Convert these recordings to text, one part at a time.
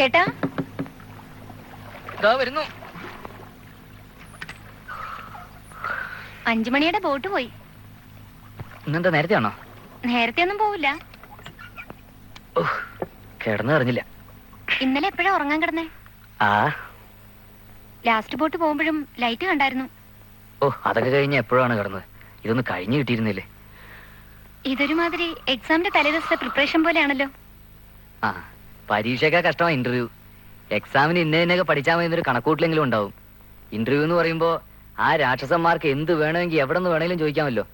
ചേട്ടാ വരുന്നു. 5 മണിയുടെ ബോട്ട് പോയി. ഇന്നെന്താ നേരത്തെ ആണോ? നേരത്തെ ഒന്നും പോവില്ല. കിടന്നു അറിഞ്ഞില്ല. ഇന്നലെ എപ്പോഴാ ഉറങ്ങാൻ കിടന്നേ? ലാസ്റ്റ് ബോട്ട് പോകുമ്പോഴും ലൈറ്റ് കണ്ടായിരുന്നു. അതൊക്കെ കഴിഞ്ഞ് എപ്പോഴാണ് കിടന്നത്? ഇതൊന്ന് കഴിഞ്ഞു കിട്ടിയിരുന്നില്ലേ? ഇതൊരുമാതിരി എക്സാമിന്റെ തലേദിവസത്തെ പ്രിപ്പറേഷൻ പോലെയാണല്ലോ. പരീക്ഷയൊക്കെ കഷ്ടമാ. ഇന്റർവ്യൂ എക്സാമിന് ഇന്നതിനൊക്കെ പഠിച്ചാൽ മതി എന്നൊരു കണക്കൂട്ടിലെങ്കിലും ഉണ്ടാവും. ഇന്റർവ്യൂ എന്ന് പറയുമ്പോ ആ രാക്ഷസന്മാർക്ക് എന്ത് വേണമെങ്കിൽ എവിടെ നിന്ന് വേണമെങ്കിലും ചോദിക്കാമല്ലോ.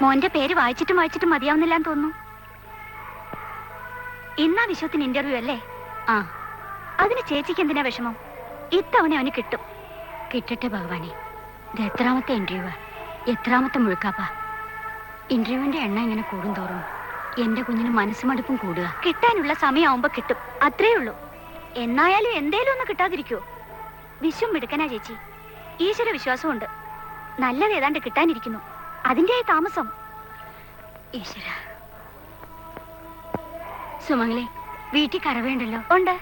മോന്റെ പേര് വായിച്ചിട്ടും മതിയാവുന്നില്ലാന്ന് തോന്നുന്നു. ഇന്നാ വിശ്വത്തിന് ഇന്റർവ്യൂ അല്ലേ? അതിന് ചേച്ചിക്ക് എന്തിനാ വിഷമം? ഇത്തവണ അവന് കിട്ടും. കിട്ടട്ടെ ഭഗവാനെ. ഇത് എത്രാമത്തെ ഇന്റർവ്യൂവാ, എത്രാമത്തെ മുഴുക്കാപ്പാ. ഇന്റർവ്യൂവിന്റെ എണ്ണം ഇങ്ങനെ കൂടും തോറും എന്റെ കുഞ്ഞിന് മനസ്സുമടുപ്പും കൂടുക. കിട്ടാനുള്ള സമയമാവുമ്പോ കിട്ടും, അത്രേ ഉള്ളൂ. എന്നായാലും എന്തേലും ഒന്ന് കിട്ടാതിരിക്കോ? വിശ്വം മിടുക്കനാ ചേച്ചി. ഈശ്വര വിശ്വാസമുണ്ട്. നല്ലത് ഏതാണ്ട് കിട്ടാനിരിക്കുന്നു. അതിന്റെ താമസം. ഈശ്വര. സുമംഗലേ, വീട്ടിൽ കറവേണ്ടല്ലോ? ഉണ്ട്.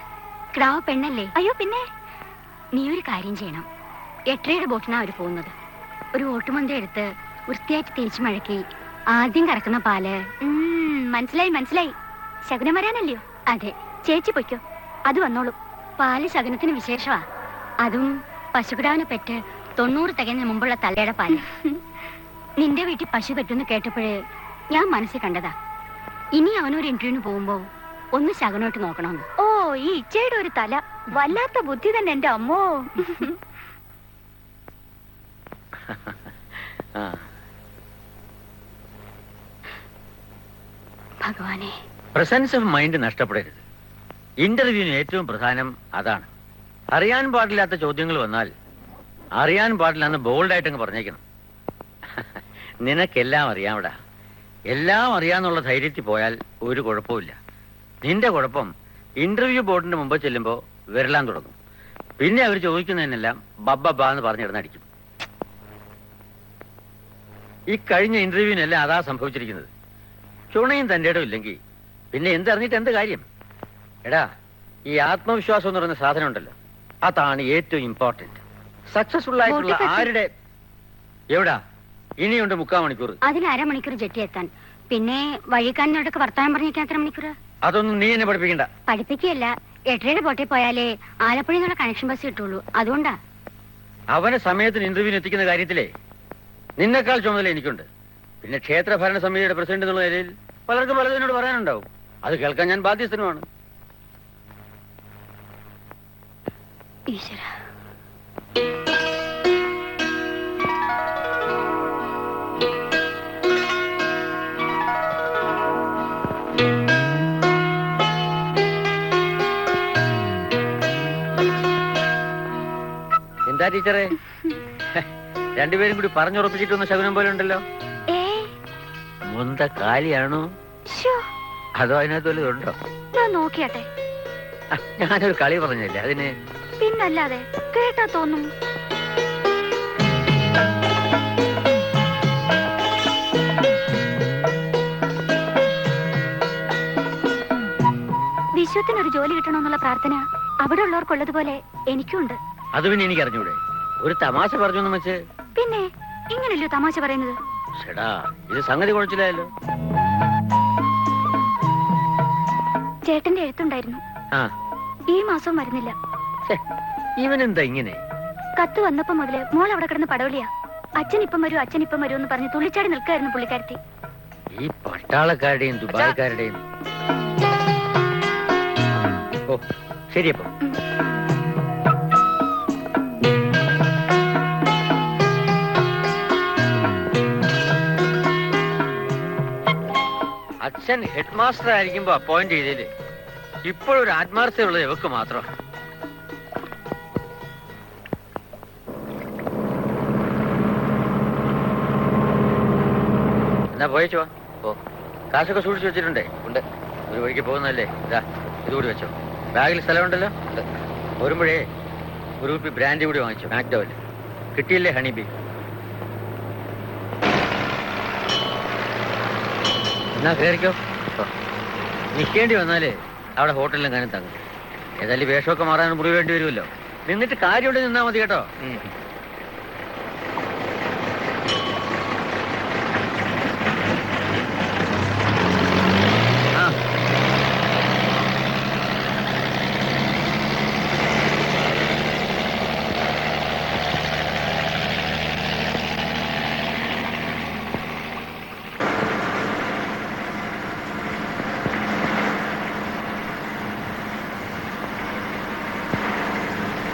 ക്രാവ് പെണ്ണല്ലേ? അയ്യോ പിന്നെ. നീ ഒരു കാര്യം ചെയ്യണം. 8:30 ബോട്ടിനാ അവര് പോകുന്നത്. ഒരു ഓട്ടുമന്ത എടുത്ത് വൃത്തിയായിട്ട് തേച്ച് മഴക്കി ആദ്യം കറക്കുന്ന പാല്. മനസ്സിലായി. ശകുനം വരാനല്ലയോ? അതെ. ചേച്ചി പൊയ്ക്കോ, അത് വന്നോളൂ. പാല് ശകുനത്തിന് വിശേഷമാ. അതും പശുക്കിടാവിനെ പെറ്റ് 90 തികഞ്ഞ മുമ്പുള്ള തള്ളയുടെ പാല്. നിന്റെ വീട്ടിൽ പശു പറ്റുമെന്ന് കേട്ടപ്പോഴേ ഞാൻ മനസ്സിൽ കണ്ടതാ. ഇനി അവനൊരു ഇന്റർവ്യൂവിന് പോകുമ്പോ ഒന്ന് ശകുനോട്ട് നോക്കണമെന്ന്. ഈ ഇച്ചയുടെ ഒരു തല വല്ലാത്ത ബുദ്ധി തന്നെ എന്റെ അമ്മോ. ഭഗവാനെ. പ്രസൻസ് ഓഫ് മൈൻഡ് നഷ്ടപ്പെടരുത്. ഇന്റർവ്യൂവിന് ഏറ്റവും പ്രധാനം അതാണ്. അറിയാൻ പാടില്ലാത്ത ചോദ്യങ്ങൾ വന്നാൽ അറിയാൻ പാടില്ലെന്ന് ബോൾഡായിട്ടങ്ങ് പറഞ്ഞേക്കണം. നിനക്കെല്ലാം അറിയാമടാ. എല്ലാം അറിയാന്നുള്ള ധൈര്യത്തിൽ പോയാൽ ഒരു കുഴപ്പമില്ല. നിന്റെ കുഴപ്പം ഇന്റർവ്യൂ ബോർഡിന്റെ മുമ്പ് ചെല്ലുമ്പോൾ വിരലാൻ തുടങ്ങും. പിന്നെ അവർ ചോദിക്കുന്നതിനെല്ലാം ബബ്ബ എന്ന് പറഞ്ഞിടന്നടിക്കും. ഈ കഴിഞ്ഞ ഇന്റർവ്യൂവിനെല്ലാം അതാ സംഭവിച്ചിരിക്കുന്നത്. ചുണയും തന്റെ ഇടം ഇല്ലെങ്കിൽ പിന്നെ എന്തറിഞ്ഞിട്ട് എന്ത് കാര്യം? എടാ, ഈ ആത്മവിശ്വാസം എന്ന് പറയുന്ന സാധനം ഉണ്ടല്ലോ, അതാണ് ഏറ്റവും ഇമ്പോർട്ടന്റ്. സക്സസ്ഫുൾ ആയിട്ടുള്ള ആരുടെ എവിടാ ഇനിയുണ്ട് 3/4 മണിക്കൂർ. അതിന് 1/2 മണിക്കൂർ ജെട്ടി എത്താൻ. പിന്നെ വഴിക്കാരനോടൊക്കെ വർത്താനം പറഞ്ഞേക്കാൻ 3 മണിക്കൂർ. അതൊന്നും നീ എന്നെ പഠിപ്പിക്കണ്ട. പഠിപ്പിക്കുകയല്ല. 8:30 ബോട്ടിൽ പോയാലേ ആലപ്പുഴയിൽ നിന്നുള്ള കണക്ഷൻ ബസ് കിട്ടുള്ളൂ. അതുകൊണ്ടാ. അവനെ സമയത്തിന് ഇന്റർവ്യൂവിന് എത്തിക്കുന്ന കാര്യത്തിലേ നിന്നെക്കാൾ ചുമതല എനിക്കുണ്ട്. പിന്നെ ക്ഷേത്ര ഭരണ സമിതിയുടെ പ്രസിഡന്റ് എന്നുള്ള നിലയിൽ പലർക്കും പലതിനോട് പറയാനുണ്ടാവും. അത് കേൾക്കാൻ ഞാൻ ബാധ്യസ്ഥനുമാണ്. ഈശ്വര. എന്താ ടീച്ചറെ, രണ്ടുപേരും കൂടി പറഞ്ഞുറപ്പിച്ചിട്ടൊന്ന് ശകുനം പോലെ ഉണ്ടല്ലോ. മുന്ത കാലിയാണോ അതോ അതിനകത്ത് വല്ലതുണ്ടോ? നോക്കിയാട്ടെ. ഞാനൊരു കളി പറഞ്ഞില്ലേ അതിന്. പിന്നല്ലാതെ കേട്ടാ തോന്നും. വിശ്വത്തിനൊരു ജോലി കിട്ടണമെന്നുള്ള പ്രാർത്ഥന അവിടെ ഉള്ളവർക്കുള്ളതുപോലെ എനിക്കുണ്ട്. അത് പിന്നെ എനിക്ക് അറിഞ്ഞൂടെ? ഒരു തമാശ പറഞ്ഞു വെച്ച്. പിന്നെ ഇങ്ങനല്ലോ തമാശ പറയുന്നത്. ചേടാ, ഇത് സംഗതി കുഴച്ചില്ലായല്ലോ. ചേട്ടന്റെ എഴുത്തുണ്ടായിരുന്നു. ഈ മാസം വരുന്നില്ല. ഇവനെന്താ ഇങ്ങനെ? കത്ത് വന്നപ്പോ മുതല് മോൾ അവിടെ കിടന്ന് പടവലിയാ. അച്ഛൻ ഇപ്പം വരൂ എന്ന് പറഞ്ഞ് തുള്ളിച്ചാടി നിൽക്കായിരുന്നു പുള്ളിക്കാരത്തി. ഈ പട്ടാളക്കാരുടെയും ദുബായ്ക്കാരുടെയും. ഓ ശരിയപ്പോ. അച്ഛൻ ഹെഡ് മാസ്റ്റർ ആയിരിക്കുമ്പോ അപ്പോയിന്റ് ചെയ്തതില് ഇപ്പോഴൊരു ആത്മാർത്ഥതയുള്ളത് ഇവക്ക് മാത്രം. എന്നാ പോയച്ചോ. കാശൊക്കെ സൂക്ഷിച്ചു വെച്ചിട്ടുണ്ടേ? ഉണ്ട്. ഒരു വഴിക്ക് പോകുന്നല്ലേ. ഇതാ ഇതുകൂടി വെച്ചോ. ബാഗിൽ സ്ഥലമുണ്ടല്ലോ. വരുമ്പോഴേ ഒരു കുപ്പി ബ്രാൻഡി കൂടി വാങ്ങിച്ചോ. മാക്ഡോയിൽ. കിട്ടിയില്ലേ ഹണിബി? എന്നാ കയറിക്കോ. നിൽക്കേണ്ടി വന്നാലേ അവിടെ ഹോട്ടലിലെങ്ങാനും തങ്ങും. ഏതായാലും വേഷമൊക്കെ മാറാൻ മുറി വേണ്ടി വരുമല്ലോ. നിന്നിട്ട് കാര്യമുണ്ട് നിന്നാ മതി കേട്ടോ.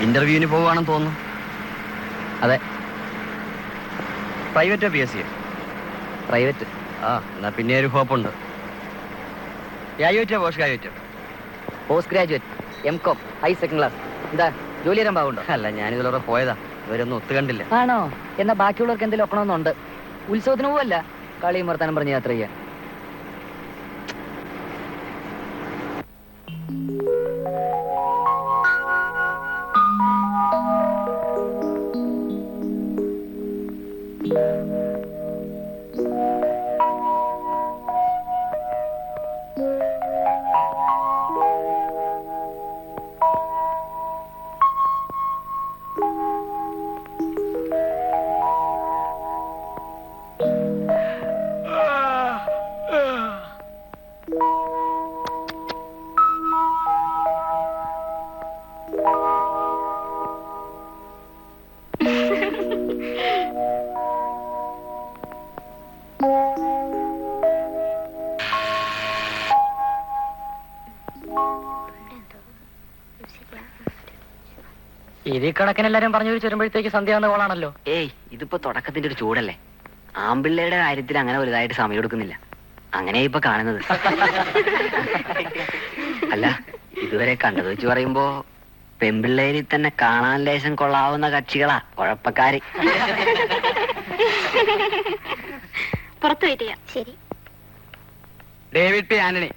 ഇന്റർവ്യൂവിന് പോവുകയാണെന്ന് തോന്നുന്നു. അതെ, പ്രൈവറ്റോ പി എസ് സി? പ്രൈവറ്റ്. ആ, എന്നാ പിന്നെ ഒരു ഹോപ്പുണ്ട്. ഗ്രാജുവേറ്റോ പോസ്റ്റ് ഗ്രാജുവേറ്റോ? Post graduate, M.Com, high second class. എന്താ ജോലി തരാൻ പാവുണ്ടോ? അല്ല, ഞാനിതിലൂടെ പോയതാ, ഇവരൊന്നും ഒത്തുകണ്ടില്ല. ആണോ? എന്നാ ബാക്കിയുള്ളവർക്ക് എന്തെങ്കിലും ഒക്കണമെന്നുണ്ട്. ഉത്സവത്തിന് പോവല്ല, കളിയും വർത്താനം പറഞ്ഞ് യാത്ര ചെയ്യാൻ. ഈ കണക്കിന് എല്ലാരും പറഞ്ഞു വരുമ്പോഴത്തേക്ക് സന്ധ്യ കോളാണല്ലോ. ഏയ്, ഇതിപ്പോ തുടക്കത്തിന്റെ ഒരു ചൂടല്ലേ. ആമ്പിള്ളയുടെ കാര്യത്തിൽ അങ്ങനെ വലുതായിട്ട് സമയം എടുക്കുന്നില്ല. അങ്ങനെ ഇപ്പൊ കാണുന്നത്. അല്ല, ഇതുവരെ കണ്ടത് വെച്ച് പറയുമ്പോ പെമ്പിള്ളേരിൽ തന്നെ കാണാൻ ലേശം കൊള്ളാവുന്ന കക്ഷികളാ കുഴപ്പക്കാര്. പുറത്തു വെയിറ്റ് ചെയ്യാം. ശരി. David P Antony.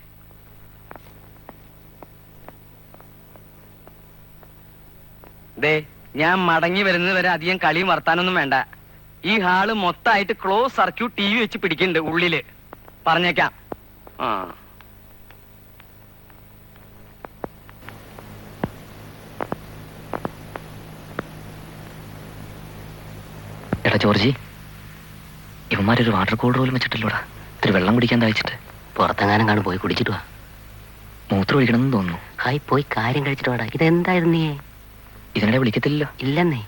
ദേ, ഞാൻ മടങ്ങി വരുന്നത് വരെ അധികം കളിയും വർത്താനൊന്നും വേണ്ട. ഈ ഹാള് മൊത്തമായിട്ട് ക്ലോസ് സർക്യൂട്ട് TV വെച്ച് പിടിക്കുന്നുണ്ട് ഉള്ളില്. പറഞ്ഞേക്കാം. ആ, എടാ ജോർജി, ഇവന്മാരൊരു വാട്ടർ കൂളർ പോലും വെച്ചിട്ടില്ലോടാ. ഇത്തിരി വെള്ളം കുടിക്കാൻ തയ്ച്ചിട്ട് പുറത്തെങ്ങാനും കാണും. പോയി കുടിച്ചിട്ട് വാ. മൂത്രം ഒഴിക്കണമെന്ന് തോന്നുന്നു. ഹായ്, പോയി കാര്യം കഴിച്ചിട്ട് വാടാ. ഇതെന്തായിരുന്നു? ഇതിനിടെ വിളിക്കത്തില്ലല്ലോ. ഇല്ലെന്നേ.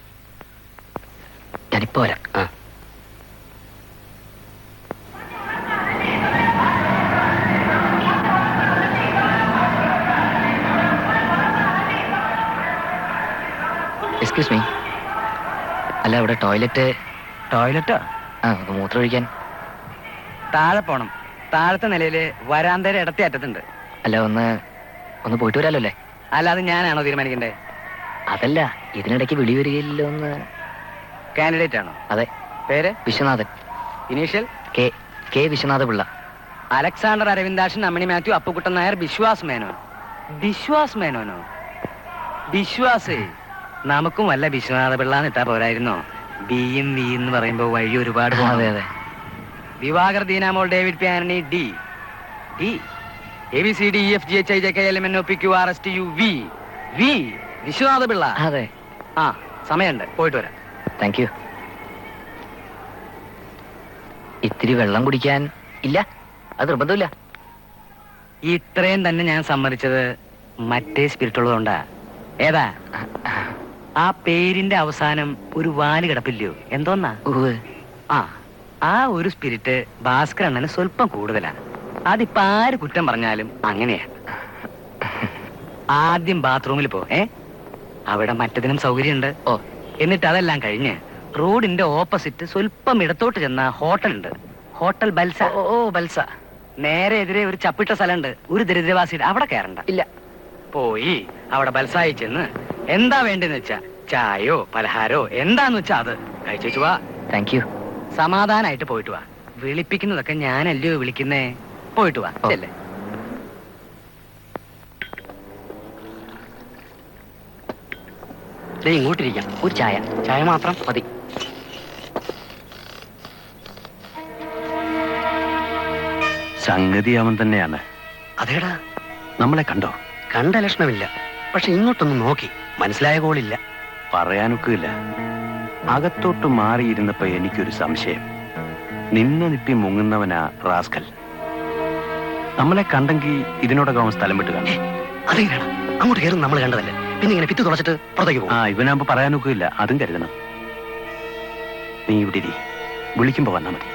ഞാനിപ്പോ വരാം. ആ, എക്സ്ക്യൂസ് മീ. അല്ല, ഇവിടെ ടോയ്ലറ്റ്? ടോയ്ലറ്റോ? ആ, മൂത്രം ഒഴിക്കാൻ. താഴെ പോണം. താഴത്തെ നിലയില് വരാന്തയുടെ ഇടത്തെ അറ്റത്തുണ്ട്. അല്ല, ഒന്ന് പോയിട്ട് വരാലോ അല്ലേ? അല്ലാതെ ഞാനാണോ തീരുമാനിക്കണ്ടേ? അതല്ല, ഇതിനിടയ്ക്ക് വിളി വരികയില്ലോ എന്ന്. കാൻഡിഡേറ്റ് ആണോ? അതെ. പേര്? Viswanathan. Initial? K Viswanatha Pillai. Alexander Aravindakshan, Ammini Mathew, Appukuttan Nair, Biswas Menon. Biswas മേനോനോ? ബിശ്വാസേ, നമുക്കും വല്ല വിശ്വനാഥ പിള്ള എന്നിട്ടാ പോരായിരുന്നോ? ബിയും വി എന്ന് പറയുമ്പോ വഴി ഒരുപാട്. അതെ അതെ. Divakar, Deenamol, David P Antony, D ABCDEFGHIJKLMNOPQRSTU V Viswanatha Pillai. അതെ. ആ, സമയമുണ്ട്, പോയിട്ട് വരാം. Thank you. ഇത്തിരി വെള്ളം കുടിക്കാൻ? ഇല്ല, അത് നിർബന്ധമില്ല. ഇത്രയും തന്നെ ഞാൻ സമ്മതിച്ചത് മറ്റേ സ്പിരിറ്റ് ഉള്ളതുകൊണ്ടാ. ഏതാ? ആ പേരിന്റെ അവസാനം ഒരു വാല് കിടപ്പില്ലയോ? എന്തോന്നാ? ആ ഒരു സ്പിരിറ്റ് ഭാസ്കർ അണ്ണന് സ്വല്പം കൂടുതലാണ്. അതിപ്പോ ആര് കുറ്റം പറഞ്ഞാലും അങ്ങനെയാ. ആദ്യം ബാത്റൂമിൽ പോ. അവിടെ മറ്റതിനും സൗകര്യമുണ്ട്. എന്നിട്ട് അതെല്ലാം കഴിഞ്ഞ് റോഡിന്റെ ഓപ്പോസിറ്റ് സ്വല്പം ഇടത്തോട്ട് ചെന്ന ഹോട്ടലുണ്ട്. Hotel balsa. ബൽസ. നേരെ എതിരെ ഒരു ചപ്പിട്ട സ്ഥലമുണ്ട്, ഒരു ദരിദ്രവാസിയുടെ. അവിടെ കയറണ്ട. ഇല്ല. പോയി അവിടെ ബൽസായി ചെന്ന് എന്താ വേണ്ടെന്ന് വെച്ചാ ചായയോ പലഹാരോ എന്താന്ന് വെച്ചാ അത് കഴിച്ചു വാ. Thank you. സമാധാനായിട്ട് പോയിട്ട് വാ. വിളിപ്പിക്കുന്നതൊക്കെ ഞാനല്ലയോ വിളിക്കുന്നേ. പോയിട്ട് വാ. ചെല്ലേ. ഇങ്ങോട്ടിരിക്കാം. ഒരു ചായ. ചായ മാത്രം മതി. സംഗതി അവൻ തന്നെയാണ്. അതേടാ, നമ്മളെ കണ്ടോ? കണ്ട ലക്ഷണമില്ല. പക്ഷെ ഇങ്ങോട്ടൊന്ന് നോക്കി മനസ്സിലായ കോളില്ല. പറയാനൊക്കില്ല. അകത്തോട്ട് മാറിയിരുന്നപ്പോ എനിക്കൊരു സംശയം. നിന്നെ നിപ്പി മുങ്ങുന്നവനാ റാസ്കൽ. നമ്മളെ കണ്ടെങ്കിൽ ഇതിനോടൊക്കെ അവൻ സ്ഥലം വിട്ട് കാണും. അതെങ്ങനെയാണ് അങ്ങോട്ട് കയറും? നമ്മൾ കണ്ടതല്ലേ, പിന്നെ ഇങ്ങനെ ഭിത്തി തുളച്ചിട്ട് പുറത്തേക്ക് പോകും. ഇവനാകുമ്പോ പറയാനൊക്കില്ല, അതും കരുതണം. നീ ഇവിടെ ഇരി, വിളിക്കുമ്പോ വന്നാ മതി.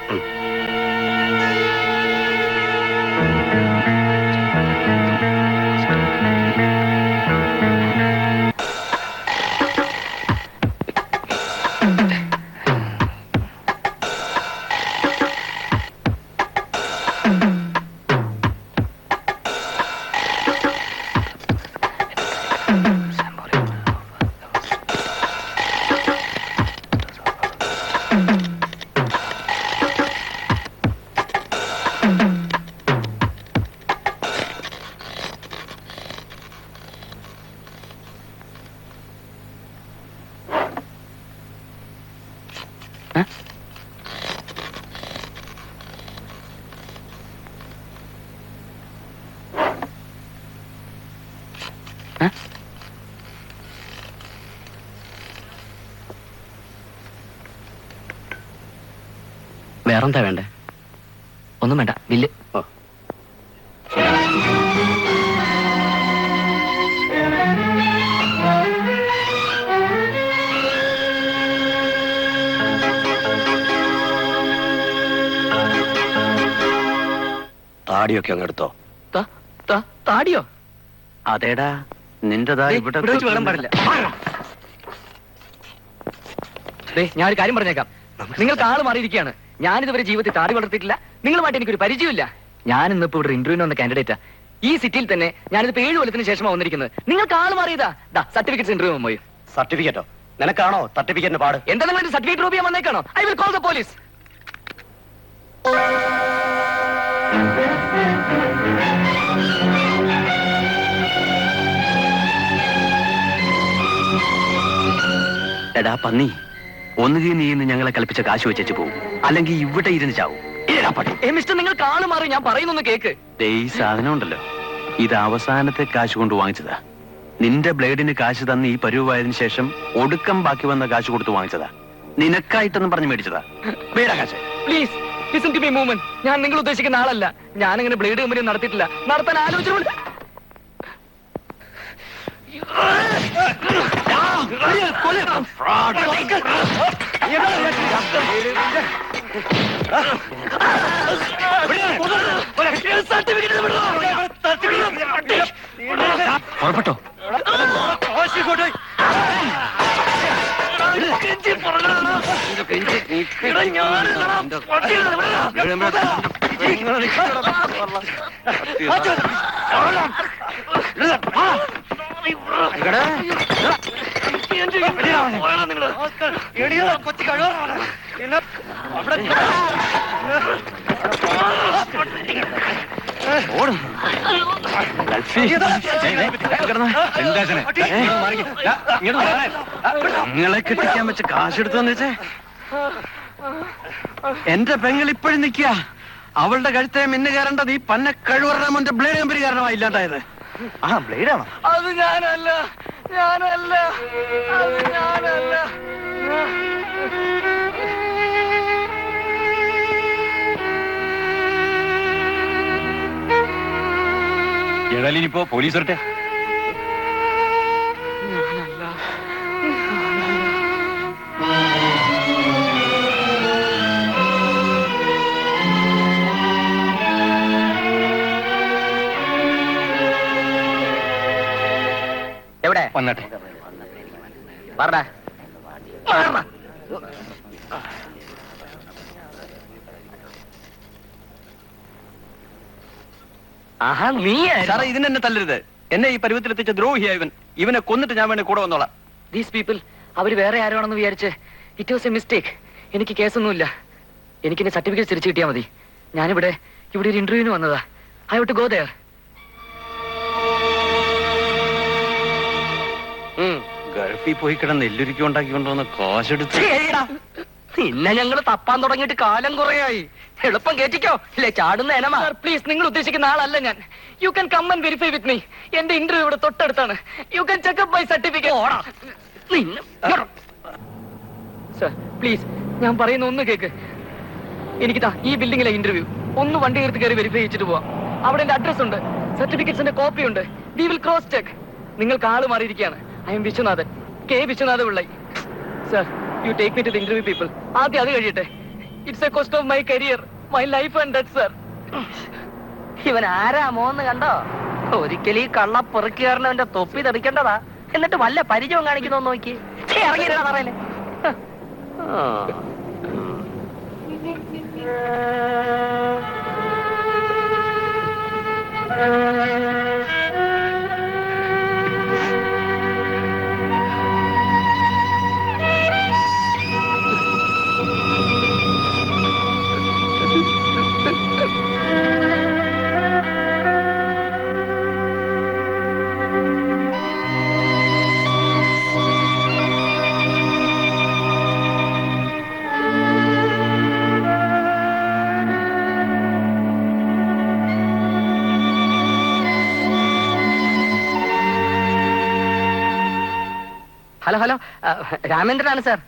വേറെന്താ വേണ്ടേ? ഒന്നും വേണ്ട, ബില്ല്. താടിയൊക്കെ അങ്ങ് എടുത്തോ. താടിയോ? അതേടാ, നിന്റെതാ ഇവിടെ വെള്ളം പാടില്ല. ഞാനൊരു കാര്യം പറഞ്ഞേക്കാം. നിങ്ങൾക്ക് ആള് മാറിയിരിക്കുകയാണ്. ഞാനിതുവരെ ജീവിതത്തിൽ താടി വളർത്തിയിട്ടില്ല. നിങ്ങളുമായിട്ട് എനിക്കൊരു പരിചയമില്ല. ഞാൻ ഇന്നിപ്പോ ഇവിടെ ഇന്റർവ്യൂവിന് വന്ന കാൻഡിഡേറ്റാ. ഈ സിറ്റിയിൽ തന്നെ ഞാനിതിപ്പോ 7 കൊല്ലത്തിന് ശേഷമാണ് വന്നിരിക്കുന്നത്. നിങ്ങൾക്ക് ആള് മാറിയതാ. സർട്ടിഫിക്കറ്റ്സ് ഇന്റർവ്യൂ പോയി. സർട്ടിഫിക്കറ്റോ? നിനക്കാണോ സർട്ടിഫിക്കറ്റിന് പാട്? എന്താ നിങ്ങൾ സർട്ടിഫിക്കറ്റ് റൂപ് ചെയ്യാൻ വന്നേക്കാണോ? I will call the police. എടാ പന്നി, ഒന്നുകിൽ നീ ഇന്ന് ഞങ്ങളെ കളിപ്പിച്ച കാശ് വെച്ചു പോകും, അല്ലെങ്കിൽ ഇവിടെ ഇരുന്ന് ചാവും. മിസ്റ്റർ, നിങ്ങൾക്ക് ആള് മാറി. ഞാൻ പറയുന്നൊന്ന് കേക്ക്. ഈ സാധനം ഉണ്ടല്ലോ, ഇത് അവസാനത്തെ കാശ് കൊണ്ട് വാങ്ങിച്ചതാ. നിന്റെ ബ്ലേഡിന് കാശ് തന്ന് ഈ പരുവായതിനു ശേഷം ഒടുക്കം ബാക്കി വന്ന കാശ് കൊടുത്ത് വാങ്ങിച്ചതാ. നിനക്കായിട്ടെന്ന് പറഞ്ഞ് മേടിച്ചതാ. വേടാ കാശ്. Please listen to me movement. ഞാൻ നിങ്ങൾ ഉദ്ദേശിക്കുന്ന ആളല്ല. ഞാനിങ്ങനെ ബ്ലേഡ് കമ്പനി നടത്തിയിട്ടില്ല. നടത്താൻ ആലോചിച്ചു. പുറപ്പെട്ടോ? നിങ്ങളെ കെട്ടിക്കാൻ വെച്ച കാശെടുത്തു വെച്ചേ. എന്റെ പെങ്ങൾ ഇപ്പോഴും നിൽക്കുക. അവളുടെ കഴുത്തെ മിന്നു കയറേണ്ടത് ഈ പന്ന കഴിവറുടെ മുന്റെ ബ്ലേഡ് കമ്പനി കാരണമാ ഇല്ലാണ്ടായത്. ആ ബ്ലേഡാണോ? അത് ഞാനല്ല, ഞാനല്ല, അത് ഞാനല്ല. ഏതായാലും ഇനിയിപ്പോ പോലീസ് വരട്ടെ. എവിടെ വന്നട്ടെ. പറഞ്ഞ ആഹാ, നീ സാറേ, ഇതിനെന്നെ തല്ലരുത്. എന്നെ ഈ പരുവത്തിലെത്തിച്ച ദ്രോഹിയാ ഇവൻ. ഇവനെ കൊന്നിട്ട് ഞാൻ വേണേ കൂടെ വന്നോളാം. ദീസ് പീപ്പിൾ അവര് വേറെ ആരാണെന്ന് വിചാരിച്ച് ഇറ്റ് വാസ് എ മിസ്റ്റേക്ക്. എനിക്ക് കേസൊന്നുമില്ല. എനിക്കെന്റെ സർട്ടിഫിക്കറ്റ് തിരിച്ചു കിട്ടിയാൽ മതി. ഞാനിവിടെ ഒരു ഇന്റർവ്യൂവിന് വന്നതാ. I have to go there. ഗൾഫിൽ പോയി കിടന്ന് എല്ലുരുക്കി ഉണ്ടാക്കി കൊണ്ടുവന്ന് കാശെടുത്ത് നിന്നെ ഞങ്ങൾ തപ്പാൻ തുടങ്ങിയിട്ട് കാലം കുറയായി. എളുപ്പം കേറ്റിക്കോ, ഇല്ലേ ചാടുന്ന എനമാ. പ്ലീസ്, നിങ്ങൾ ഉദ്ദേശിക്കുന്ന ആളല്ല ഞാൻ. You can come and verify with me. എന്റെ ഇന്റർവ്യൂ ഇവിടെ തൊട്ടടുത്താണ്. You can check up my certificate. Sir please, ഞാൻ പറയുന്ന ഒന്ന് കേക്ക്. എനിക്കിതാ ഈ ബിൽഡിങ്ങിലെ ഇന്റർവ്യൂ. ഒന്ന് വണ്ടി എടുത്ത് കയറി വെരിഫൈ ചെയ്തിട്ട് പോവാം. അവിടെ എന്റെ അഡ്രസ് ഉണ്ട്, സർട്ടിഫിക്കറ്റ്സിന്റെ കോപ്പി ഉണ്ട്. We will cross check. നിങ്ങൾക്ക് ആള് മാറിയിരിക്കുകയാണ്. I am Viswanathan, K Viswanatha Pillai. Sir, you take me to the interview people. ആദ്യം അത് കഴിയട്ടെ. It's a cost of my career, my life and death, sir. ഇവൻ ആരാമോന്ന് കണ്ടോ? ഒരിക്കലും ഈ കള്ള പെറുക്കിയാറിനവന്റെ തൊപ്പി തെറിക്കേണ്ടതാ. എന്നിട്ട് വല്ല പരിചയവും കാണിക്കുന്നോ നോക്കി. ഇറങ്ങിയിട്ടാ പറയല്ലേ. ഹലോ ഹലോ, രാമേന്ദ്രനാണ് സാർ.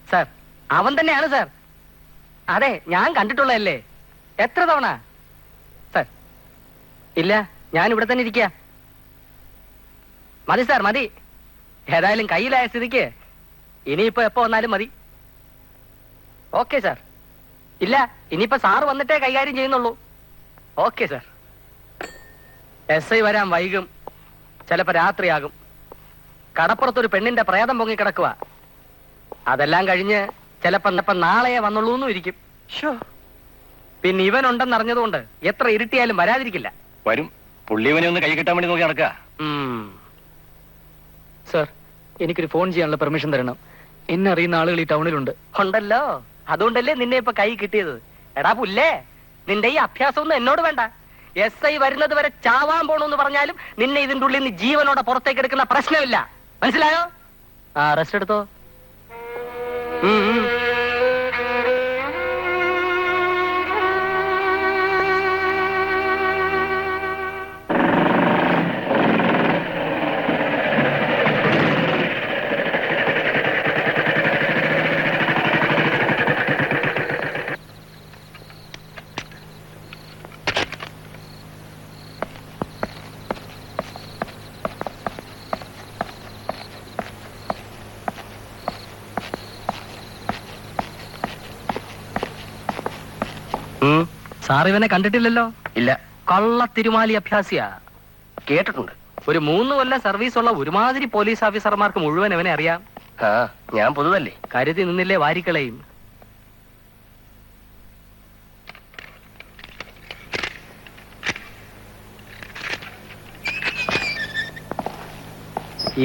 സാർ, അവൻ തന്നെയാണ് സാർ. അതെ, ഞാൻ കണ്ടിട്ടുള്ളതല്ലേ. എത്ര തവണ സാർ? ഇല്ല, ഞാൻ ഇവിടെ തന്നെ ഇരിക്കുക. മതി സാർ, മതി. ഏതായാലും കയ്യിലായ സ്ഥിതിക്ക് ഇനിയിപ്പോ എപ്പോ വന്നാലും മതി. Okay sir. ഇല്ല, ഇനിയിപ്പോ സാറ് വന്നിട്ടേ കൈകാര്യം ചെയ്യുന്നുള്ളൂ. Okay sir. SI വരാൻ വൈകും, ചിലപ്പോ രാത്രിയാകും. കടപ്പുറത്തൊരു പെണ്ണിന്റെ പ്രേതം പൊങ്ങിക്കിടക്കുക. അതെല്ലാം കഴിഞ്ഞ് ചിലപ്പോ നാളെയെ വന്നുള്ളൂന്നും ഇരിക്കും. പിന്നെ ഇവനുണ്ടെന്നറിഞ്ഞതുകൊണ്ട് എത്ര ഇരുട്ടിയാലും വരാതിരിക്കില്ല. വരും. പുള്ളിവനെ ഒന്ന് കൈ കിട്ടാൻ വേണ്ടി നോക്കി നടക്കുക. സർ, എനിക്കൊരു ഫോൺ ചെയ്യാനുള്ള പെർമിഷൻ തരണം. എന്നെ അറിയുന്ന ആളുകൾ ഈ ടൗണിലുണ്ട്. ഉണ്ടല്ലോ, അതുകൊണ്ടല്ലേ നിന്നെ ഇപ്പൊ കൈ കിട്ടിയത്. എടാ പുല്ലേ, നിന്റെ ഈ അഭ്യാസമൊന്നും എന്നോട് വേണ്ട. SI വരുന്നത് വരെ ചാവാൻ പോണെന്ന് പറഞ്ഞാലും നിന്നെ ഇതിന്റെ ഉള്ളിൽ നിന്ന് ജീവനോടെ പുറത്തേക്ക് എടുക്കുന്ന പ്രശ്നമില്ല. മനസ്സിലായോ? റെസ്റ്റ് എടുത്തോ. സാർ ഇവനെ കണ്ടിട്ടില്ലല്ലോ? ഇല്ല. കള്ള തിരുമാലി അഭ്യാസിയാ. കേട്ടിട്ടുണ്ട്. ഒരു 3 കൊല്ലം സർവീസ് ഉള്ള ഒരുമാതിരി പോലീസ് ഓഫീസർമാർക്ക് മുഴുവൻ ഇവനെ അറിയാം. ഞാൻ പുതുതല്ലേ. കരുതി നിന്നില്ലേ വാരിക്കളയും.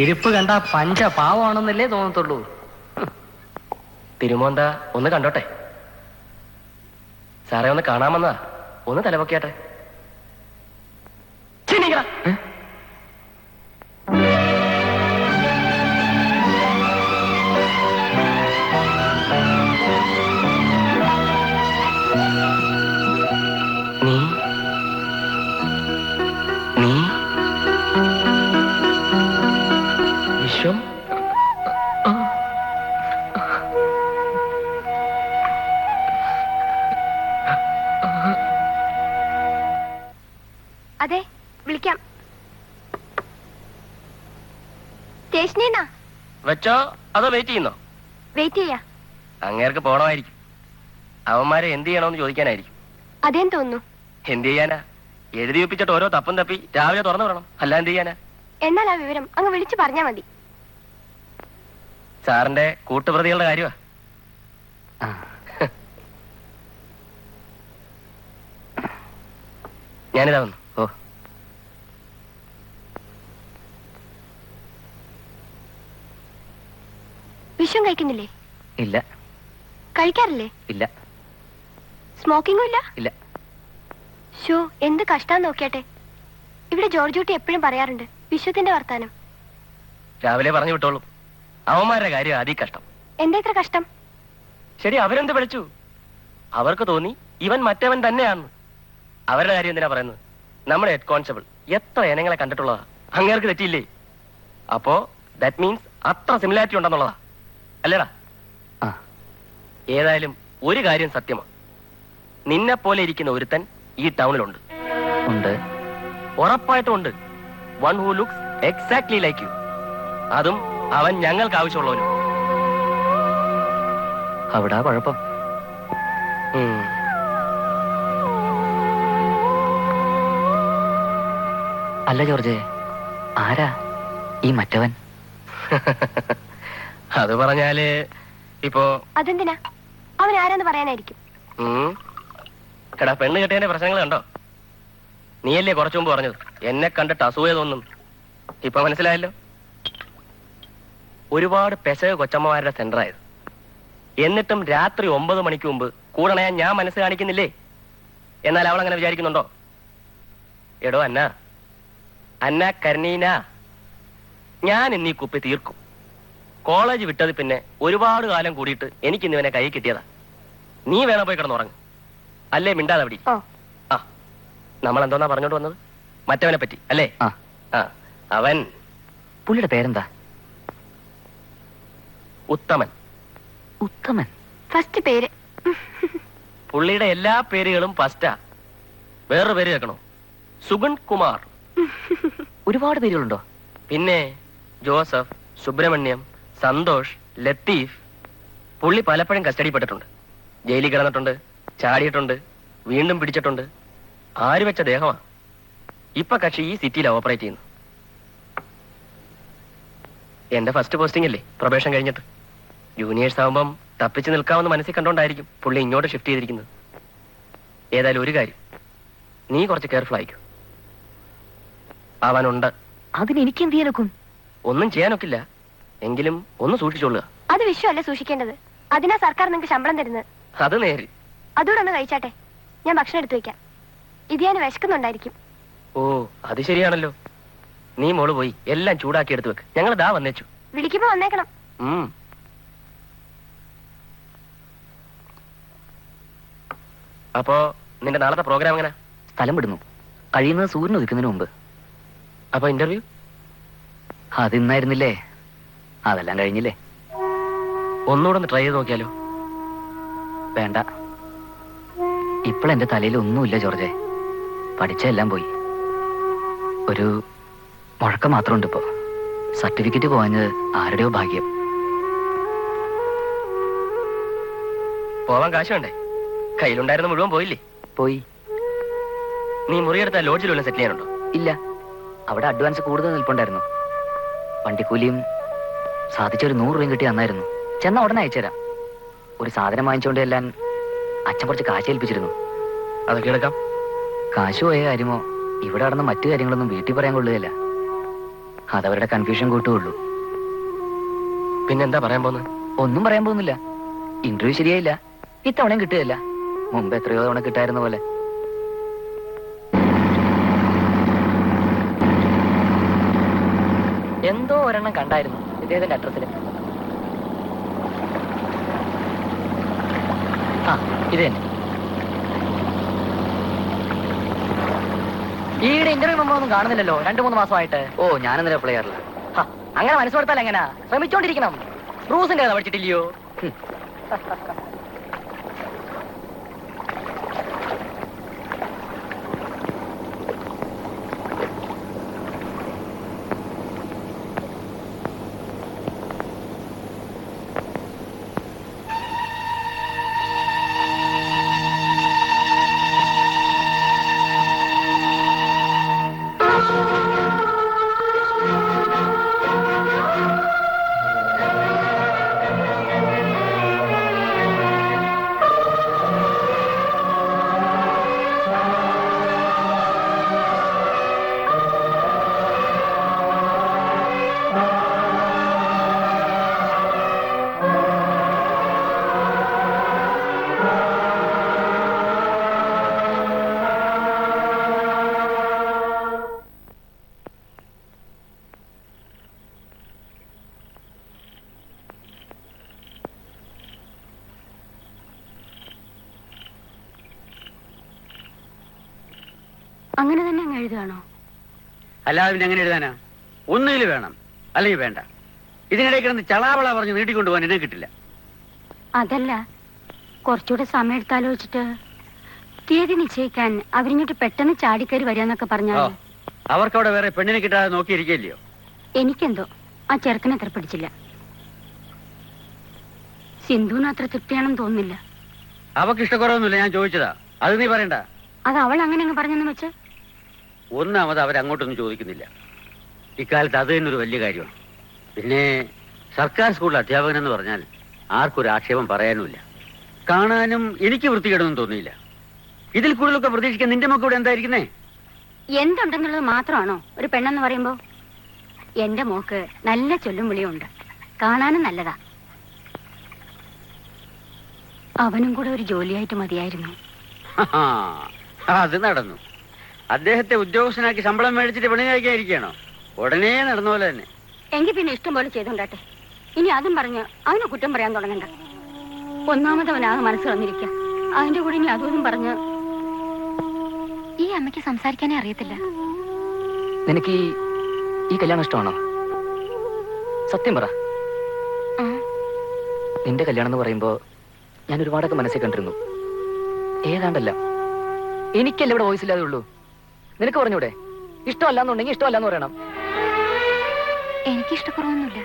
ഇരിപ്പ് കണ്ട പഞ്ച പാവമാണെന്നല്ലേ തോന്നത്തുള്ളൂ. തിരുമോന്ത ഒന്ന് കണ്ടോട്ടെ. സാറേ, ഒന്ന് കാണാമെന്നാ. ഒന്ന് തലപൊക്കിയാട്ടെ. നീ നീ വിശ്വം? അതെ, വിളിക്കാം. സ്റ്റേഷനിന്നാ. വെച്ചോ അതോ വെയിറ്റ് ചെയ്യുന്നോ? വെയിറ്റ് ചെയ്യാ. അങ്ങേർക്ക് പോണമായിരിക്കും. അവന്മാരെ എന്ത് ചെയ്യണമെന്ന് ചോദിക്കാനായിരിക്കും. അതേന്ന് തോന്നുന്നു. എന്ത് ചെയ്യാനാ? എഴുതി വെപ്പിച്ചിട്ട് ഓരോ തപ്പും തപ്പി രാവിലെ തുറന്നു വിടണം. അല്ല എന്ത് ചെയ്യാനാ? എന്നാൽ ആ വിവരം അങ്ങ് വിളിച്ചു പറഞ്ഞാ മതി. സാറിന്റെ കൂട്ടുപ്രതികളുടെ കാര്യമാ. ഞാനിതാ വന്നു. ഓ, വിഷം കഴിക്കുന്നില്ലേ? ഇല്ല. കഴിക്കാറില്ലേ? ഇല്ല. സ്മോക്കിംഗും ഇല്ല? ഇല്ല. ഷോ, എന്ത് കഷ്ടാന്ന് നോക്കിയാട്ടെ. ഇവിടെ ജോർജൂട്ടി എപ്പോഴും പറയാറുണ്ട് വിശ്വത്തിന്റെ വർത്താനം. രാവിലെ പറഞ്ഞു വിട്ടോളൂ. അവന്മാരുടെ കാര്യം അതി കഷ്ടം. എന്താ ഇത്ര കഷ്ടം? ശരി, അവരെന്ത് വിളിച്ചു? അവർക്ക് തോന്നി ഇവൻ മറ്റവൻ തന്നെയാണ്. അവരുടെ കാര്യം എന്തിനാ പറയുന്നത്? നമ്മുടെ ഹെഡ് കോൺസ്റ്റബിൾ എത്ര ഇനങ്ങളെ കണ്ടിട്ടുള്ളതാ. അങ്ങേർക്ക് തെറ്റിയില്ലേ? അപ്പോ ദാറ്റ് മീൻസ് അത്ര സിമിലാരിറ്റി ഉണ്ടെന്നുള്ളതാ അല്ലേടാ? ഏതായാലും ഒരു കാര്യം സത്യമാണ്, നിന്നെ പോലെ ഇരിക്കുന്ന ഒരുത്തൻ ഈ ടൗണിലുണ്ട്. ഉണ്ട്, ഉറപ്പായിട്ടും ഉണ്ട്. One who looks exactly like you. അതും അവൻ ഞങ്ങൾക്ക് ആവശ്യമുള്ളവനും. അവിടെ കുഴപ്പം. അല്ല ജോർജ്, ആരാ ഈ മറ്റവൻ? അത് പറഞ്ഞാല് ഇപ്പോ അതെന്തിനാ? അവൻ ആരാന്ന് പറയാനായിരിക്കും. എടാ, പെണ്ണ് കെട്ടിയതിന്റെ പ്രശ്നങ്ങൾ കണ്ടോ? നീയല്ലേ കുറച്ചു മുമ്പ് പറഞ്ഞത് എന്നെ കണ്ടിട്ട് അസൂയ തോന്നും? ഇപ്പൊ മനസ്സിലായല്ലോ. ഒരുപാട് പെശക കൊച്ചമ്മമാരുടെ സെന്ററായത്. എന്നിട്ടും രാത്രി 9 മണിക്ക് മുമ്പ് കൂടണയാൻ ഞാൻ മനസ്സ് കാണിക്കുന്നില്ലേ? എന്നാൽ അവൾ അങ്ങനെ വിചാരിക്കുന്നുണ്ടോ? എടോ അന്ന കർണീന, ഞാൻ ഇന്നീ കുപ്പി തീർക്കും. കോളേജ് വിട്ടത് പിന്നെ ഒരുപാട് കാലം കൂടിയിട്ട് എനിക്ക് ഇന്നിവനെ കൈ കിട്ടിയതാ. നീ വേണം പോയി കിടന്നുറങ്ങ്, അല്ലേ മിണ്ടാതെ അവിടെ. ആ, നമ്മൾ എന്തോന്നാ പറഞ്ഞോണ്ട് വന്നത്? മറ്റവനെ പറ്റി അല്ലേ? അവൻ, പുള്ളിയുടെ പേരെന്താ? ഉത്തമൻ. ഉത്തമൻ ഫസ്റ്റ് പേര്. പുള്ളിയുടെ എല്ലാ പേരുകളും ഫസ്റ്റാ. വേറൊരു പേര് കേൾക്കണോ? സുഗൺ കുമാർ. ഒരുപാട് പേരുകളുണ്ടോ? പിന്നെ ജോസഫ്, സുബ്രഹ്മണ്യം, സന്തോഷ്, ലത്തീഫ്. പുള്ളി പലപ്പോഴും കസ്റ്റഡിപ്പെട്ടിട്ടുണ്ട്, ജയിലിൽ കിടന്നിട്ടുണ്ട്, ചാടിയിട്ടുണ്ട്, വീണ്ടും പിടിച്ചിട്ടുണ്ട്. ആര് വെച്ച ദേഹമാ. ഇപ്പൊ കക്ഷി ഈ സിറ്റിയിലാണ് ഓപ്പറേറ്റ് ചെയ്യുന്നു. എന്റെ ഫസ്റ്റ് പോസ്റ്റിംഗ് അല്ലേ പ്രൊബേഷൻ കഴിഞ്ഞിട്ട്. ജൂനിയേഴ്സ് ആവുമ്പം തപ്പിച്ച് നിൽക്കാമെന്ന് മനസ്സിൽ കണ്ടോണ്ടായിരിക്കും പുള്ളി ഇങ്ങോട്ട് ഷിഫ്റ്റ് ചെയ്തിരിക്കുന്നത്. ഏതായാലും ഒരു കാര്യം, നീ കുറച്ച് കെയർഫുൾ ആയിക്കോ. അവനുണ്ട്. അതിന് എനിക്ക് എന്ത് ചെയ്യാനൊക്കും? ഒന്നും ചെയ്യാനൊക്കില്ല, എങ്കിലും ഒന്ന് സൂക്ഷിച്ചോളുക. അത് വിശ്വമല്ലേ സൂക്ഷിക്കേണ്ടത്? അതിനാ സർക്കാർ നിങ്ങൾക്ക് ശമ്പളം തരുന്നത്. അത് നേര്. അതുകൂടെ ഒന്ന് കഴിച്ചാട്ടെ, ഞാൻ ഭക്ഷണം എടുത്തു വെക്കാം. ഇത് ഞാൻ വിശക്കുന്നുണ്ടായിരിക്കും. ഓ, അത് ശരിയാണല്ലോ. നീ മോള് പോയി എല്ലാം ചൂടാക്കി എടുത്തു വെക്ക്. ഞങ്ങൾ ദാ വന്നേച്ചു. വിളിക്കുമ്പോ വന്നേക്കണം. അപ്പോ നിന്റെ നാളത്തെ പ്രോഗ്രാം എങ്ങനെ? സ്ഥലം വിടുന്നു, കഴിയുന്നത് സൂര്യൻ ഉദിക്കുന്നതിന് മുമ്പ്. അപ്പൊ ഇന്റർവ്യൂ അതിന്നായിരുന്നില്ലേ? അതെല്ലാം കഴിഞ്ഞില്ലേ? ഒന്നുകൂടെ ഒന്ന് ട്രൈ ചെയ്ത് നോക്കിയാലോ? വേണ്ട, ഇപ്പോഴെന്റെ തലയിൽ ഒന്നുമില്ല ജോർജെ. പഠിച്ചെല്ലാം പോയി. ഒരു മുഴക്കം മാത്രമുണ്ട് ഇപ്പോ. സർട്ടിഫിക്കറ്റ് പോകാഞ്ഞത് ആരുടെയോ ഭാഗ്യം. പോവാൻ കാശ് വേണ്ടേ? കയ്യിലുണ്ടായിരുന്ന മുഴുവൻ പോയില്ലേ? പോയി. നീ മുറിയെടുത്ത ലോഡ്ജിൽ വല്ലതും സെറ്റിൽ ചെയ്യാനുണ്ടോ? ഇല്ല, അവിടെ അഡ്വാൻസ് കൂടുതൽ നിൽപ്പുണ്ടായിരുന്നു. വണ്ടിക്കൂലിയും സാധിച്ചൊരു 100 രൂപയും കിട്ടി തന്നായിരുന്നു. ചെന്ന ഉടനെ അയച്ചുതരാം. ഒരു സാധനം വാങ്ങിച്ചുകൊണ്ട് എല്ലാം അച്ഛൻ കുറച്ച് കാശ് ഏൽപ്പിച്ചിരുന്നു. അതൊക്കെ എടുക്കാം. കാശ് പോയ കാര്യമോ ഇവിടെ നടന്ന മറ്റു കാര്യങ്ങളൊന്നും വീട്ടിൽ പറയാൻ കൊള്ളുകയില്ല. അതവരുടെ കൺഫ്യൂഷൻ കൂട്ടുകയുള്ളൂ. പിന്നെന്താ പറയാൻ പോകുന്നത്? ഒന്നും പറയാൻ പോകുന്നില്ല. ഇന്റർവ്യൂ ശരിയായില്ല, ഇത്തവണയും കിട്ടുകയില്ല. മുമ്പ് എത്രയോ തവണ കിട്ടായിരുന്ന പോലെ. എന്തോ ഒരെണ്ണം കണ്ടായിരുന്നു ഇദ്ദേഹത്തിന്റെ അഡ്രസ്സിൽ. ആ, ഇത് തന്നെ. ഈയുടെ ഇന്റർവ്യൂ നമ്മളൊന്നും കാണുന്നില്ലല്ലോ 2-3 മാസമായിട്ട്. ഓ, ഞാനെന്തിനാ അപ്ലൈ ചെയ്യാറില്ല. അങ്ങനെ മനസ്സ് കൊടുത്താൽ എങ്ങനാ? ശ്രമിച്ചോണ്ടിരിക്കണം. റൂസിന്റെ കഥ പഠിച്ചിട്ടില്ലയോ? അങ്ങനെ തന്നെ അങ്ങ് എഴുതുകയാണോ? അല്ലാതെ പിന്നെ എങ്ങനെ എഴുതാനാ? ഒന്നുകിൽ വേണം, അല്ലെങ്കിൽ വേണ്ട. ഇതിനിടയിൽ കിടന്ന് ചളാവള പറഞ്ഞ് നീട്ടിക്കൊണ്ടുപോകാൻ എന്നെ കിട്ടില്ല. അതല്ല, കുറച്ചുകൂടെ സമയം എടുത്താലോചിച്ചിട്ട് തീയതി നിശ്ചയിക്കാൻ അവരിങ്ങോട്ട് പെട്ടെന്ന് ചാടിക്കയറി വരികയെന്നൊക്കെ പറഞ്ഞാൽ അവർക്കവിടെ വേറെ പെണ്ണിനെ കിട്ടാതെ നോക്കിയിരിക്കില്ലയോ? എനിക്കെന്തോ ആ ചെറുക്കനെ അത്ര പിടിച്ചില്ല. സിന്ധുവിന് അത്ര തൃപ്തിയാണെന്ന് തോന്നുന്നില്ല. അവക്ക് ഇഷ്ടക്കുറവൊന്നുമില്ല, ഞാൻ ചോദിച്ചതാ. അത് നീ പറയണ്ട. അത് അവൾ അങ്ങനെ അങ്ങ് പറഞ്ഞെന്ന് വെച്ച് ഒന്നാമത് അവരങ്ങോട്ടൊന്നും ചോദിക്കുന്നില്ല. ഇക്കാലത്ത് അത് തന്നെ ഒരു വലിയ കാര്യമാണ്. പിന്നെ സർക്കാർ സ്കൂളിൽ അധ്യാപകനെന്ന് പറഞ്ഞാൽ ആർക്കൊരു ആക്ഷേപം പറയാനുമില്ല. കാണാനും എനിക്ക് വൃത്തികേടൊന്നും തോന്നിയില്ല. ഇതിൽ കൂടുതലൊക്കെ പ്രതീക്ഷിക്കാൻ നിന്റെ മക്കൂടെ എന്തായിരിക്കുന്നേ? എന്തുണ്ടെന്നുള്ളത് മാത്രമാണോ ഒരു പെണ്ണെന്ന് പറയുമ്പോ? എന്റെ മോക്ക് നല്ല ചൊല്ലും വിളിയും ഉണ്ട്, കാണാനും നല്ലതാ. അവനും കൂടെ ഒരു ജോലിയായിട്ട് മതിയായിരുന്നു. അത് നടന്നു. അദ്ദേഹത്തെ ഉദ്യോഗസ്ഥനാക്കി ശമ്പളം മേടിച്ചിട്ട് പെണ്ണ് കഴിക്കാതിരിക്കുകയാണോ? ഉടനെ നടന്ന പോലെ തന്നെ. എങ്കിൽ പിന്നെ ഇഷ്ടം പോലെ ചെയ്തോണ്ടാട്ടെ. ഇനി അതും പറഞ്ഞ് അവനെ കുറ്റം പറയാൻ തുടങ്ങണ്ട. ഒന്നാമത് അവനാകെ മനസ്സ് വന്നിരിക്ക. അതിന്റെ കൂടെ ഇനി അതൊന്നും പറഞ്ഞ് ഈ അമ്മയ്ക്ക് സംസാരിക്കാനേ അറിയത്തില്ല. നിനക്ക് ഈ കല്യാണം ഇഷ്ടമാണോ? സത്യം പറ. നിന്റെ കല്യാണം എന്ന് പറയുമ്പോ ഞാൻ ഒരുപാടൊക്കെ മനസ്സിൽ കണ്ടിരുന്നു. ഏതാണ്ടല്ല എനിക്കല്ല ഇവിടെ വോയിസ് ഇല്ലാതെ ഉള്ളൂ. നിനക്ക് പറഞ്ഞൂടെ? ഇഷ്ടമല്ലാന്നുണ്ടെങ്കിൽ ഇഷ്ടമല്ലാന്ന് പറയണം. എനിക്കിഷ്ടക്കുറവൊന്നുമില്ല.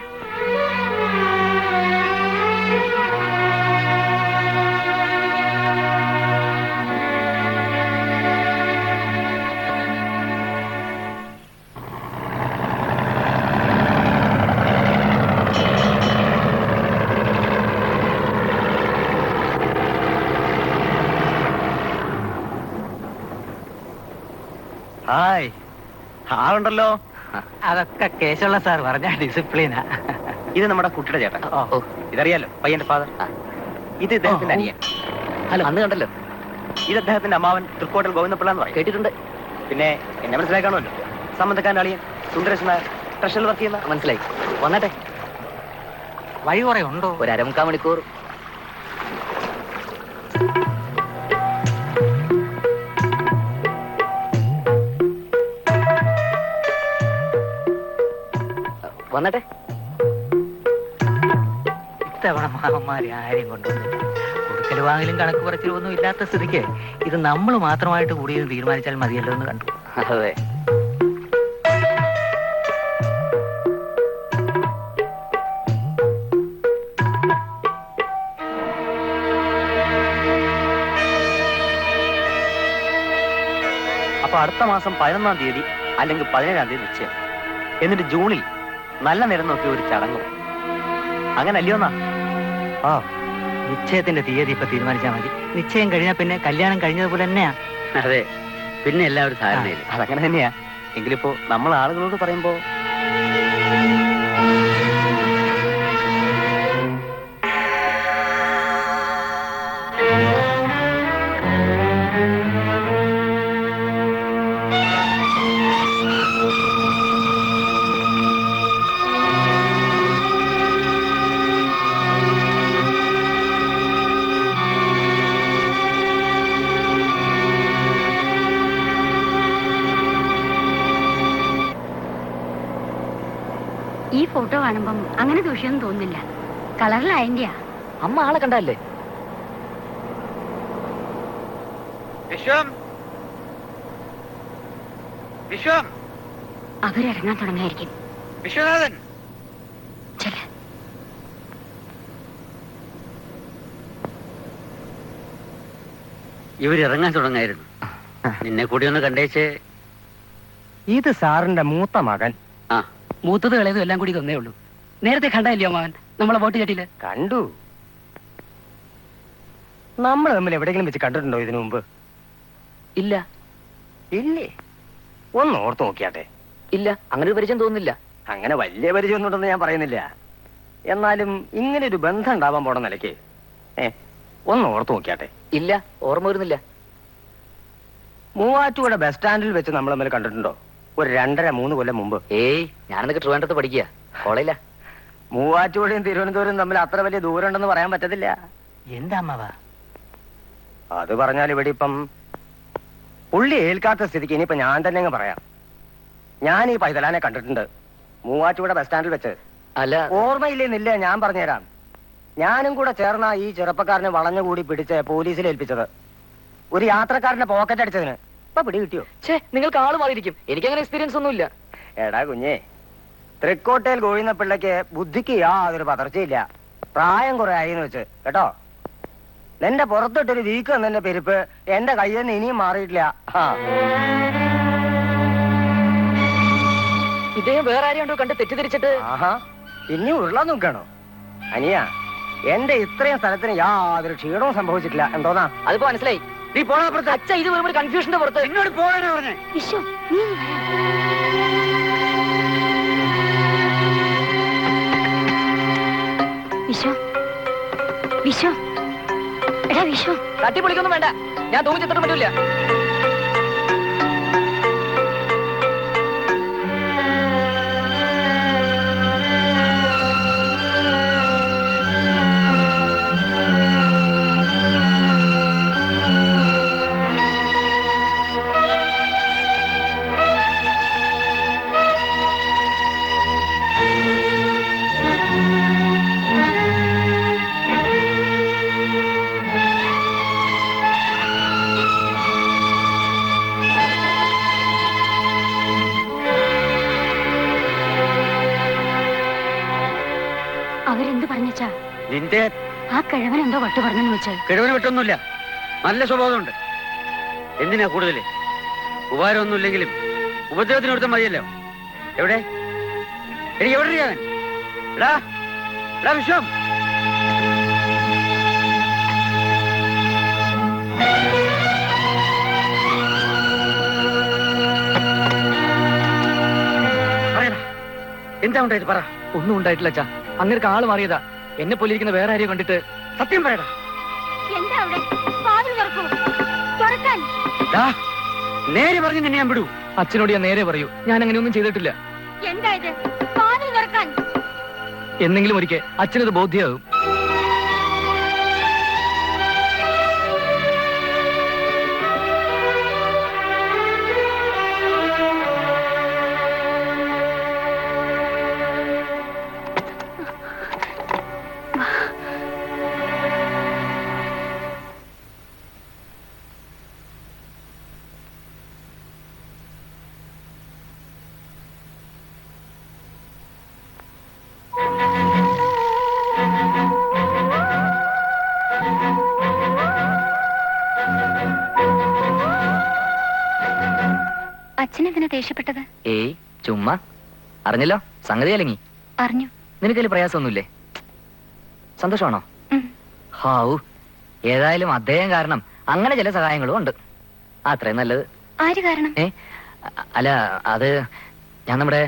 ഹായ്, ആളുണ്ടല്ലോ. അതൊക്കെ കേശവള്ള സാർ പറഞ്ഞ ഡിസിപ്ലിനാ. ഇത് നമ്മുടെ കുട്ടിയുടെ ചേട്ടൻ. ഓ, ഇതറിയാലോ, പയ്യന്റെ ഫാദർ. ഇത് ഇദ്ദേഹത്തിന്റെ അനിയൻ. ഹലോ, അന്ന് കണ്ടല്ലോ. ഇത് അദ്ദേഹത്തിന്റെ അമ്മാവൻ തൃക്കോട്ടൽ ഗോവിന്ദപിള്ള എന്ന് പറയും. കേട്ടിട്ടുണ്ട്. പിന്നെ എന്നെ മനസ്സിലാക്കണമല്ലോ. സംബന്ധക്കാരൻ അളിയൻ സുന്ദരേശ് നായർ, ട്രഷറിൽ വർക്ക് ചെയ്യുന്ന. മനസ്സിലായി. വന്നട്ടെ. വഴി കുറെ ഉണ്ടോ? ഒരു 1/4 മണിക്കൂർ. വന്നട്ടെ. ഇത്തവണ മാമന്മാരെ ആരെയും കൊണ്ടുവന്നില്ല. കൊടുക്കൽ വാങ്ങലും കണക്ക് പറച്ചിലും ഒന്നും ഇല്ലാത്ത സ്ഥിതിക്ക് ഇത് നമ്മൾ മാത്രമായിട്ട് കൂടിയത് തീരുമാനിച്ചാൽ മതിയല്ലോ എന്ന് കണ്ടു. അതെ. അപ്പൊ അടുത്ത മാസം 11-ാം തീയതി അല്ലെങ്കിൽ 17-ാം തീയതി നിശ്ചയം. എന്നിട്ട് ജൂണിൽ നല്ല നേരം നോക്കി ഒരു ചടങ്ങും. അങ്ങനെ അല്ലയോന്നാ? ആ, നിശ്ചയത്തിന്റെ തീയതി ഇപ്പൊ തീരുമാനിച്ചാൽ മതി. നിശ്ചയം കഴിഞ്ഞാൽ പിന്നെ കല്യാണം കഴിഞ്ഞതുപോലെ തന്നെയാ. അതെ, പിന്നെ എല്ലാവരും ധാരണയില്ല. അതങ്ങനെ തന്നെയാ. എങ്കിലിപ്പോ നമ്മൾ ആളുകളോട് പറയുമ്പോ ഈ ഫോട്ടോ കാണുമ്പം അങ്ങനെ ദൂഷ്യമൊന്നും തോന്നുന്നില്ല. കളറിലായന്റെയാ. അമ്മ ആളെ കണ്ടല്ലേ? വിശ്വം, വിശ്വം, അവരിറങ്ങാൻ തുടങ്ങിയായിരിക്കും. വിശ്വനാഥൻ. ചെല്ല. ഇവരിറങ്ങാൻ തുടങ്ങായിരുന്നു. നിന്നെ കൂടി ഒന്ന് കണ്ടേച്ച്. ഇത് സാറിന്റെ മൂത്ത മകൻ. ആ, മൂത്തത് കളയതും എല്ലാം കൂടി ഒന്നേ ഉള്ളൂ. നേരത്തെ കണ്ടല്ലോ മാവൻ നമ്മളെ ബോട്ട് ചട്ടിയില്? കണ്ടു. നമ്മൾ തമ്മിൽ എവിടെയെങ്കിലും വെച്ച് കണ്ടിട്ടുണ്ടോ ഇതിനു മുമ്പ്? ഇല്ല. ഇല്ലേ? ഒന്ന് ഓർത്ത് നോക്കിയാട്ടെ. ഇല്ല, അങ്ങനെ ഒരു പരിചയം തോന്നുന്നില്ല. അങ്ങനെ വലിയ പരിചയമൊന്നും ഉണ്ടെന്ന് ഞാൻ പറയുന്നില്ല. എന്നാലും ഇങ്ങനെ ഒരു ബന്ധം ഉണ്ടാവാൻ പോണ നിലയ്ക്ക് ഒന്ന് ഓർത്ത് നോക്കിയാട്ടെ. ഇല്ല, ഓർമ്മ വരുന്നില്ല. മൂവാറ്റുപുഴ ബസ് സ്റ്റാൻഡിൽ വെച്ച് നമ്മൾ തമ്മിൽ കണ്ടിട്ടുണ്ടോ? ഒരു 2.5-3 കൊല്ലം മുമ്പ്. ഏയ്, ഞാനൊക്കെ ട്രിവാൻഡ്രത്ത് പഠിക്കുക, കോളേജില. മൂവാറ്റുപുഴയും തിരുവനന്തപുരം തമ്മിൽ അത്ര വലിയ ദൂരം ഉണ്ടെന്ന് പറയാൻ പറ്റത്തില്ല. എന്താ അമ്മവാ? അത് പറഞ്ഞാൽ ഇവിടെ ഇപ്പം പുള്ളി ഏൽക്കാത്ത സ്ഥിതിക്ക് ഇനിയിപ്പോ ഞാൻ തന്നെ അങ്ങ് പറയാം. ഞാൻ ഈ പൈതലാനെ കണ്ടിട്ടുണ്ട് മൂവാറ്റുപുഴ ബസ് സ്റ്റാൻഡിൽ വെച്ച്. അല്ല, ഓർമ്മയില്ലെന്നില്ല, ഞാൻ പറഞ്ഞുതരാം. ഞാനും കൂടെ ചേർന്ന ഈ ചെറുപ്പക്കാരനെ വളഞ്ഞുകൂടി പിടിച്ച് പോലീസിൽ ഏൽപ്പിച്ചത്. ഒരു യാത്രക്കാരന്റെ പോക്കറ്റ് അടിച്ചതിന്. ഇപ്പൊ പിടി കിട്ടിയോ? നിങ്ങൾക്ക് ആള് മാറിയിരിക്കും. എനിക്കങ്ങനെ എക്സ്പീരിയൻസ് ഒന്നുമില്ല. എടാ കുഞ്ഞേ, തൃക്കോട്ടയിൽ ഗോവിന്ദ പിള്ളയ്ക്ക് ബുദ്ധിക്ക് യാതൊരു പതർച്ചയില്ല. പ്രായം കുറെ ആയിന്ന് വെച്ച് കേട്ടോ. എന്റെ പുറത്തിട്ടൊരു വീക്ക് എന്നെ പെരുപ്പ് എന്റെ കയ്യിൽ നിന്ന് ഇനിയും മാറിയിട്ടില്ല. ഇദ്ദേഹം വേറെ ആരെയുണ്ടോ കണ്ട് തെറ്റിദ്ധരിച്ചിട്ട്? ആഹാ, ഇനിയും ഉരുളാൻ നോക്കാണോ? അനിയ, എന്റെ ഇത്രയും സ്ഥലത്തിന് യാതൊരു ക്ഷീണവും സംഭവിച്ചിട്ടില്ല. എന്തോന്നാ? അതിപ്പോ മനസ്സിലായി. നീ പോണപ്പുറത്ത്. അച്ഛ, ഇത് വെറും ഒരു കൺഫ്യൂഷന്റെ പുറത്ത്. എന്നോട് പോകാനാ പറഞ്ഞേ. വിശ്വ, നീ വിശ്വ, വിശ്വ, എടാ വിശ്വ. തട്ടിപ്പൊളിക്കൊന്നും വേണ്ട. ഞാൻ തൂങ്ങിച്ചിട്ടും പറ്റില്ല. അവരെന്ത് പറഞ്ഞാ? നിന്റെ ആ കിഴവൻ എന്തോ വട്ട് പറഞ്ഞെന്ന് വെച്ച്. കിഴവന് വിട്ടൊന്നുമില്ല, നല്ല സ്വഭാവമുണ്ട്. എന്തിനാ കൂടുതല്? ഉപകാരമൊന്നുമില്ലെങ്കിലും ഉപദ്രവത്തിന് കൊടുത്താൽ മതിയല്ലോ. എവിടെ എനിക്ക് എവിടെ അറിയാൻ? എടാ എടാ വിശ്വം, പറയടാ, എന്താ ഉണ്ടായത്? പറ. ഒന്നും ഉണ്ടായിട്ടില്ല അച്ഛാ. അങ്ങേർക്ക് ആള് മാറിയതാ. എന്നെ പോലെ ഇരിക്കുന്ന വേറെ ആരെയും കണ്ടിട്ട്. സത്യം പറയടാ. എന്താ അവിടെ? വാതിൽ തുറക്കൂ. തുറക്കാൻ. നേരെ പറഞ്ഞു നിന്നെ ഞാൻ വിടൂ. അച്ഛനോട് ഞാൻ നേരെ പറയൂ, ഞാൻ അങ്ങനെ ഒന്നും ചെയ്തിട്ടില്ല. എന്താ ഇത്? വാതിൽ തുറക്കാൻ. എന്നെങ്കിലും ഒരിക്കൽ അച്ഛനത് ബോധ്യമാകും. അച്ഛനെന്തിനാ ദേഷ്യപ്പെട്ടത്? ഏയ് ചുമ്മാ. അറിഞ്ഞല്ലോ, സംഗതി അലങ്ങി. അറിഞ്ഞു. നിനക്കതിൽ പ്രയാസമൊന്നുമില്ലേ? സന്തോഷമാണോ? ഹാവൂ, ഏതായാലും അദ്ദേഹം കാരണം അങ്ങനെ ചില സഹായങ്ങളും ഉണ്ട്. അത്രയും നല്ലത്. ആര് കാരണം? അല്ല, അത് ഞാൻ നമ്മുടെ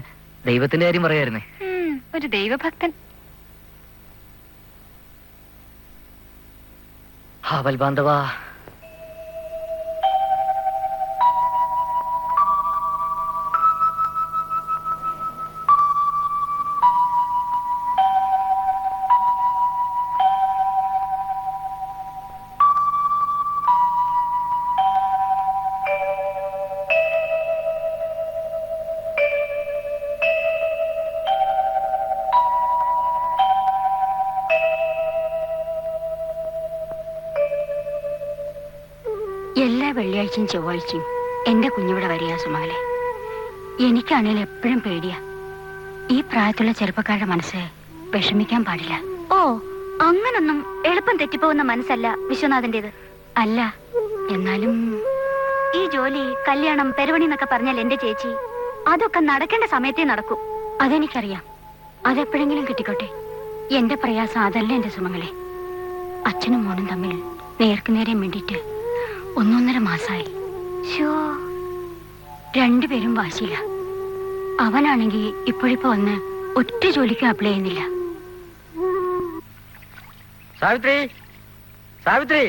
ദൈവത്തിന്റെ കാര്യം പറയായിരുന്നേ. ഒരു ദൈവഭക്തൻ. ഹാ ബൽബാന്ധവാ. എല്ലാ വെള്ളിയാഴ്ചയും ചൊവ്വാഴ്ചയും എന്റെ കുഞ്ഞിവിടെ വരിക സുമകളെ. എനിക്കാണെങ്കിൽ എപ്പോഴും പേടിയാ. ഈ പ്രായത്തിലുള്ള ചെറുപ്പക്കാരുടെ മനസ്സ് വിഷമിക്കാൻ പാടില്ല. ഓ, അങ്ങനൊന്നും എളുപ്പം തെറ്റിപ്പോകുന്ന മനസ്സല്ല വിശ്വനാഥന്റേത്. അല്ല, എന്നാലും ഈ ജോലി, കല്യാണം, പെരുവണി എന്നൊക്കെ പറഞ്ഞാൽ എന്റെ ചേച്ചി അതൊക്കെ നടക്കേണ്ട സമയത്തേ നടക്കൂ. അതെനിക്കറിയാം. അതെപ്പോഴെങ്കിലും കിട്ടിക്കോട്ടെ. എന്റെ പ്രയാസം അതല്ല എന്റെ സുമകളെ. അച്ഛനും മോനും തമ്മിൽ നേർക്കുനേരെ വേണ്ടിയിട്ട് 1.5 മാസമായി. രണ്ടുപേരും വാശിയില്ല. അവനാണെങ്കിൽ ഇപ്പോഴിപ്പോ വന്ന് ഒറ്റ ജോലിക്ക് അപ്ലൈ ചെയ്യുന്നില്ല. സാവിത്രി, സാവിത്രി.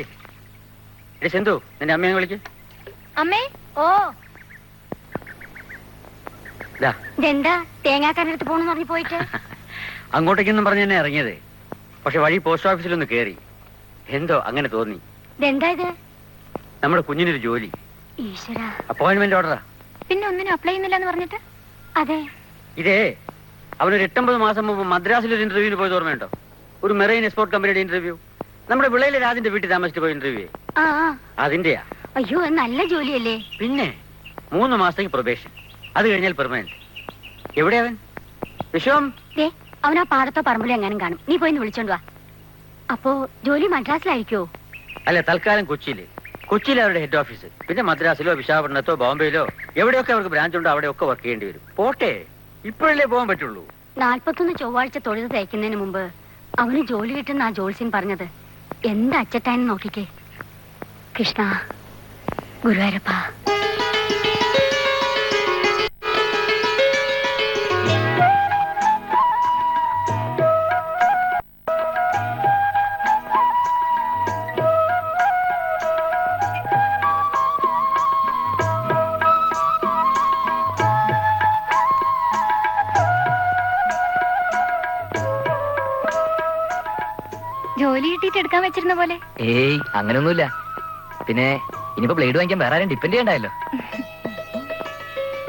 സിന്ധു, നിന്റെ അമ്മയെ വിളിക്ക്. അമ്മേ. ഓ, ഇതെന്താ തേങ്ങാക്കാരടുത്ത് പോണെന്ന് പറഞ്ഞു പോയിട്ട്? അങ്ങോട്ടേക്കൊന്നും പറഞ്ഞ് തന്നെ ഇറങ്ങിയത്. പക്ഷെ വഴി പോസ്റ്റ് ഓഫീസിലൊന്ന് കയറി. എന്തോ അങ്ങനെ തോന്നി. ഇതെന്താ ഇത്? നമ്മുടെ കുഞ്ഞിനൊരു ജോലി. ഈശ്വര, അപ്പോയിന്റ്മെന്റ് ഓർഡറാ. പിന്നെ ഒന്നിനും അപ്ലൈ ചെയ്യുന്നില്ല എന്ന് പറഞ്ഞിട്ട്? അതെ. ഇതേ അവനൊരു 8-9 മാസം മുമ്പ് മദ്രാസിൽ ഒരു ഇന്റർവ്യൂവിന് പോയത് ഓർമ്മയുണ്ടോ? ഒരു മെറൈൻ എക്സ്പോർട്ട് കമ്പനിയുടെ ഇന്റർവ്യൂ. നമ്മുടെ വിളയിലെ രാജിന്റെ വീട്ടിൽ താമസിച്ച് പോയ ഇന്റർവ്യൂ. ആ, അതിന്റെയാ. അയ്യോ, നല്ല ജോലിയല്ലേ? പിന്നെ 3 മാസത്തേക്ക് പ്രൊബേഷൻ, അത് കഴിഞ്ഞാൽ പെർമനന്റ്. എവിടെയാ അവൻ? വിശ്വം. അവൻ ആ പാടത്തോ പറമ്പിലോ എങ്ങാനും കാണും. നീ പോയി വിളിച്ചോണ്ട് വാ. അപ്പോ ജോലി മദ്രാസിലായിരിക്കോ? അല്ല, തൽക്കാലം കൊച്ചിയിൽ അവരുടെ ഹെഡ് ഓഫീസ്. പിന്നെ മദ്രാസിലോ വിശാഖപട്ടണത്തോ ബോംബെയിലോ എവിടെയൊക്കെ അവർക്ക് ബ്രാഞ്ച് ഉണ്ടോ അവിടെയൊക്കെ വർക്ക് ചെയ്യേണ്ടി വരും. പോട്ടെ, ഇപ്പോഴല്ലേ പോകാൻ പറ്റുള്ളൂ. 41 ചൊവ്വാഴ്ച തൊഴിൽ തയ്ക്കുന്നതിന് മുമ്പ് അവന് ജോലി കിട്ടുന്ന ആ ജോത്സ്യൻ പറഞ്ഞത് എന്ത് അച്ചട്ടായെന്ന് നോക്കിക്കേ. കൃഷ്ണ, ഗുരുവായൂരപ്പ. ജോലി കിട്ടിയിട്ട് എടുക്കാൻ വെച്ചിരുന്ന പോലെ. ഏയ്, അങ്ങനെയൊന്നുമില്ല. പിന്നെ ഇനിയിപ്പോ ബ്ലേഡ് വാങ്ങിക്കാൻ വേറെ ആരും ഡിപ്പെൻഡ് ചെയ്യണ്ടായല്ലോ.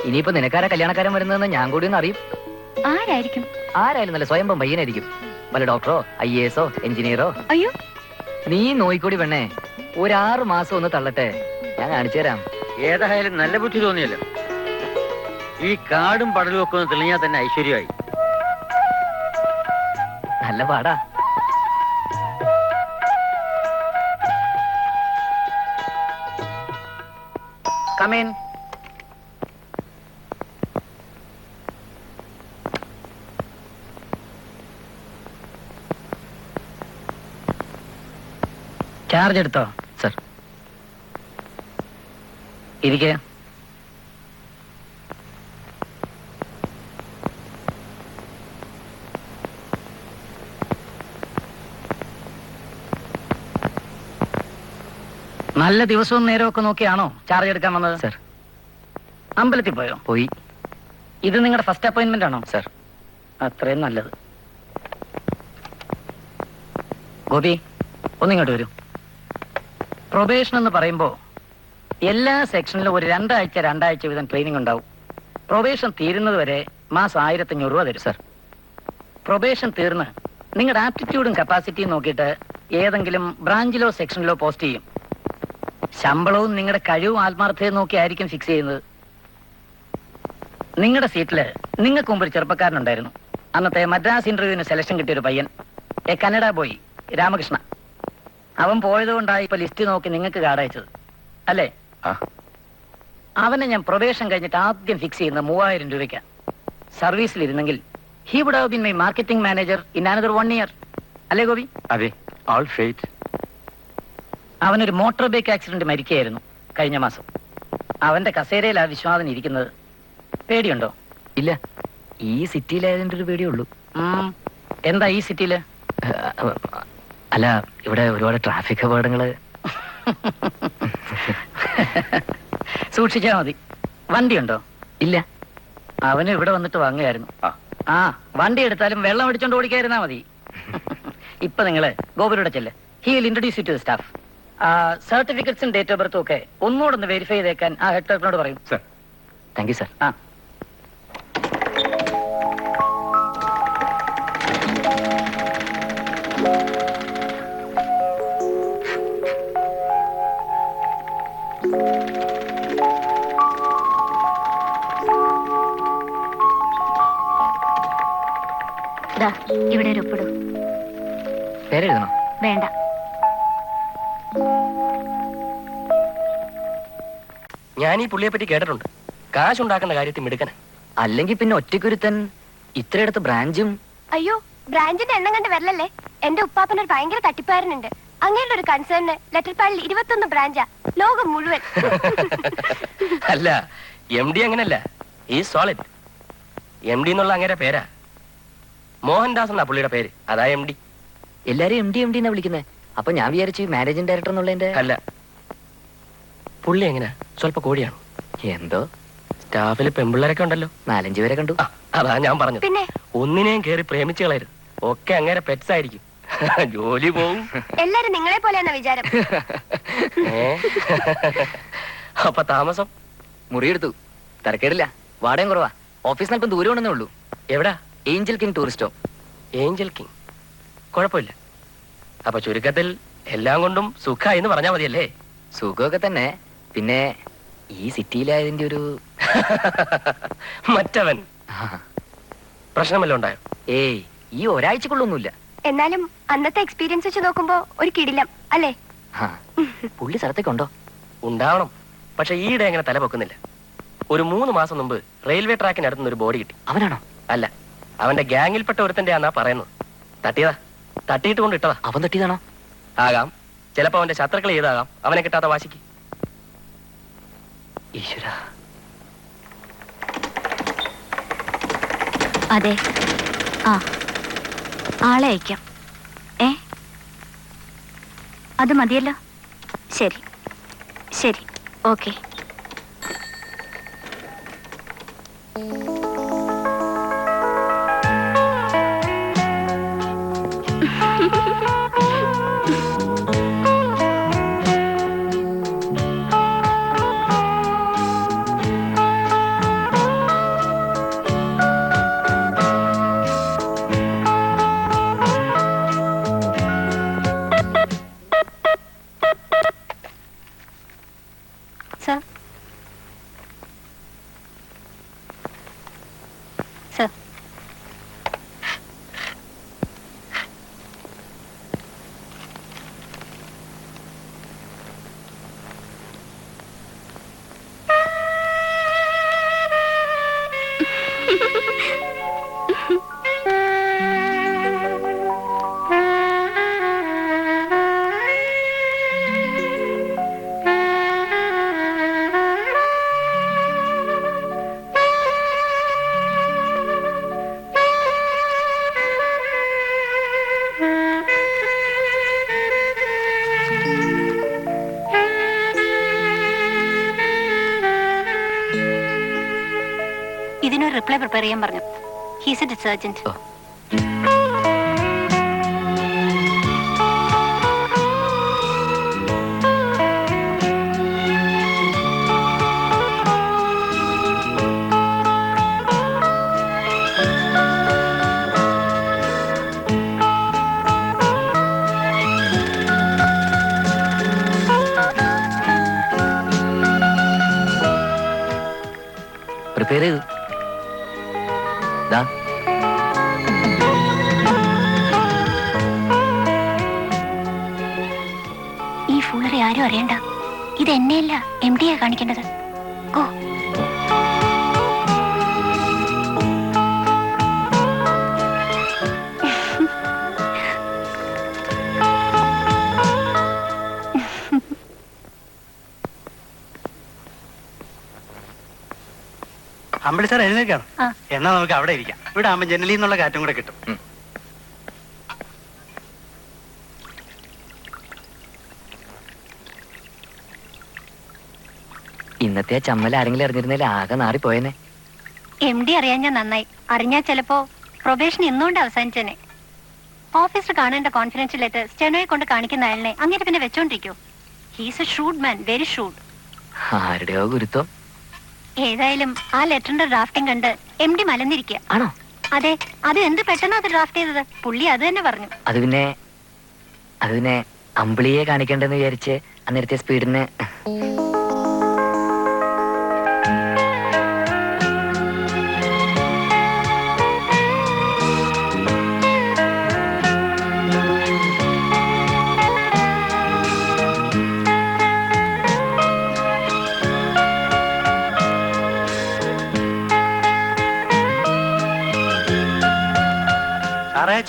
ഇനിയിപ്പോ നിനക്കാരാ കല്യാണക്കാരൻ വരുന്നതെന്ന് ഞാൻ കൂടി ഒന്ന് അറിയും. ആരായിരിക്കും? ആരായാലും നല്ല സ്വയംഭം പയ്യനായിരിക്കും. വല്ല ഡോക്ടറോ IAS എഞ്ചിനീയറോ. അയ്യോ, നീ നോയിക്കൂടി പെണ്ണേ. ഒരു 6 മാസം ഒന്ന് തള്ളട്ടെ, ഞാൻ കാണിച്ചു തരാം. ഏതായാലും നല്ല ബുദ്ധി തോന്നിയല്ലോ. ഈ കാടും പടലും ഒക്കെ ഒന്ന് തെളിഞ്ഞാൽ തന്നെ ഐശ്വര്യമായി. നല്ല പാടാ. Come in. ചാർജ് എടുത്തോ? സർ. ഇരിക്കെ. നല്ല ദിവസവും നേരമൊക്കെ നോക്കിയാണോ ചാർജ് എടുക്കാൻ വന്നത്? സർ. അമ്പലത്തിൽ പോയോ? പോയി. ഇത് നിങ്ങളുടെ ഫസ്റ്റ് അപ്പോയിന്റ്മെന്റ് ആണോ? സർ. അത്രയും നല്ലത്. ഗോപി, ഒന്നിങ്ങോട്ട് വരൂ. പ്രൊബേഷൻ എന്ന് പറയുമ്പോൾ എല്ലാ സെക്ഷനിലും ഒരു 2 ആഴ്ച വീതം ട്രെയിനിങ് ഉണ്ടാവും. പ്രൊബേഷൻ തീരുന്നത് വരെ മാസം 1500 രൂപ തരും. സർ. പ്രൊബേഷൻ തീർന്ന് നിങ്ങളുടെ ആപ്റ്റിറ്റ്യൂഡും കപ്പാസിറ്റിയും നോക്കിയിട്ട് ഏതെങ്കിലും ബ്രാഞ്ചിലോ സെക്ഷനിലോ പോസ്റ്റ് ചെയ്യും. ശമ്പളവും നിങ്ങളുടെ കഴിവും ആത്മാർത്ഥതയും നോക്കി ആയിരിക്കും ഫിക്സ് ചെയ്യുന്നത്. നിങ്ങളുടെ സീറ്റില് നിങ്ങൾക്ക് മുമ്പ് ഒരു ചെറുപ്പക്കാരനുണ്ടായിരുന്നു. അന്നത്തെ മദ്രാസ് ഇന്റർവ്യൂവിന് സെലക്ഷൻ കിട്ടിയൊരു പയ്യൻ, എ കന്നഡ ബോയ്, രാമകൃഷ്ണ. അവൻ പോയതുകൊണ്ടായി ഇപ്പൊ ലിസ്റ്റ് നോക്കി നിങ്ങൾക്ക് കാർഡ് അയച്ചത് അല്ലേ? അവനെ ഞാൻ പ്രൊബേഷൻ കഴിഞ്ഞിട്ട് ആദ്യം ഫിക്സ് ചെയ്യുന്ന 3000 രൂപയ്ക്ക്. സർവീസിലിരുന്നെങ്കിൽ he would have been my marketing manager in another 1 year. അല്ലേ ഗോപി? അതെ, ഓൾ ഫെയ്റ്റ്. അവനൊരു മോട്ടോർ ബൈക്ക് ആക്സിഡന്റ് മരിക്കുകയായിരുന്നു കഴിഞ്ഞ മാസം. അവന്റെ കസേരയിലാ വിശ്വാസൻ ഇരിക്കുന്നത്. പേടിയുണ്ടോ? ഇല്ല, ഈ സിറ്റിയിലായതിന്റെ ഒരു പേടിയുള്ളൂ. എന്താ ഈ സിറ്റിയില്? അല്ല, ഇവിടെ ഒരുപാട് ട്രാഫിക് അപകടങ്ങള്. സൂക്ഷിച്ചാ മതി. വണ്ടിയുണ്ടോ? ഇല്ല. അവന് ഇവിടെ വന്നിട്ട് വാങ്ങുകയായിരുന്നു. വണ്ടി എടുത്താലും വെള്ളം അടിച്ചോണ്ട് ഓടിക്കായിരുന്നാ മതി. ഇപ്പൊ നിങ്ങള് ഗോപുരുടെ ചെല്ല്. He will introduce you to the staff. സർട്ടിഫിക്കറ്റ്സും ഡേറ്റ് ഓഫ് ബർത്തും ഒക്കെ ഒന്നുകൂടെ വെരിഫൈ ചെയ്തേക്കാൻ ആ ഹെഡ് ക്ലർക്കിനോട് പറയും. സർ. Thank you sir. ഇവിടെ ഒരു ഒപ്പിടൂ. പേരെഴുതണോ? വേണ്ട. ഞാൻ ഈ പുള്ളിയെ പറ്റി കേട്ടിട്ടുണ്ട്. കാശുണ്ടാക്കുന്ന കാര്യത്തിൽ മിടുക്കന. അല്ലെങ്കിൽ പിന്നെ ഒറ്റയ്ക്കൊരുത്തൻ ഇത്രയിടത്ത് ബ്രാഞ്ചും. അയ്യോ, ബ്രാഞ്ചിന്റെ എണ്ണം കണ്ട് വരലല്ലേ. എന്റെ ഉപ്പാപ്പനൊരു ഭയങ്കര തട്ടിപ്പാരനുണ്ട്. അങ്ങനെയുള്ള ഒരു കൺസേണിന് ലെറ്റർ പാഡിൽ 21 ബ്രാഞ്ചാ, ലോകം മുഴുവൻ. അല്ല, MD അങ്ങനല്ല, ഈ സോളിഡ്. MD എന്നുള്ള അങ്ങനെ പേരാ. മോഹൻദാസ് എന്നാ പുള്ളിയുടെ പേര്, അതാ MD. എല്ലാരും MD എന്നാ വിളിക്കുന്നത്. അപ്പൊ ഞാൻ വിചാരിച്ചു മാനേജിംഗ് ഡയറക്ടർ എന്നുള്ളതിന്റെ. അല്ല, പുള്ളി എങ്ങനെയാ, സ്വല്പ കോടിയാണ്. എന്തോ സ്റ്റാഫിൽ പെമ്പിള്ളേരൊക്കെ ഉണ്ടല്ലോ, 4-5 പേരെ കണ്ടു. അതാ ഞാൻ പറഞ്ഞത്. പിന്നെ ഒന്നിനെയും കേറി പ്രേമിച്ചു കളയരുത്. ഒക്കെ അങ്ങനെ പെറ്റ്സ് ആയിരിക്കും. ജോലി പോവും. എല്ലാരും നിങ്ങളെ പോലെയാണ് വിചാരം. അപ്പൊ താമസം? മുറിയെടുത്തു. തരക്കേടില്ല, വാടകയും കുറവാ. ഓഫീസിന് അല്പം ദൂരം ഉണ്ടെന്നേ ഉള്ളൂ. എവിടാ? ഏഞ്ചൽ കിങ് ടൂറിസ്റ്റോ. Angel king. കുഴപ്പമില്ല. അപ്പൊ ചുരുക്കത്തിൽ എല്ലാം കൊണ്ടും സുഖമായി എന്ന് പറഞ്ഞാൽ മതിയല്ലേ? സുഖമൊക്കെ തന്നെ. പിന്നെ ഈ സിറ്റിയിലായതിന്റെ ഒരു മറ്റവൻ പ്രശ്നമല്ലോ ഉണ്ടായോ? ഏയ്, ഈ ഒരാഴ്ചക്കുള്ളൊന്നുമില്ല. എന്നാലും അന്നത്തെ എക്സ്പീരിയൻസ് വെച്ച് നോക്കുമ്പോ ഒരു കിടിലം അല്ലേ? പുള്ളി സ്ഥലത്തേക്കുണ്ടോ? ഉണ്ടാവണം. പക്ഷെ ഈയിടെ അങ്ങനെ തല പൊക്കുന്നില്ല. ഒരു 3 മാസം മുമ്പ് റെയിൽവേ ട്രാക്കിനടുത്തുനിന്ന് ഒരു ബോഡി കിട്ടി. അവനാണോ? അല്ല, അവന്റെ ഗ്യാങ്ങിൽപ്പെട്ട ഒരുത്തന്റെ ആന്നാ പറയുന്നത്. തട്ടിയതാ, തട്ടിയിട്ട് കൊണ്ട് ഇട്ടതാ. അവൻ തട്ടിയതാണോ? ആകാം. ചിലപ്പോ അവന്റെ ശത്രുക്കൾ ചെയ്താകാം, അവനെ കിട്ടാത്ത വാശിക്ക്. ഈശ്വര. അതെ, ആ ആളെ അയക്കാം. അത് മതിയല്ലോ. ശരി ശരി, ഓക്കെ. Sir. Sir. ഇതിനൊരു റിപ്ലൈ പ്രിപ്പയർ ചെയ്യാൻ പറഞ്ഞു. He's A detergent. പ്രിപ്പയർ ചെയ്തു. ഈ ഫുള്ളറി ആരും അറിയണ്ട. ഇത് എന്നെയല്ല, MD യാ കാണിക്കേണ്ടത്. ഗോ. അമ്പളി സാർ എഴുന്നേക്കാണ്. എന്നാ നമുക്ക് അവിടെ ഇരിക്കാം. ഇവിടെ ആകുമ്പോ ജനലിൽ നിന്നുള്ള കാറ്റും കൂടെ കിട്ടും. ഇന്നത്തെ ആ ചമ്മൽ ആരെങ്കിലും അറിഞ്ഞിരുന്നേൽ ആകെ നാറിപ്പോയനെ. MD അറിയാൻ ഞാൻ നന്നായി. അറിഞ്ഞാൽ ചിലപ്പോ പ്രൊബേഷൻ ഇന്നുകൊണ്ട് അവസാനിച്ചേനെ. ഓഫീസർ കാണേണ്ട കോൺഫിഡൻഷ്യൽ ലെറ്റർ സ്റ്റെനോയെ കൊണ്ട് കാണിക്കുന്ന അയാളിനെ അങ്ങനെ പിന്നെ വെച്ചോണ്ടിരിക്കോ? He's a shrewd man, very shrewd. ആരുടെയോ ഗുരുത്വം. ഏതായാലും ആ ലെറ്ററിന്റെ ഡ്രാഫ്റ്റിംഗ് കണ്ട് MD മലന്നിരിക്കുക. ആണോ? അതെ, അത് എന്ത് പെട്ടെന്ന് അത് ഡ്രാഫ്റ്റ് ചെയ്തത്. പുള്ളി അത് തന്നെ പറഞ്ഞു. അത് പിന്നെ അമ്പിളിയെ കാണിക്കണ്ടെന്ന് വിചാരിച്ച് അന്നേരത്തെ സ്പീഡിന്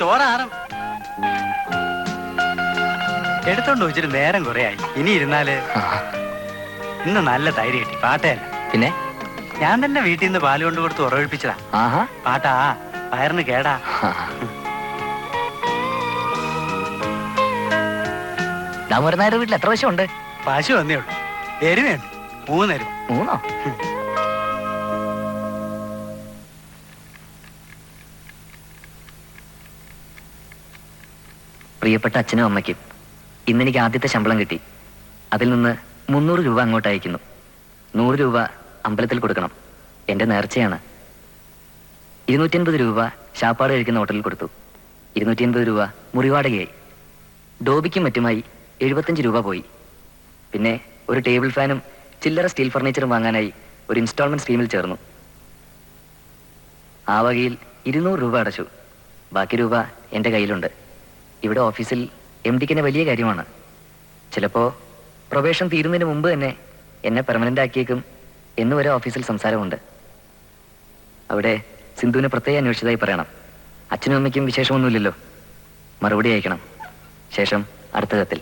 ചോറാറും എടുത്തോണ്ട് വെച്ചിട്ട് നേരം കുറെ ആയി. ഇനി ഇരുന്നാല് ഇന്ന് നല്ല തൈര് കിട്ടി. പാട്ടയല്ല, പിന്നെ ഞാൻ തന്നെ വീട്ടിൽ നിന്ന് പാല് കൊണ്ട് കൊടുത്ത് ഉറവിപ്പിച്ചതാ. പാട്ടാ വയറിന് കേടാ. ദാമോദരനായരുടെ വീട്ടിൽ എത്ര പശുണ്ട്? പശു വന്നേ ഉള്ളൂ. എരുമയുണ്ട്, 3 എരുമ. 3? പ്രിയപ്പെട്ട അച്ഛനും അമ്മയ്ക്കും ഇന്നെനിക്ക് ആദ്യത്തെ ശമ്പളം കിട്ടി. അതിൽ നിന്ന് 300 രൂപ അങ്ങോട്ട് അയക്കുന്നു. 100 രൂപ അമ്പലത്തിൽ കൊടുക്കണം, എന്റെ നേർച്ചയാണ്. 250 രൂപ ശാപ്പാട് കഴിക്കുന്ന ഹോട്ടലിൽ കൊടുത്തു. 250 രൂപ മുറിവാടകയായി. ഡോബിക്കും മറ്റുമായി 75 രൂപ പോയി. പിന്നെ ഒരു ടേബിൾ ഫാനും ചില്ലറ സ്റ്റീൽ ഫർണിച്ചറും വാങ്ങാനായി ഒരു ഇൻസ്റ്റാൾമെന്റ് സ്കീമിൽ ചേർന്നു. ആ വകയിൽ 200 രൂപ അടച്ചു. ബാക്കി രൂപ എൻ്റെ കയ്യിലുണ്ട്. ഇവിടെ ഓഫീസിൽ MD-ക്ക് വലിയ കാര്യമാണ്. ചിലപ്പോൾ പ്രൊബേഷൻ തീരുന്നതിന് മുമ്പ് തന്നെ എന്നെ പെർമനന്റ് ആക്കിയേക്കും എന്നുവരെ ഓഫീസിൽ സംസാരമുണ്ട്. അവിടെ സിന്ധുവിനെ പ്രത്യേകം അന്വേഷിച്ചതായി പറയണം. അച്ഛനും അമ്മയ്ക്കും വിശേഷമൊന്നുമില്ലല്ലോ. മറുപടി അയക്കണം. ശേഷം അടുത്ത കത്തിൽ.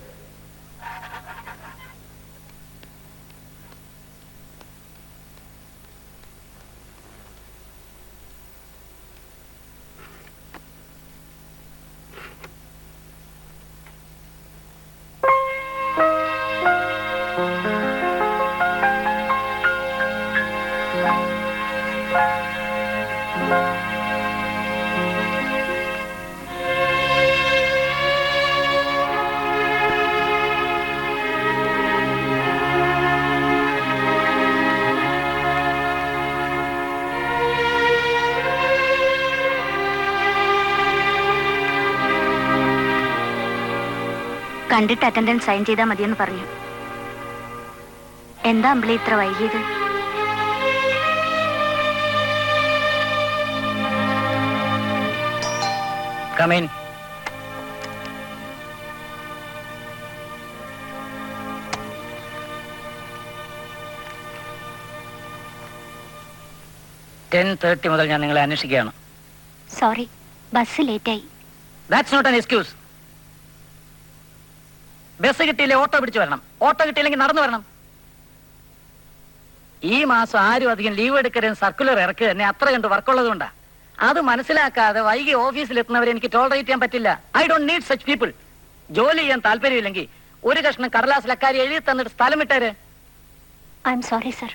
കണ്ടിട്ട് അറ്റൻഡൻസ് സൈൻ ചെയ്താൽ മതിയെന്ന് പറഞ്ഞു. എന്താ അമ്പിളി ഇത്ര വൈകിയത്? Come in. $10:30 മുതൽ ഞാൻ നിങ്ങളെ അന്വേഷിക്കുകയാണ്. സോറി, ബസ് ലേറ്റായി. That's not an excuse. Bus കിട്ടിയില്ലേ ഓട്ടോ പിടിച്ചു വരണം. ഓട്ടോ കിട്ടിയില്ലെങ്കിൽ നടന്നു വരണം. ഈ മാസം ആരും അധികം ലീവ് എടുക്കരുതെന്ന് സർക്കുലർ ഇറക്കുക തന്നെ അത്ര കണ്ട് വർക്കുള്ളത് കൊണ്ടാ. അത് മനസ്സിലാക്കാതെ വൈകി ഓഫീസിൽ എത്തുന്നവരെ എനിക്ക് ടോളറേറ്റ് ചെയ്യാൻ പറ്റില്ല. I don't need such people. ജോലി ചെയ്യാൻ താല്പര്യമില്ലെങ്കിൽ ഒരു കഷ്ണം കടലാസിലക്കാരി എഴുതി തന്നിട്ട് സ്ഥലം വിട്ടേര്. I'm sorry sir.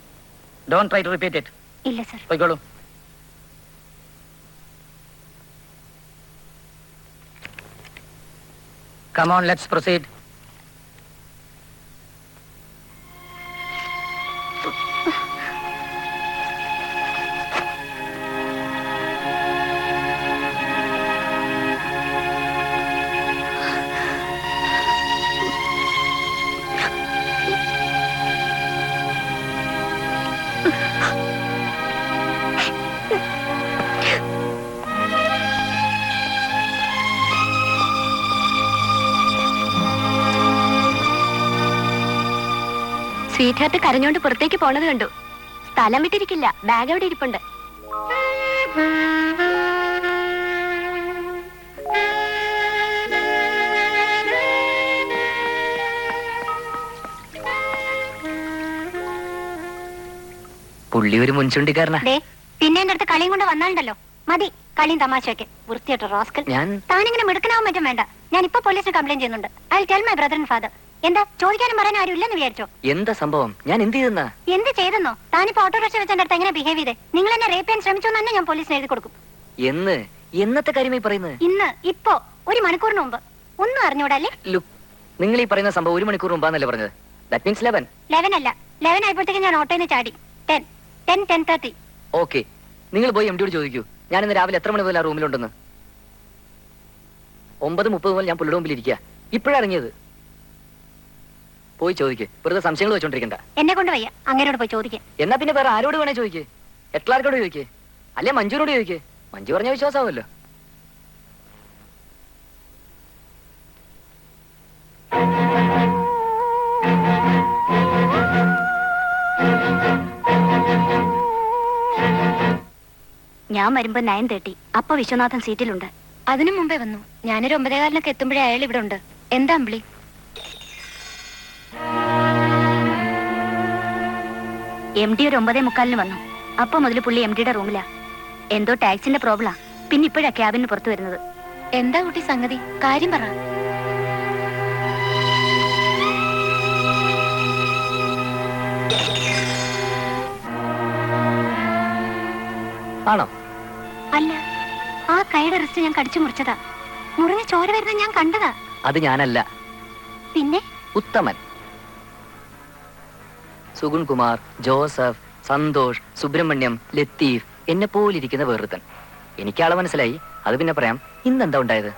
Don't try to repeat it. ഇല്ല സർ. പോയിക്കോളൂ. Come on, let's proceed. Sweetheart കരഞ്ഞോണ്ട് പുറത്തേക്ക് പോണത് കണ്ടു. സ്ഥലം വിട്ടിരിക്കില്ല, ബാഗ് അവിടെ ഇരിപ്പുണ്ട്. പുള്ളി ഒരു മുൻചുണ്ടിക്കാരനാ. പിന്നെ എന്റെ അടുത്ത് കളിയും കൊണ്ട് വന്നാലുണ്ടല്ലോ. മതി കളിയും തമാശയൊക്കെ. വൃത്തിയായിട്ട് റാസ്കൽ. താനിങ്ങനെ മിടുക്കനാവാൻ പറ്റും വേണ്ട. ഞാൻ ഇപ്പൊ പോലീസിന് കംപ്ലൈന്റ് ചെയ്യുന്നുണ്ട്. I will tell my brother and father. എന്താ ചോദിക്കാനും പറയാനും ആരും ഇല്ലെന്ന് വിചാരിച്ചോ? എന്താ സംഭവം? ഞാൻ എന്ത് ചെയ്തെന്നാ? എന്ത് ചെയ്തെന്നോ? താനിപ്പോ ഓട്ടോറിക്ഷ വെച്ച് എന്റെ അടുത്ത് എങ്ങനെ ബിഹേവ് ചെയ്തേ? നിങ്ങൾ എന്നെ റേപ്പ് ചെയ്യാൻ ശ്രമിച്ചു തന്നെ ഞാൻ പോലീസിന് എഴുതി കൊടുക്കും. എന്നത്തെ കാര്യമായി പറയുന്നത്? ഇന്ന്, ഇപ്പോ, 1 മണിക്കൂറിന് മുമ്പ്. ഒന്നും അറിഞ്ഞൂടല്ലേ? നിങ്ങൾ ഈ പറയുന്ന സംഭവം 1 മണിക്കൂർ മുമ്പാന്നല്ലേ പറഞ്ഞത്? That means 11. 11 അല്ല, 11 ആയപ്പോഴത്തേക്ക് ഞാൻ ഓട്ടോയിൽ നിന്ന് ചാടി. 10:30. ഓക്കെ, നിങ്ങൾ പോയി MD-യോട് ചോദിക്കൂ ഞാൻ ഇന്ന് രാവിലെ എത്ര മണി മുതൽ ആ റൂമിലുണ്ടെന്ന്. 9:30 മുതൽ ഞാൻ പുള്ളിയുടെ മുമ്പിൽ ഇരിക്കുക. ഇപ്പോഴറിഞ്ഞത്. പോയി ചോദിക്ക്. വെറുതെ സംശയങ്ങൾ വെച്ചോണ്ടിരിക്കണ്ട. എന്നെ കൊണ്ട് വയ്യ, അങ്ങനോട് പോയി ചോദിക്കേ. എന്നാ പിന്നെ വേറെ ആരോട് വേണേ ചോദിക്കേ. എട്ലാർക്കോട് ചോദിക്കേ, അല്ലെ മഞ്ജുവിനോട് ചോദിക്കേ. മഞ്ജു പറഞ്ഞ വിശ്വാസമാവല്ലോ. ഞാൻ വരുമ്പോ 9:30. അപ്പൊ വിശ്വനാഥൻ സീറ്റിലുണ്ട്. അതിനു മുമ്പേ വന്നു. ഞാനൊരു 9:15 എത്തുമ്പോഴേ അയാൾ ഇവിടെ ഉണ്ട്. എന്താ അമ്പിളി? MD ഒരു 9:45 വന്നു. അപ്പൊ മുതൽ പുള്ളി MD-യുടെ റൂമിലാ. എന്തോ ടാക്സിന്റെ പ്രോബ്ലാ. പിന്നെ ഇപ്പോഴാ ക്യാബിന് പുറത്തു വരുന്നത്. എന്താ കുട്ടി സംഗതി? കാര്യം പറ. ആണോ? അല്ല, ആ കൈയുടെ റിസ്റ്റ് ഞാൻ കടിച്ചു മുറിച്ചതാ. മുറിഞ്ഞ് ചോര വരുന്നത് ഞാൻ കണ്ടതാ. അത് ഞാനല്ല. പിന്നെ ഉത്തമൻ. സുഗുൺ കുമാർ, ജോസഫ്, സന്തോഷ്, സുബ്രഹ്മണ്യം, ലത്തീഫ്, എന്നെ പോലിരിക്കുന്ന വേറൊരുത്തൻ. എനിക്കാളെ മനസ്സിലായി. അത് പിന്നെ പറയാം. ഇന്നെന്താ ഉണ്ടായത്?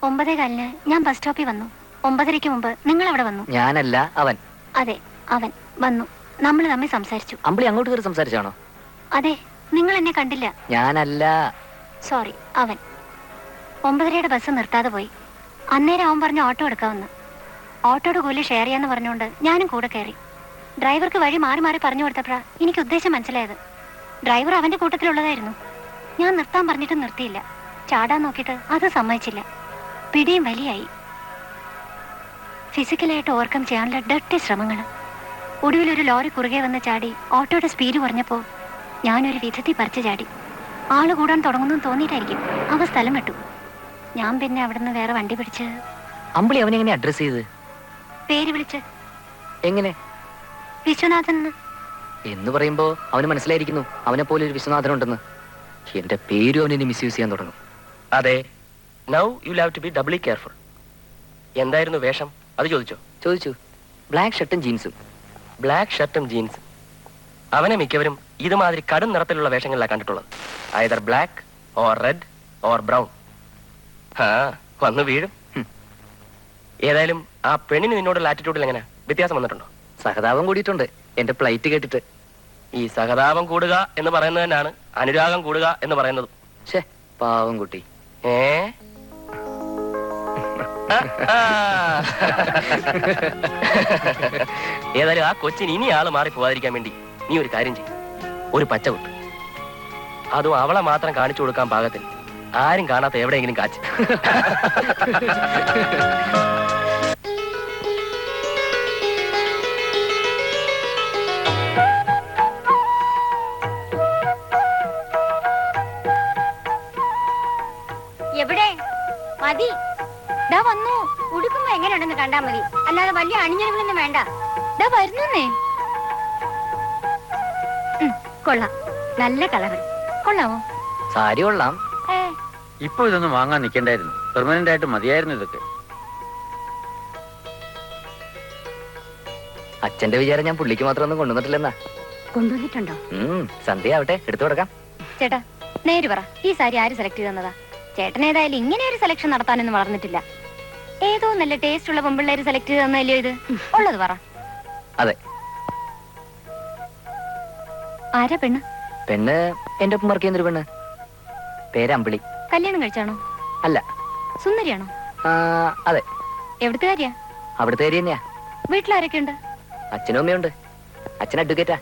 9:15 ഞാൻ ബസ് സ്റ്റോപ്പിൽ വന്നു. 9:30 മുമ്പ് നിങ്ങൾ അവിടെ വന്നു. ഞാനല്ല, അവൻ. അതെ, അവൻ വന്നു. നമ്മൾ തമ്മിൽ സംസാരിച്ചു. അമ്പിളി അങ്ങോട്ട് കയറി സംസാരിച്ചാണോ? അതെ, നിങ്ങൾ എന്നെ കണ്ടില്ല. ഞാനല്ല. സോറി, അവൻ. 9:30 ബസ് നിർത്താതെ പോയി. അന്നേരം അവൻ പറഞ്ഞു ഓട്ടോ എടുക്കാമെന്ന്. ഓട്ടോയുടെ കൂലി ഷെയർ ചെയ്യാന്ന് പറഞ്ഞുകൊണ്ട് ഞാനും കൂടെ കയറി. ഡ്രൈവർക്ക് വഴി മാറി മാറി പറഞ്ഞു കൊടുത്തപ്പോഴാ എനിക്ക് ഉദ്ദേശം മനസ്സിലായത്. ഡ്രൈവർ അവന്റെ കൂട്ടത്തിലുള്ളതായിരുന്നു. ഞാൻ നിർത്താൻ പറഞ്ഞിട്ട് നിർത്തിയില്ല. ചാടാൻ നോക്കിയിട്ട് അത് സമ്മതിച്ചില്ല. പിടിയും വലിയായി. ഫിസിക്കലായിട്ട് ഓവർകം ചെയ്യാനുള്ള ഡർട്ടി ശ്രമങ്ങൾ. ഒടുവിൽ ഒരു ലോറി കുറുകെ വന്ന് ചാടി ഓട്ടോയുടെ സ്പീഡ് കുറഞ്ഞപ്പോൾ ഞാനൊരു വിധത്തിൽ പറിച്ചു ചാടി. ആള് കൂടാൻ തുടങ്ങുന്നു തോന്നിയിട്ടായിരിക്കും അവ സ്ഥലം വിട്ടു. ഞാൻ പിന്നെ അവിടുന്ന് വേറെ വണ്ടി പിടിച്ച്. അമ്പിളി അവനെ എങ്ങനെ അഡ്രസ് ചെയ്ത്? പേര് വിളിച്ച്. എങ്ങനെ? വിശ്വനാഥൻ എന്ന് പറയുമ്പോ അവന് മനസ്സിലായിരിക്കുന്നു അവനെ പോലെ ഒരു വിശ്വനാഥൻ ഉണ്ടെന്ന്. എന്റെ പേരും അവനെ മിസ്യൂസ് ചെയ്യാൻ തുടങ്ങും. അതെ, now you have to be doubly careful. എന്തായിരുന്നു വേഷം? അത് ചോദിച്ചു. ബ്ലാക്ക് ഷർട്ടും ജീൻസും. ബ്ലാക്ക് ഷർട്ടും ജീൻസും. അവനെ മിക്കവരും ഇതുമാതിരി കടും നിറത്തിലുള്ള വേഷങ്ങളിലാണ് കണ്ടിട്ടുള്ളത്. Either black or red or brown. വന്നു വീഴും. ഏതായാലും ആ പെണ്ണിന് നിന്നോടുള്ള ആറ്റിറ്റ്യൂഡിൽ എങ്ങനെ വ്യത്യാസം വന്നിട്ടുണ്ടോ? സഹതാപം കൂടിയിട്ടുണ്ട് എന്റെ ഫ്ലൈറ്റ് കേട്ടിട്ട്. ഈ സഹതാപം കൂടുക എന്ന് പറയുന്നത് തന്നെയാണ് അനുരാഗം കൂടുക എന്ന് പറയുന്നത്. ഛേ, പാവം കുട്ടി. ഏതായാലും ആ കൊച്ചിന് ഇനി ആള് മാറി പോവാതിരിക്കാൻ വേണ്ടി നീ ഒരു കാര്യം ചെയ്യും. ഒരു പച്ച കുത്ത്. അതും അവളെ മാത്രം കാണിച്ചു കൊടുക്കാൻ പാകത്തിൽ ആരും കാണാത്ത എവിടെയെങ്കിലും കാച്ച്. എവിടെ മതി? ദാ വന്നു. ഉടുക്കുമ്പോ എങ്ങനെയുണ്ടെന്ന് കണ്ടാ മതി, അല്ലാതെ വലിയ അണിഞ്ഞൊരുങ്ങൊന്നും വേണ്ട. ദാ വരുന്നേ. കൊള്ളാം, നല്ല കളറ്. കൊള്ളാമോ? സാരി കൊള്ളാം. ഇപ്പൊ ഇതൊന്നും വാങ്ങാൻ നിൽക്കണ്ടായിരുന്നു. പെർമനന്റ് ആയിട്ട് മതിയായിരുന്നു ഇതൊക്കെ. അച്ഛന്റെ വിചാരം ഞാൻ പുള്ളിക്ക് മാത്രം ഒന്നും കൊണ്ടുവന്നിട്ടില്ലെന്നാ. കൊണ്ടുവന്നിട്ടുണ്ടോ? സന്ധ്യ ആവട്ടെ, എടുത്തു കൊടുക്കാം. ചേട്ടാ നേര് പറ, ഈ സാരി ആര് സെലക്ട് ചെയ്തെന്നതാ? ചേട്ടൻ ഏതായാലും ഇങ്ങനെ ഒരു സെലക്ഷൻ നടത്താനൊന്നും വളർന്നിട്ടില്ല. ഏതോ നല്ല ടേസ്റ്റ് ഉള്ള പെമ്പിള്ളേര് സെലക്ട് ചെയ്തെന്നല്ലോ ഇത്. ഉള്ളത് പറ. അതെ. ആരാ പെണ്ണ്? പെണ്ണ് എന്റെ ഒപ്പം വർക്ക് ചെയ്യുന്നൊരു പെണ്ണ്. പേര് അമ്പിളി. കല്യാണം കഴിച്ചാണോ? അല്ല. സുന്ദരിയാണോ? അതെ. എവിടുത്തെ കാര്യ? അവിടുത്തെ കാര്യം തന്നെയാ. വീട്ടിലാരൊക്കെ ഉണ്ട്? അച്ഛനും അമ്മയുണ്ട്. അച്ഛൻ അഡ്വക്കേറ്റാ.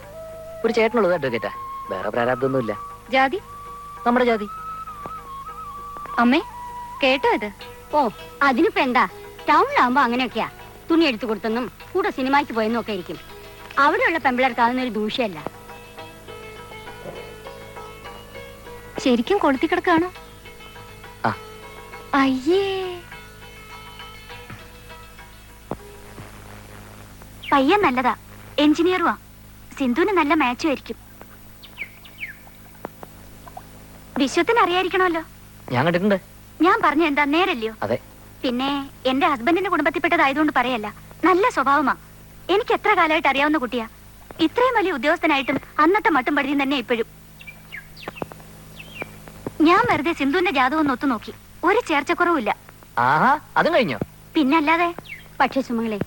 ഒരു ചേട്ടനുള്ളത് അഡ്വക്കേറ്റാ. വേറെ പ്രാരാബ്ദമൊന്നുമില്ല. ജാതി? നമ്മുടെ ജാതി. അമ്മേ കേട്ടോ ഇത്? ഓ, അതിനിപ്പോ എന്താ? ടൗണിലാവുമ്പോ അങ്ങനെയൊക്കെയാ. തുണി എടുത്തു കൊടുത്തെന്നും കൂടെ സിനിമയ്ക്ക് പോയെന്നും ഒക്കെ ആയിരിക്കും. അവിടെയുള്ള പെമ്പിളർക്ക് അതൊന്നൊരു ദൂഷ്യമല്ല. ശരിക്കും കൊളുത്തി കിടക്കാണോ? അയ്യേ, പയ്യൻ നല്ലതാ. എഞ്ചിനീയറുവാ. സിന്ധുവിന് നല്ല മാച്ചും ആയിരിക്കും. വിശ്വത്തിന് അറിയായിരിക്കണമല്ലോ. ഞാൻ കണ്ടിട്ടുണ്ട്. ഞാൻ പറഞ്ഞ എന്താ നേരല്ലയോ? അതെ. പിന്നെ എന്റെ ഹസ്ബൻഡിന്റെ കുടുംബത്തിൽപ്പെട്ടതായതുകൊണ്ട് പറയല്ല. നല്ല സ്വഭാവമാ. എനിക്ക് എത്ര കാലമായിട്ട് അറിയാവുന്ന കുട്ടിയാ. ഇത്രയും വലിയ ഉദ്യോഗസ്ഥനായിട്ടും അന്നത്തെ മട്ടും പടിയും തന്നെ ഇപ്പോഴും. ഞാൻ വെറുതെ സിന്ധുവിന്റെ ജാതകം ഒന്ന് ഒത്തു നോക്കി. ഒരു ചേർച്ചക്കുറവില്ല. ആഹാ, അതും കഴിഞ്ഞോ? പിന്നല്ലാതെ. പക്ഷേ സുമങ്ങളെ,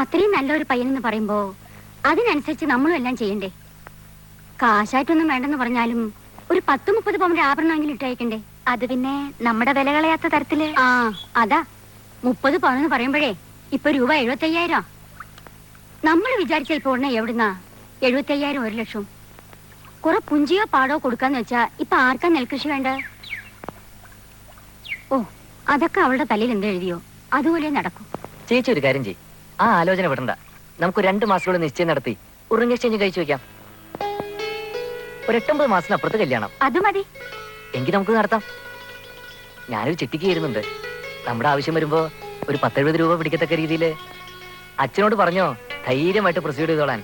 അത്രയും നല്ലൊരു പയ്യനെന്ന് പറയുമ്പോ അതിനനുസരിച്ച് നമ്മളും എല്ലാം ചെയ്യണ്ടേ? കാശായിട്ടൊന്നും വേണ്ടെന്ന് പറഞ്ഞാലും ഒരു 10-30 പവന്റെ ആഭരണമെങ്കിലും ഇട്ടയക്കണ്ടേ? അത് പിന്നെ നമ്മുടെ വില കളയാത്ത തരത്തില്. അതാ 30 പവനെന്ന് പറയുമ്പോഴേ ഇപ്പൊ രൂപ 75,000. നമ്മൾ വിചാരിച്ച ഇപ്പൊ ഉടനെ എവിടുന്നാ 75,000 1 ലക്ഷം? കുറെ പുഞ്ചിയോ പാടോ കൊടുക്കാന്ന് വെച്ചാ ഇപ്പൊ ആർക്കാ നെൽകൃഷി വേണ്ട? ഓ, അതൊക്കെ അവളുടെ തലയിൽ എന്തെഴുതിയോ അതുപോലെ നടക്കും. ചേച്ചി ഒരു കാര്യം ചെയ്യും. ആ ആലോചന വിടണ്ട. നമുക്ക് 2 മാസത്തോടെ നിശ്ചയം നടത്തി ഒരു എക്സ്ചേഞ്ച് കഴിച്ചു വെക്കാം. ഒരു 8-9 മാസത്തിനപ്പുറത്ത് കല്യാണം. അത് മതി. എങ്കിൽ നമുക്ക് നടത്താം. ഞാനൊരു ചിട്ടിക്ക് ചേരുന്നുണ്ട്. നമ്മുടെ ആവശ്യം വരുമ്പോ ഒരു 10-70 രൂപ പിടിക്കത്തക്ക രീതിയിൽ. അച്ഛനോട് പറഞ്ഞോ ധൈര്യമായിട്ട് പ്രൊസീഡ് ചെയ്തോളാൻ.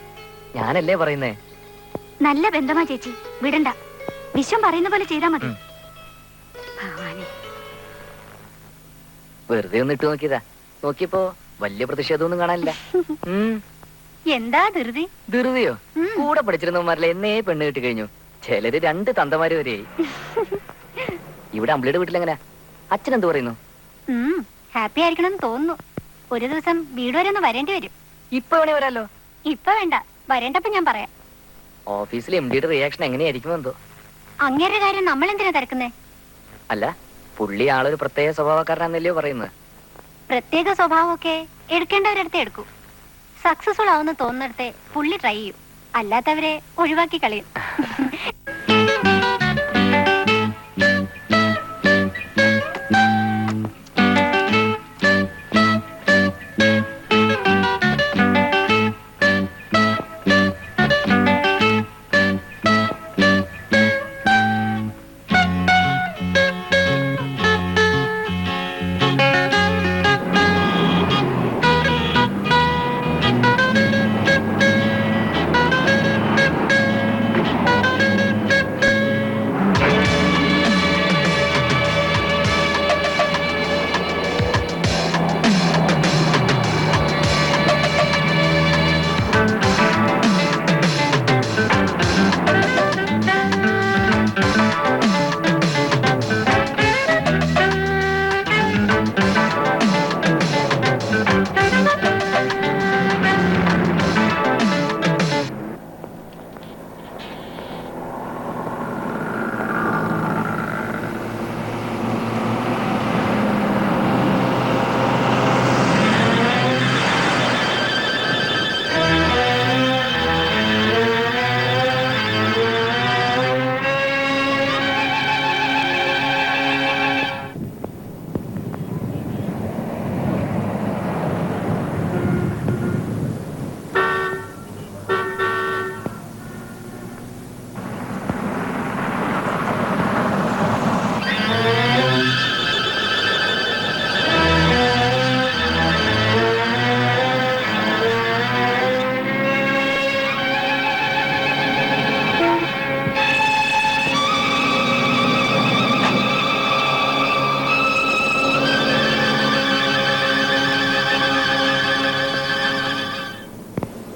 ഞാനല്ലേ പറയുന്നേ. നല്ല ബന്ധമാ ചേച്ചി, വിടണ്ട. വിശ്വം പറയുന്ന പോലെ ചെയ്താ മതി. വെറുതെ ഒന്ന് ഇട്ട് നോക്കിയതാ. നോക്കിയപ്പോ വലിയ പ്രതിഷേധമൊന്നും കാണാനില്ല. എന്താ ധൃതി? ധൃതിയോ? കൂടെ പഠിച്ചിരുന്നവന്മാരിലെ എന്നേ പെണ്ണ് കിട്ടി കഴിഞ്ഞു. ചിലര് 2 തന്തമാര് വരെയായി. ഇവിടെ അമ്പിളിയുടെ വീട്ടിലെങ്ങനെ? അച്ഛൻ എന്ത് പറയുന്നു? ഹാപ്പി ആയിരിക്കണം തോന്നുന്നു. ഒരു ദിവസം വീട് വരെ ഒന്ന് വരേണ്ടി വരും. ഇപ്പൊ വേണേ വരാലോ. ഇപ്പൊ വേണ്ട, വരേണ്ടപ്പോ ഞാൻ പറയാം. ഓഫീസിൽ MD-യുടെ റിയാക്ഷൻ എങ്ങനെയായിരിക്കും എന്തോ. അങ്ങേരുടെ കാര്യം നമ്മൾ എന്തിനാ തിരക്കുന്നേ? അല്ല, പുള്ളി ആളൊരു പ്രത്യേക സ്വഭാവക്കാരനാന്നല്ലയോ പറയുന്നത്. പ്രത്യേക സ്വഭാവമൊക്കെ എടുക്കേണ്ടവരടുത്ത് എടുക്കൂ. സക്സസ്ഫുൾ ആവുന്ന തോന്നുന്നിടത്തെ പുള്ളി ട്രൈ ചെയ്യും, അല്ലാത്തവരെ ഒഴിവാക്കി കളയും.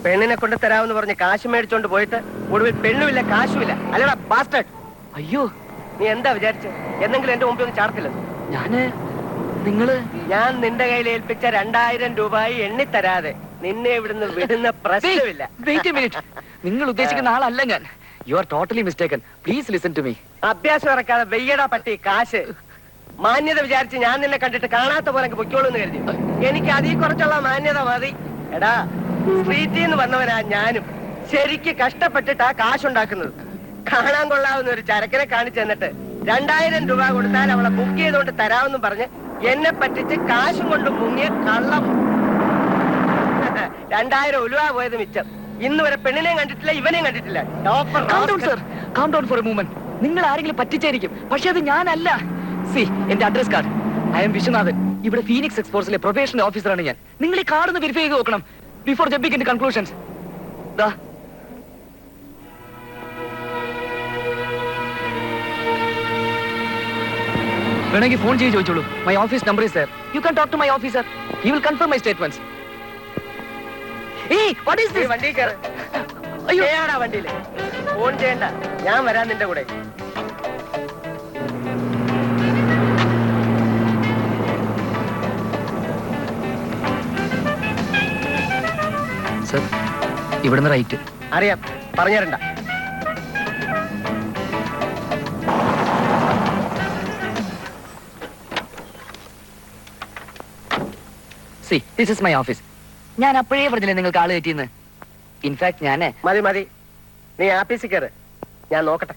പെണ്ണിനെ കൊണ്ട് തരാമെന്ന് പറഞ്ഞ് കാശ് മേടിച്ചോണ്ട് പോയിട്ട് ഒടുവിൽ പെണ്ണുമില്ല കാശുമില്ല. അല്ലടാ ബാസ്റ്റേഡ്. അയ്യോ, നീ എന്താ വിചാരിച്ച് എന്തെങ്കിലും എന്റെ മുമ്പിൽ ഒന്ന് ചാടത്തില്ല? ഞാൻ നിന്റെ കയ്യിൽ ഏൽപ്പിച്ച 2000 രൂപയായി എണ്ണി തരാതെ നിന്നെ ഇവിടുന്ന് വിടുന്ന പ്രശ്നമില്ല. നിങ്ങൾ ഉദ്ദേശിക്കുന്ന ആളല്ല ഞാൻ. You are totally mistaken. Please listen to me. അഭ്യാസം ഇറക്കാതെ വെയ്യടാ പട്ടി കാശ്. മാന്യത വിചാരിച്ച് ഞാൻ നിന്നെ കണ്ടിട്ട് കാണാത്ത പോലെ പൊയ്ക്കോളൂ എന്ന് കരുതി. എനിക്ക് അതിൽ കുറച്ചുള്ള മാന്യത മതി. എടാ, സ്ട്രീറ്റിൽ നിന്ന് വന്നവനാ ഞാനും. ശരിക്ക് കഷ്ടപ്പെട്ടിട്ടാ കാശുണ്ടാക്കുന്നത്. കാണാൻ കൊള്ളാവുന്ന ഒരു ചരക്കിനെ കാണിച്ചു തന്നിട്ട് 2000 രൂപ കൊടുത്താൽ അവളെ ബുക്ക് ചെയ്തുകൊണ്ട് തരാമെന്നും പറഞ്ഞ് എന്നെ പറ്റിച്ച് കാശും കൊണ്ട് മുങ്ങിയ കള്ളം. 2000 ഉലുവ പോയത് മിച്ചം. ഇന്ന് വരെ പെണ്ണിനെയും കണ്ടിട്ടില്ല, ഇവനെയും കണ്ടിട്ടില്ല. നിങ്ങൾ ആരെങ്കിലും പറ്റിച്ചായിരിക്കും, പക്ഷെ അത് ഞാനല്ല. സി, എന്റെ address card. I am Viswanathan. ഇവിടെ ഫീനിക്സ് എക്സ്പോർട്സിലെ പ്രൊഫഷണൽ ഓഫീസറാണ് ഞാൻ. നിങ്ങൾ ഈ കാർഡ് ഒന്ന് വെരിഫൈ ചെയ്ത് നോക്കണം ബിഫോർ ജമ്പിങ് ഇൻടു കൺക്ലൂഷൻസ്. ദാ വേണമെങ്കിൽ ഫോൺ ചെയ്ത് ചോദിച്ചോളൂ. My office number is there. You can talk to my officer. He will confirm my statements. ഏയ്, വാട്ട് ഈസ് ദിസ്? വണ്ടി കയറ്. അയ്യോ, വണ്ടിയില് ഫോൺ ചെയ്യണ്ട, ഞാൻ വരാൻ നിന്റെ കൂടെ. സർ, ഇവിടുന്ന് റൈറ്റ്. അറിയാം, പറഞ്ഞു തരണ്ട. C, this is my office. ഞാൻ അപ്പോഴേ പറഞ്ഞില്ലേ നിങ്ങൾക്ക് ആള് കയറ്റിയെന്ന്. ഇൻഫാക്ട് ഞാന് മതി മതി, നീ ആഫീസിൽ കയറ്, ഞാൻ നോക്കട്ടെ.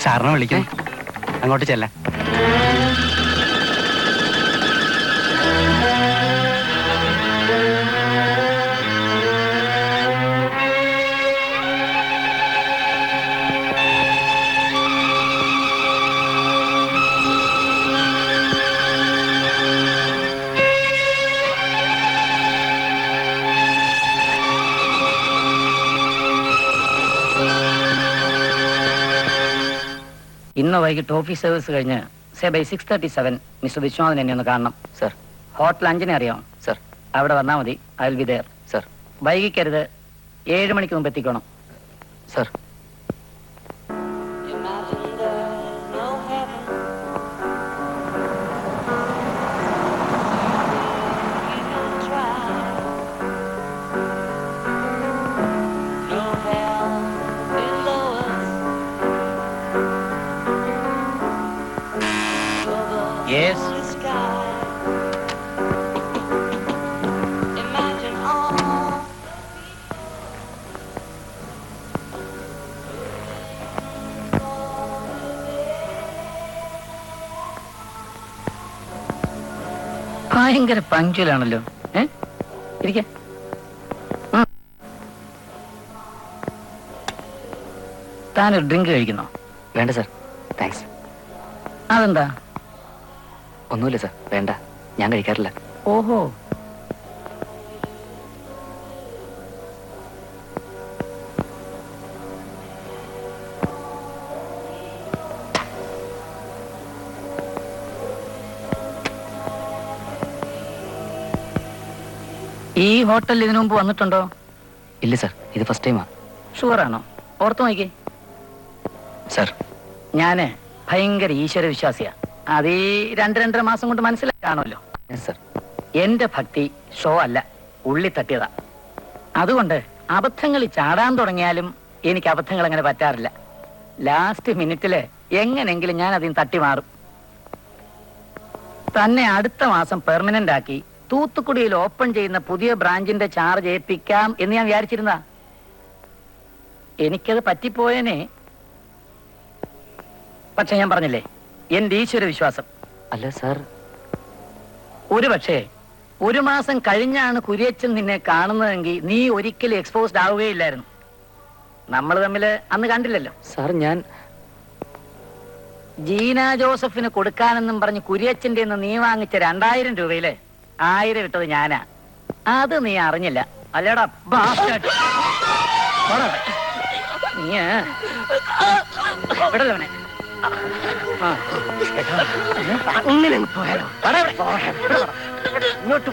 സാറിനെ വിളിക്കും, അങ്ങോട്ട് ചെല്ലാം. ഇന്ന് വൈകിട്ട് ഓഫീസ് സർവീസ് കഴിഞ്ഞ് ബൈ 6:37 മിസ്റ്റർ വിശ്വനാഥൻ എന്നെ ഒന്ന് കാണണം. സർ. ഹോട്ടൽ 5-ന് അറിയാം സർ. അവിടെ വന്നാൽ മതി. I will be there. Sir. വൈകിക്കരുത്, 7 മണിക്ക് മുമ്പ് എത്തിക്കണം. സർ. Yes. ഭയങ്കര പങ്ക്ച്വലാണല്ലോ. ഇരിക്ക. താനൊരു ഡ്രിങ്ക് കഴിക്കുന്നോ? വേണ്ട സർ, താങ്ക്സ്. അതെന്താ? ഒന്നുമില്ല സർ, വേണ്ട, ഞാൻ കഴിക്കാറില്ല. ഓഹോ. ഈ ഹോട്ടലിൽ ഇതിനു മുമ്പ് വന്നിട്ടുണ്ടോ? ഇല്ല സർ, ഇത് ഫസ്റ്റ് ടൈമാ. ഷുവറാണോ? ഓർത്തു നോക്കിക്കേ. സർ, ഞാന് ഭയങ്കര ഈശ്വര വിശ്വാസിയാ. അത് ഈ 2-2.5 മാസം കൊണ്ട് മനസ്സിലാക്കാണല്ലോ. സർ. എന്റെ ഭക്തി ഷോ അല്ല, ഉള്ളി തട്ടിയതാ. അതുകൊണ്ട് അബദ്ധങ്ങളിൽ ചാടാൻ തുടങ്ങിയാലും എനിക്ക് അബദ്ധങ്ങൾ അങ്ങനെ പറ്റാറില്ല. ലാസ്റ്റ് മിനിറ്റില് എങ്ങനെങ്കിലും ഞാൻ അതിന് തട്ടി മാറും. തന്നെ അടുത്ത മാസം പെർമനന്റ് ആക്കി തൂത്തുക്കുടിയിൽ ഓപ്പൺ ചെയ്യുന്ന പുതിയ ബ്രാഞ്ചിന്റെ ചാർജ് ഏൽപ്പിക്കാം എന്ന് ഞാൻ വിചാരിച്ചിരുന്ന. എനിക്കത് പറ്റിപ്പോയേനെ. പക്ഷെ ഞാൻ പറഞ്ഞില്ലേ, എന്റെ ഈശ്വര വിശ്വാസം. അല്ല സാർ, ഒരു പക്ഷേ 1 മാസം കഴിഞ്ഞാണ് കുര്യച്ചൻ നിന്നെ കാണുന്നതെങ്കിൽ നീ ഒരിക്കലും എക്സ്പോസ്ഡ് ആവുകയില്ലായിരുന്നു. നമ്മൾ തമ്മില് അന്ന് കണ്ടില്ലല്ലോ. സാർ, ഞാൻ ജീന ജോസഫിന് കൊടുക്കാനെന്നും പറഞ്ഞ് കുര്യച്ചന്റെ നീ വാങ്ങിച്ച 2000 രൂപയില് 1000 ഇട്ടത് ഞാനാ. അത് നീ അറിഞ്ഞില്ല അല്ലേടാ ബാസ്റ്റേഡ്. നീ വിടലവനെ. അങ്ങനെ പോയാലോ? ഇങ്ങോട്ട്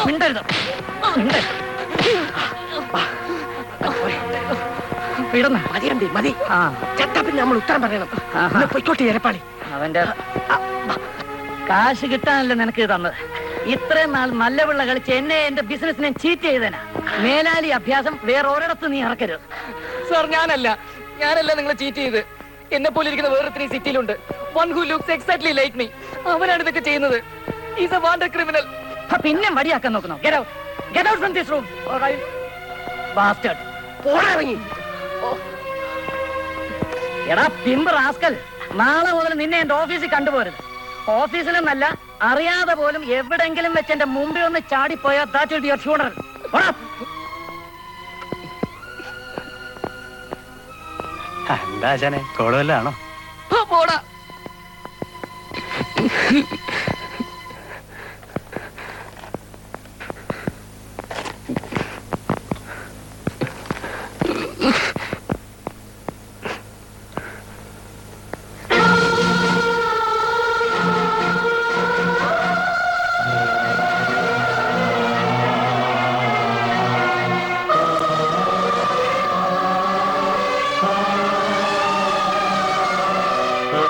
മിണ്ടരുത്. മതിയണ്ടി മതി. ചത്താ പിന്നെ നമ്മൾ ഉത്തരം പറയണം. പൊയ്ക്കോട്ടെ എരപ്പാളി. അവന്റെ കാശ് കിട്ടാനല്ലേ നിനക്ക് തന്നത്. ഇത്രയും നാൾ നല്ല പിള്ള കളിച്ച് എന്നെ എന്റെ ബിസിനസിനെ ചീറ്റ് ചെയ്തേനാ. മേലാലി അഭ്യാസം വേറെ ഒരിടത്ത് നീ ഇറക്കരുത്. സാർ, ഞാനല്ല നിങ്ങളെ ചീറ്റ് ചെയ്ത്. എന്നെ പോലെ ഇരിക്കുന്ന വേറെ സിറ്റിയിലുണ്ട്. One who looks exactly like me. അവനാണ് ഇതൊക്കെ ചെയ്യുന്നത്. Is a wanted criminal. പിന്നെ വടിയാക്കാൻ നോക്കുന്നു. Get out. Get out from this room. All right. Bastard. പോടാ. എടാ പിമ്പ് റാസ്കൽ, നാളെ മുതൽ നിന്നെ എന്റെ ഓഫീസിൽ കണ്ടുപോരുത്. ഓഫീസിലെന്നല്ല, അറിയാതെ പോലും എവിടെങ്കിലും വെച്ച് എന്റെ മുമ്പിൽ ഒന്ന് ചാടിപ്പോയാൽ that will be your funeral. എന്താ ആശാനെ, കോളവല്ലാണോ? പോടാ. ഞാൻ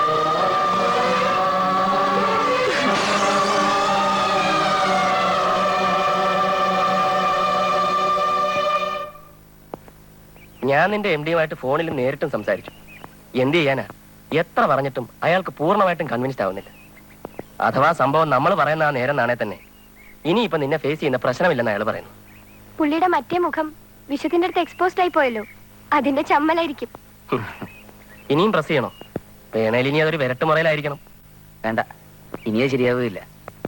നിന്റെ എം ഡിയുമായിട്ട് ഫോണിൽ നേരിട്ടും സംസാരിച്ചു. എന്ത് ചെയ്യാനാ? എത്ര പറഞ്ഞിട്ടും അയാൾക്ക് പൂർണ്ണമായിട്ടും കൺവിൻസ്ഡ് ആവുന്നില്ല. അഥവാ സംഭവം നമ്മൾ പറയുന്ന ആ നേരം നാണേ തന്നെ ഇനിയിപ്പൊ നിന്നെ ഫേസ് ചെയ്യുന്ന പ്രശ്നമില്ലെന്ന് അയാൾ പറയുന്നു. പുള്ളിയുടെ മറ്റേ മുഖം വിഷത്തിന്റെ അടുത്ത് എക്സ്പോസ്ഡ് ആയി പോയല്ലോ, അതിന്റെ ചമ്മലായിരിക്കും. ഇനിയും പ്രസ് ചെയ്യണോ? വേണേൽ ഇനി അതൊരു വിരട്ടുമുറയിലായിരിക്കണം. വേണ്ട, ഇനിയേ ശരിയാവുകയില്ല.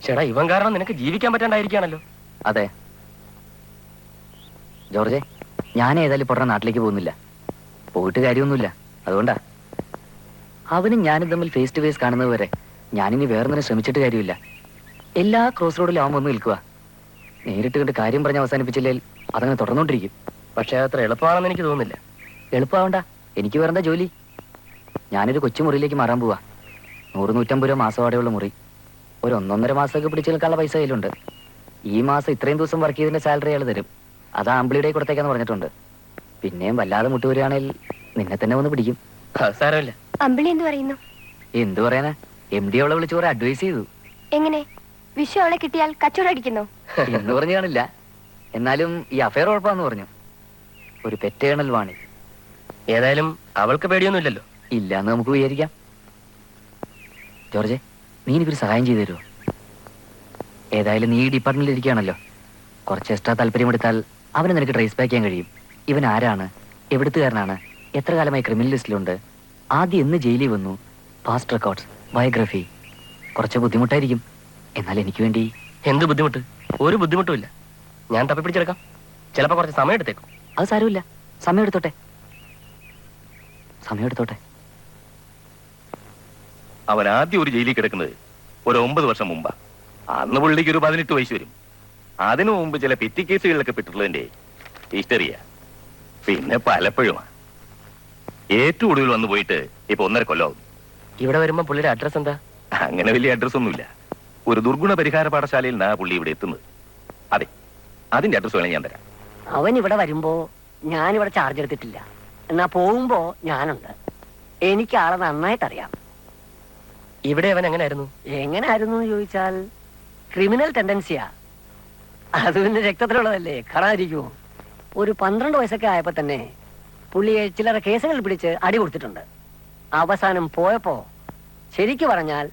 ചേട്ടാ, ഇവൻ കാരണം നിനക്ക് ജീവിക്കാൻ പറ്റാണ്ടായിരിക്കുകയാണല്ലോ. അതെ ജോർജെ, ഞാൻ ഏതായാലും പൊട്ട നാട്ടിലേക്ക് പോകുന്നില്ല. പോയിട്ട് കാര്യമൊന്നുമില്ല. അതുകൊണ്ടാ അവനും ഞാനും തമ്മിൽ ഫേസ് ടു ഫേസ് കാണുന്നത് വരെ ഞാനിനി വേറൊന്നിനും ശ്രമിച്ചിട്ട് കാര്യമില്ല. എല്ലാ ക്രോസ് റോഡിലും ആവുമ്പോൾ ഒന്ന് നിൽക്കുക. നേരിട്ട് കണ്ട് കാര്യം പറഞ്ഞ് അവസാനിപ്പിച്ചില്ലെങ്കിൽ അതങ്ങനെ തുടർന്നുകൊണ്ടിരിക്കും. പക്ഷെ അത്ര എളുപ്പമാണെന്ന് എനിക്ക് തോന്നുന്നില്ല. എളുപ്പമാവണ്ട, എനിക്ക് വേറെന്താ ജോലി? ഞാനൊരു കൊച്ചു മുറിയിലേക്ക് മാറാൻ പോവാ. 100-150 രൂപ മാസവാടയുള്ള മുറി. ഒരു 1-1.5 മാസമൊക്കെ പിടിച്ചു നിൽക്കാനുള്ള പൈസ കയ്യിലുണ്ട്. ഈ മാസം ഇത്രയും ദിവസം വർക്ക് ചെയ്തതിന്റെ സാലറി അയാൾ തരും. അത് ആമ്പിളിയുടെ കൊടുത്തേക്കാന്ന് പറഞ്ഞിട്ടുണ്ട്. പിന്നെയും വല്ലാതെ മുട്ട് വരികയാണെങ്കിൽ നിന്നെ തന്നെ വന്ന് പിടിക്കും. സാരമില്ല. അമ്പിളി എന്ത് പറയുന്നു? എന്തു പറയാനാ, MD അവളെ വിളിച്ച് കുറെ അഡ്വൈസ് ചെയ്തു. എങ്ങനെ? വിഷയം അവളെ കിട്ടിയാൽ കച്ചവടം അടിക്കുന്നു എന്ന് പറഞ്ഞു കാണില്ല. എന്നാലും ഈ അഫയർ ഉറപ്പാന്ന് പറഞ്ഞു. ഒരു പെറ്റേണൽ വാണി. ഏതായാലും അവൾക്ക് പേടിയൊന്നുമില്ലല്ലോ. ഇല്ലാന്ന് നമുക്ക് വിചാരിക്കാം. ജോർജെ, നീ എനിക്കൊരു സഹായം ചെയ്തു തരുമോ? ഏതായാലും നീ ഈ ഡിപ്പാർട്ട്മെന്റിൽ ഇരിക്കുകയാണല്ലോ. കുറച്ച് എക്സ്ട്രാ താല്പര്യമെടുത്താൽ അവനെ നിനക്ക് ട്രേസ് ബാക്ക് ചെയ്യാൻ കഴിയും. ഇവൻ ആരാണ്, എവിടുത്തുകാരനാണ്, എത്ര കാലമായി ക്രിമിനൽ ലിസ്റ്റിലുണ്ട്, ആദ്യം എന്ന് ജയിലിൽ വന്നു, പാസ്റ്റ് റെക്കോർഡ്സ്, ബയോഗ്രഫി. കുറച്ച് ബുദ്ധിമുട്ടായിരിക്കും, എന്നാൽ എനിക്ക് വേണ്ടി. എന്ത് ബുദ്ധിമുട്ട്? ഒരു ബുദ്ധിമുട്ടുമില്ല. ഞാൻ തപ്പി പിടിച്ചെടുക്കാം. ചിലപ്പോൾ കുറച്ച് സമയം എടുത്തേക്കും. അത് സാരമില്ല, സമയം എടുത്തോട്ടെ. അവൻ ആദ്യം ഒരു ജയിലിൽ കിടക്കുന്നത് ഒരു 9 വർഷം മുമ്പാ. അന്ന് പുള്ളിക്ക് ഒരു 18 വയസ്സ് വരും. അതിനു മുമ്പ് ചില പെറ്റി കേസുകളിലൊക്കെ പെട്ടിട്ടുള്ളതിന്റെ ഹിസ്റ്ററിയാ. പിന്നെ പലപ്പോഴും ഏറ്റവും ഒടുവിൽ വന്നു പോയിട്ട് ഇപ്പൊ 1.5 കൊല്ലമാകും. ഇവിടെ വരുമ്പോ പുള്ളിയുടെ അഡ്രസ് എന്താ? അങ്ങനെ വലിയ അഡ്രസ് ഒന്നുമില്ല. ഒരു ദുർഗുണ പരിഹാര പാഠശാലയിൽ നിന്നാ പുള്ളി ഇവിടെ എത്തുന്നത്. അതെ, അതിന്റെ അഡ്രസ് വേണമെങ്കിൽ ഞാൻ തരാം. അവൻ ഇവിടെ വരുമ്പോ ഞാനിവിടെ ചാർജ് എടുത്തിട്ടില്ല. എന്നാ പോകുമ്പോ ഞാനുണ്ട്. എനിക്ക് ആളെ നന്നായിട്ട് അറിയാം. ഇവിടെ അവൻ എങ്ങനെയായിരുന്നു? എങ്ങനെയായിരുന്നു എന്ന് ചോദിച്ചാൽ ക്രിമിനൽ ടെൻഡൻസിയാ. അത് പിന്നെ രക്തത്തിലുള്ളതല്ലേ, കാണാതിരിക്കുമോ? ഒരു 12 വയസ്സൊക്കെ ആയപ്പോ തന്നെ പുള്ളിയെ ചിലരെ കേസുകൾ പിടിച്ച് അടി കൊടുത്തിട്ടുണ്ട്. അവസാനം പോയപ്പോ ശരിക്കു പറഞ്ഞാൽ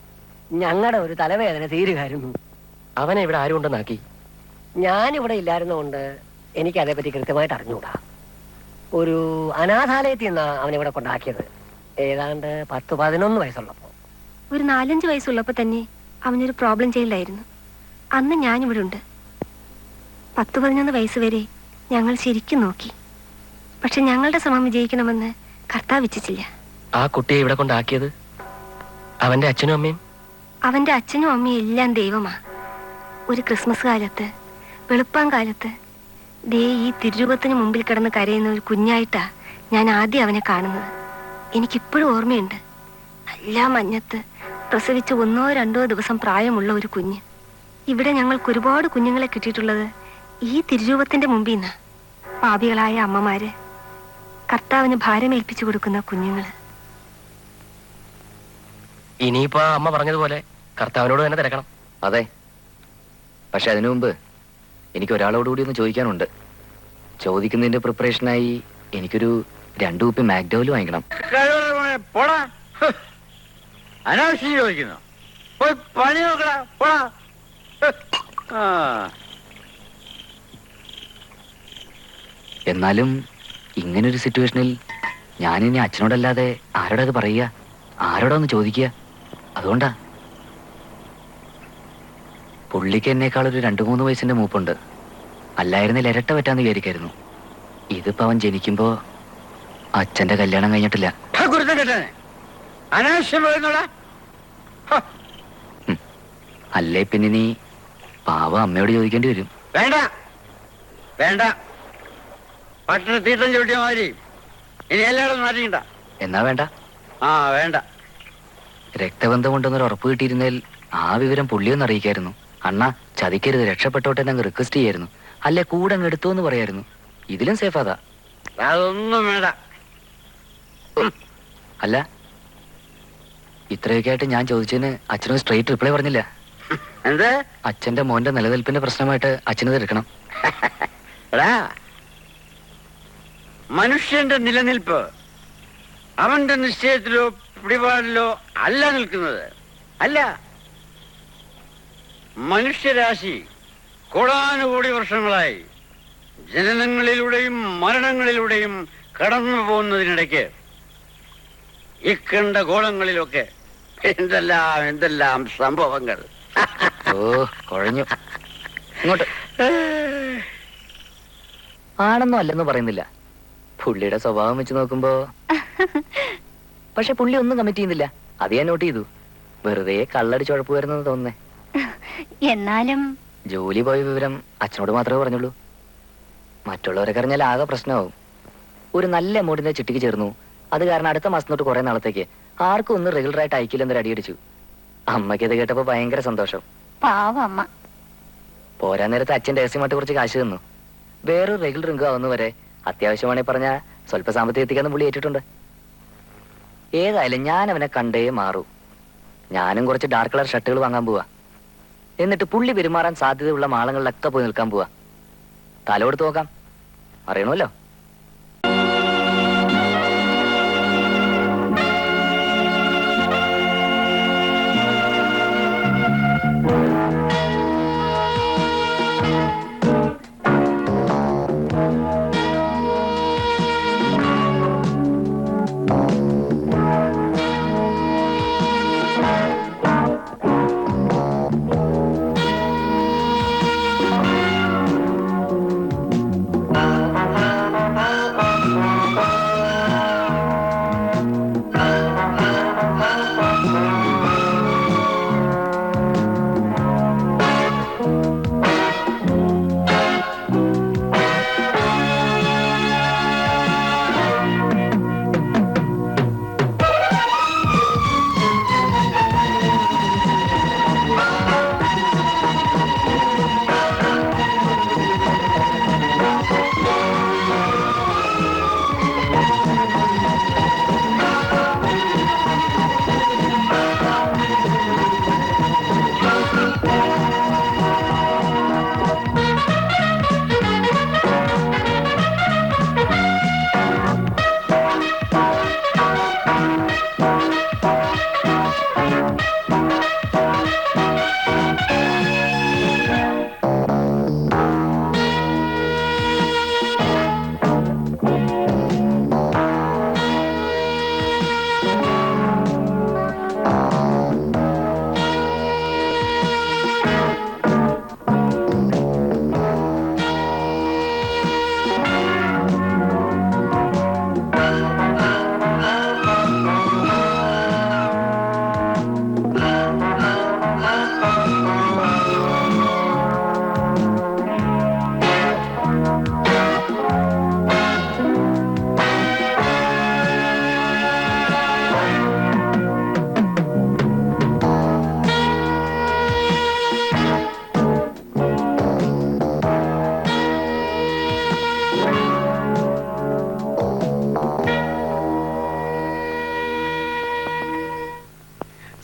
ഞങ്ങളുടെ ഒരു തലവേദന തീരുകയായിരുന്നു. അവനെ ഇവിടെ ആരും ഉണ്ടെന്നാക്കി? ഞാനിവിടെ ഇല്ലായിരുന്നുകൊണ്ട് എനിക്ക് അതേപറ്റി കൃത്യമായിട്ട് അറിഞ്ഞുകൂടാ. ഒരു അനാഥാലയത്തിൽ നിന്നാ അവനിവിടെ കൊണ്ടാക്കിയത്. ഏതാണ്ട് 10-11 വയസ്സുള്ളപ്പോ. ഒരു 4-5 വയസ്സുള്ളപ്പോ തന്നെ അവനൊരു പ്രോബ്ലം ചെയ്യില്ലായിരുന്നു. അന്ന് ഞാനിവിടെ ഉണ്ട്. 10-11 വയസ്സ് വരെ ഞങ്ങൾ ശരിക്കും നോക്കി. പക്ഷെ ഞങ്ങളുടെ ശ്രമം വിജയിക്കണമെന്ന് കർത്താവ് ഇച്ഛിച്ചില്ല. ആ കുട്ടിയെ ഇവിടെ കൊണ്ടാക്കിയത് അവന്റെ അച്ഛനും അമ്മയും? അവന്റെ അച്ഛനും അമ്മയും എല്ലാം ദൈവമാ. ഒരു ക്രിസ്മസ് കാലത്ത്, വെളുപ്പാൻ കാലത്ത്, ദേ ഈ തിരുരൂപത്തിന് മുമ്പിൽ കിടന്ന് കരയുന്ന ഒരു കുഞ്ഞായിട്ടാ ഞാൻ ആദ്യം അവനെ കാണുന്നത്. എനിക്കിപ്പോഴും ഓർമ്മയുണ്ട്. നല്ല മഞ്ഞത്ത് പ്രസവിച്ച് 1-2 ദിവസം പ്രായമുള്ള ഒരു കുഞ്ഞ്. ഇവിടെ ഞങ്ങൾക്ക് ഒരുപാട് കുഞ്ഞുങ്ങളെ കിട്ടിയിട്ടുള്ളത് ഈ തിരുരൂപത്തിന്റെ മുമ്പിൽ നിന്നാ. പാപികളായ അമ്മമാര് കർത്താവിന് ഭാരമേൽപ്പിച്ചു കൊടുക്കുന്ന കുഞ്ഞുങ്ങള്. ഇനിയിപ്പോ അമ്മ പറഞ്ഞതുപോലെ കർത്താവിനോട് തന്നെ തിരക്കണം. അതെ, പക്ഷെ അതിനു മുമ്പ് എനിക്ക് ഒരാളോടുകൂടി ഒന്ന് ചോദിക്കാനുണ്ട്. ചോദിക്കുന്നതിന്റെ പ്രിപ്പറേഷനായി എനിക്കൊരു 2 കുപ്പി മാക്ഡോവൽ വാങ്ങിക്കണം. പോടാ, അനാവശ്യം ചോദിക്കുന്നു. പോയി പണി നോക്കടാ, പോടാ. എന്നാലും ഇങ്ങനൊരു സിറ്റുവേഷനിൽ ഞാനിനി അച്ഛനോടല്ലാതെ ആരോടാ അത് പറയുക, ആരോടാ ഒന്ന് ചോദിക്കുക? അതുകൊണ്ടാ. പുള്ളിക്ക് എന്നേക്കാളൊരു 2-3 വയസ്സിന്റെ മൂപ്പുണ്ട്. അല്ലായിരുന്നില്ല ഇരട്ട പറ്റാന്ന് വിചാരിക്കായിരുന്നു. ഇതിപ്പോ അവൻ ജനിക്കുമ്പോ അച്ഛന്റെ കല്യാണം കഴിഞ്ഞിട്ടില്ല. അല്ലേ പിന്നെ നീ പാവ അമ്മയോട് ചോദിക്കേണ്ടി വരും. വേണ്ട വേണ്ട, പട്ടണ തീട്ടം ചവിട്ടിയ മാതിരി ഇനി എല്ലായിടും മാറ്റിണ്ട. എന്നാ വേണ്ട. വേണ്ട. രക്തബന്ധമുണ്ടെന്നൊരു ഉറപ്പ് കിട്ടിയിരുന്നേൽ ആ വിവരം പുള്ളിയൊന്ന് അറിയിക്കായിരുന്നു. അണ്ണാ ചതിക്കരുത്, രക്ഷപ്പെട്ടോട്ടെ അങ്ങ് റിക്വസ്റ്റ് ചെയ്യായിരുന്നു. അല്ലെ കൂടെ അങ്ങ് എടുത്തു എന്ന് പറയായിരുന്നു. ഇതിലും സേഫ് അതാ. അതൊന്നും വേണ്ട. അല്ല ഇത്രയൊക്കെ ആയിട്ട് ഞാൻ ചോദിച്ചതിന് അച്ഛനും സ്ട്രെയിറ്റ് റിപ്ലൈ പറഞ്ഞില്ല. എന്ത്? അച്ഛന്റെ മോന്റെ നിലനിൽപ്പിന്റെ പ്രശ്നമായിട്ട് അച്ഛനത് എടുക്കണം. എടാ, മനുഷ്യന്റെ നിലനിൽപ്പ് അവന്റെ നിശ്ചയത്തിലോ പിടിപാടിലോ അല്ല നിൽക്കുന്നത്. അല്ല, മനുഷ്യരാശി കോടാനുകോടി വർഷങ്ങളായി ജനനങ്ങളിലൂടെയും മരണങ്ങളിലൂടെയും കടന്നു പോകുന്നതിനിടയ്ക്ക് ഇക്കണ്ട ഗോളങ്ങളിലൊക്കെ എന്തെല്ലാം സംഭവങ്ങൾ. ഓ കുഴഞ്ഞു. ഇങ്ങോട്ട്. ആണെന്നോ അല്ലെന്നോ പറയുന്നില്ല. പുള്ളിയുടെ സ്വഭാവം വെച്ച് നോക്കുമ്പോ പക്ഷെ പുള്ളി ഒന്നും കമ്മിറ്റ് ചെയ്യുന്നില്ല. അത് ഞാൻ നോട്ട് ചെയ്തു. വെറുതെ കള്ളടിച്ച് ഉഴപ്പ് വരുന്നെന്ന് തോന്നുന്നേ. എന്നാലും ജോലി പോയ വിവരം അച്ഛനോട് മാത്രമേ പറഞ്ഞുള്ളൂ. മറ്റുള്ളവരൊക്കെ അറിഞ്ഞാൽ ആകെ പ്രശ്നമാവും. ഒരു നല്ല എമൗണ്ടിന്റെ ചിട്ടിക്ക് ചേർന്നു. അത് കാരണം അടുത്ത മാസം തൊട്ട് കുറെ നാളത്തേക്ക് ആർക്കും ഒന്നും റെഗുലറായിട്ട് അയക്കില്ലെന്നൊരു അടിയടിച്ചു. അമ്മയ്ക്ക് ഇത് കേട്ടപ്പോ ഭയങ്കര സന്തോഷം. പാവം അമ്മ. പോരാൻ നേരത്തെ അച്ഛൻ രഹസ്യമായിട്ട് കുറച്ച് കാശ് തന്നു. വേറൊരു റെഗുലർ ഇൻകം ആവുന്നവരെ അത്യാവശ്യമാണെങ്കിൽ പറഞ്ഞാൽ സ്വല്പ സാമ്പത്തികം എത്തിക്കാന്ന് പുള്ളി ഏറ്റിട്ടുണ്ട്. ഏതായാലും ഞാൻ അവനെ കണ്ടേ മാറൂ. ഞാനും കുറച്ച് ഡാർക്ക് കളർ ഷർട്ടുകൾ വാങ്ങാൻ പോവാ. എന്നിട്ട് പുള്ളി പെരുമാറാൻ സാധ്യതയുള്ള മാളങ്ങളിലൊക്കെ പോയി നിൽക്കാൻ പോവാ. തല കൊടുത്ത് നോക്കാം, അറിയണമല്ലോ.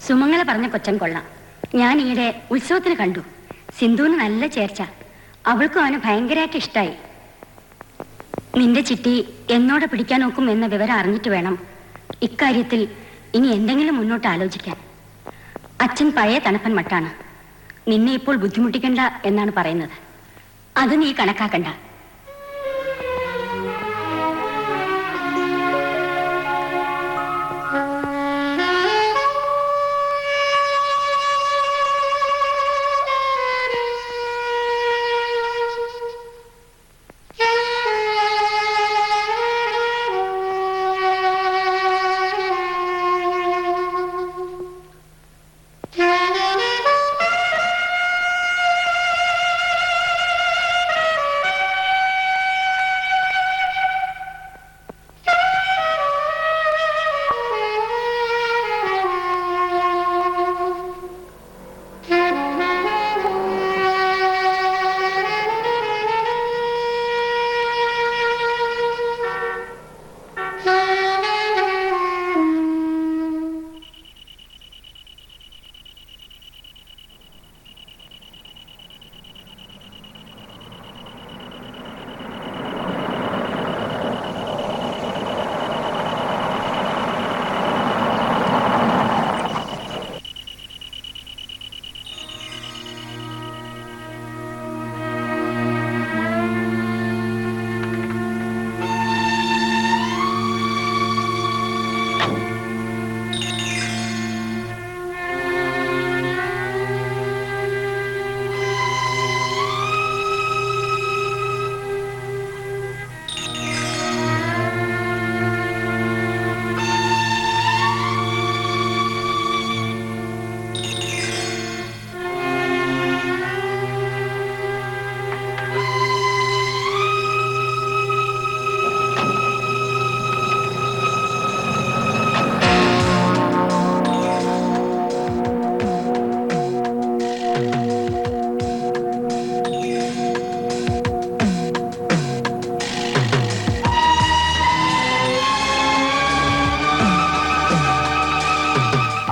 സുമംഗല പറഞ്ഞ കൊച്ചൻ കൊള്ളാം. ഞാൻ ഈയിടെ ഉത്സവത്തിന് കണ്ടു. സിന്ധുവിന് നല്ല ചേർച്ച. അവൾക്കും അവന് ഭയങ്കരമായിട്ട് ഇഷ്ടായി. നിന്റെ ചിട്ടി എന്നോടെ പിടിക്കാൻ നോക്കും എന്ന വിവരം അറിഞ്ഞിട്ട് വേണം ഇക്കാര്യത്തിൽ ഇനി എന്തെങ്കിലും മുന്നോട്ട് ആലോചിക്കാൻ. അച്ഛൻ പഴയ തണുപ്പൻ മട്ടാണ്. നിന്നെ ഇപ്പോൾ ബുദ്ധിമുട്ടിക്കണ്ട എന്നാണ് പറയുന്നത്. അത് നീ കണക്കാക്കണ്ട.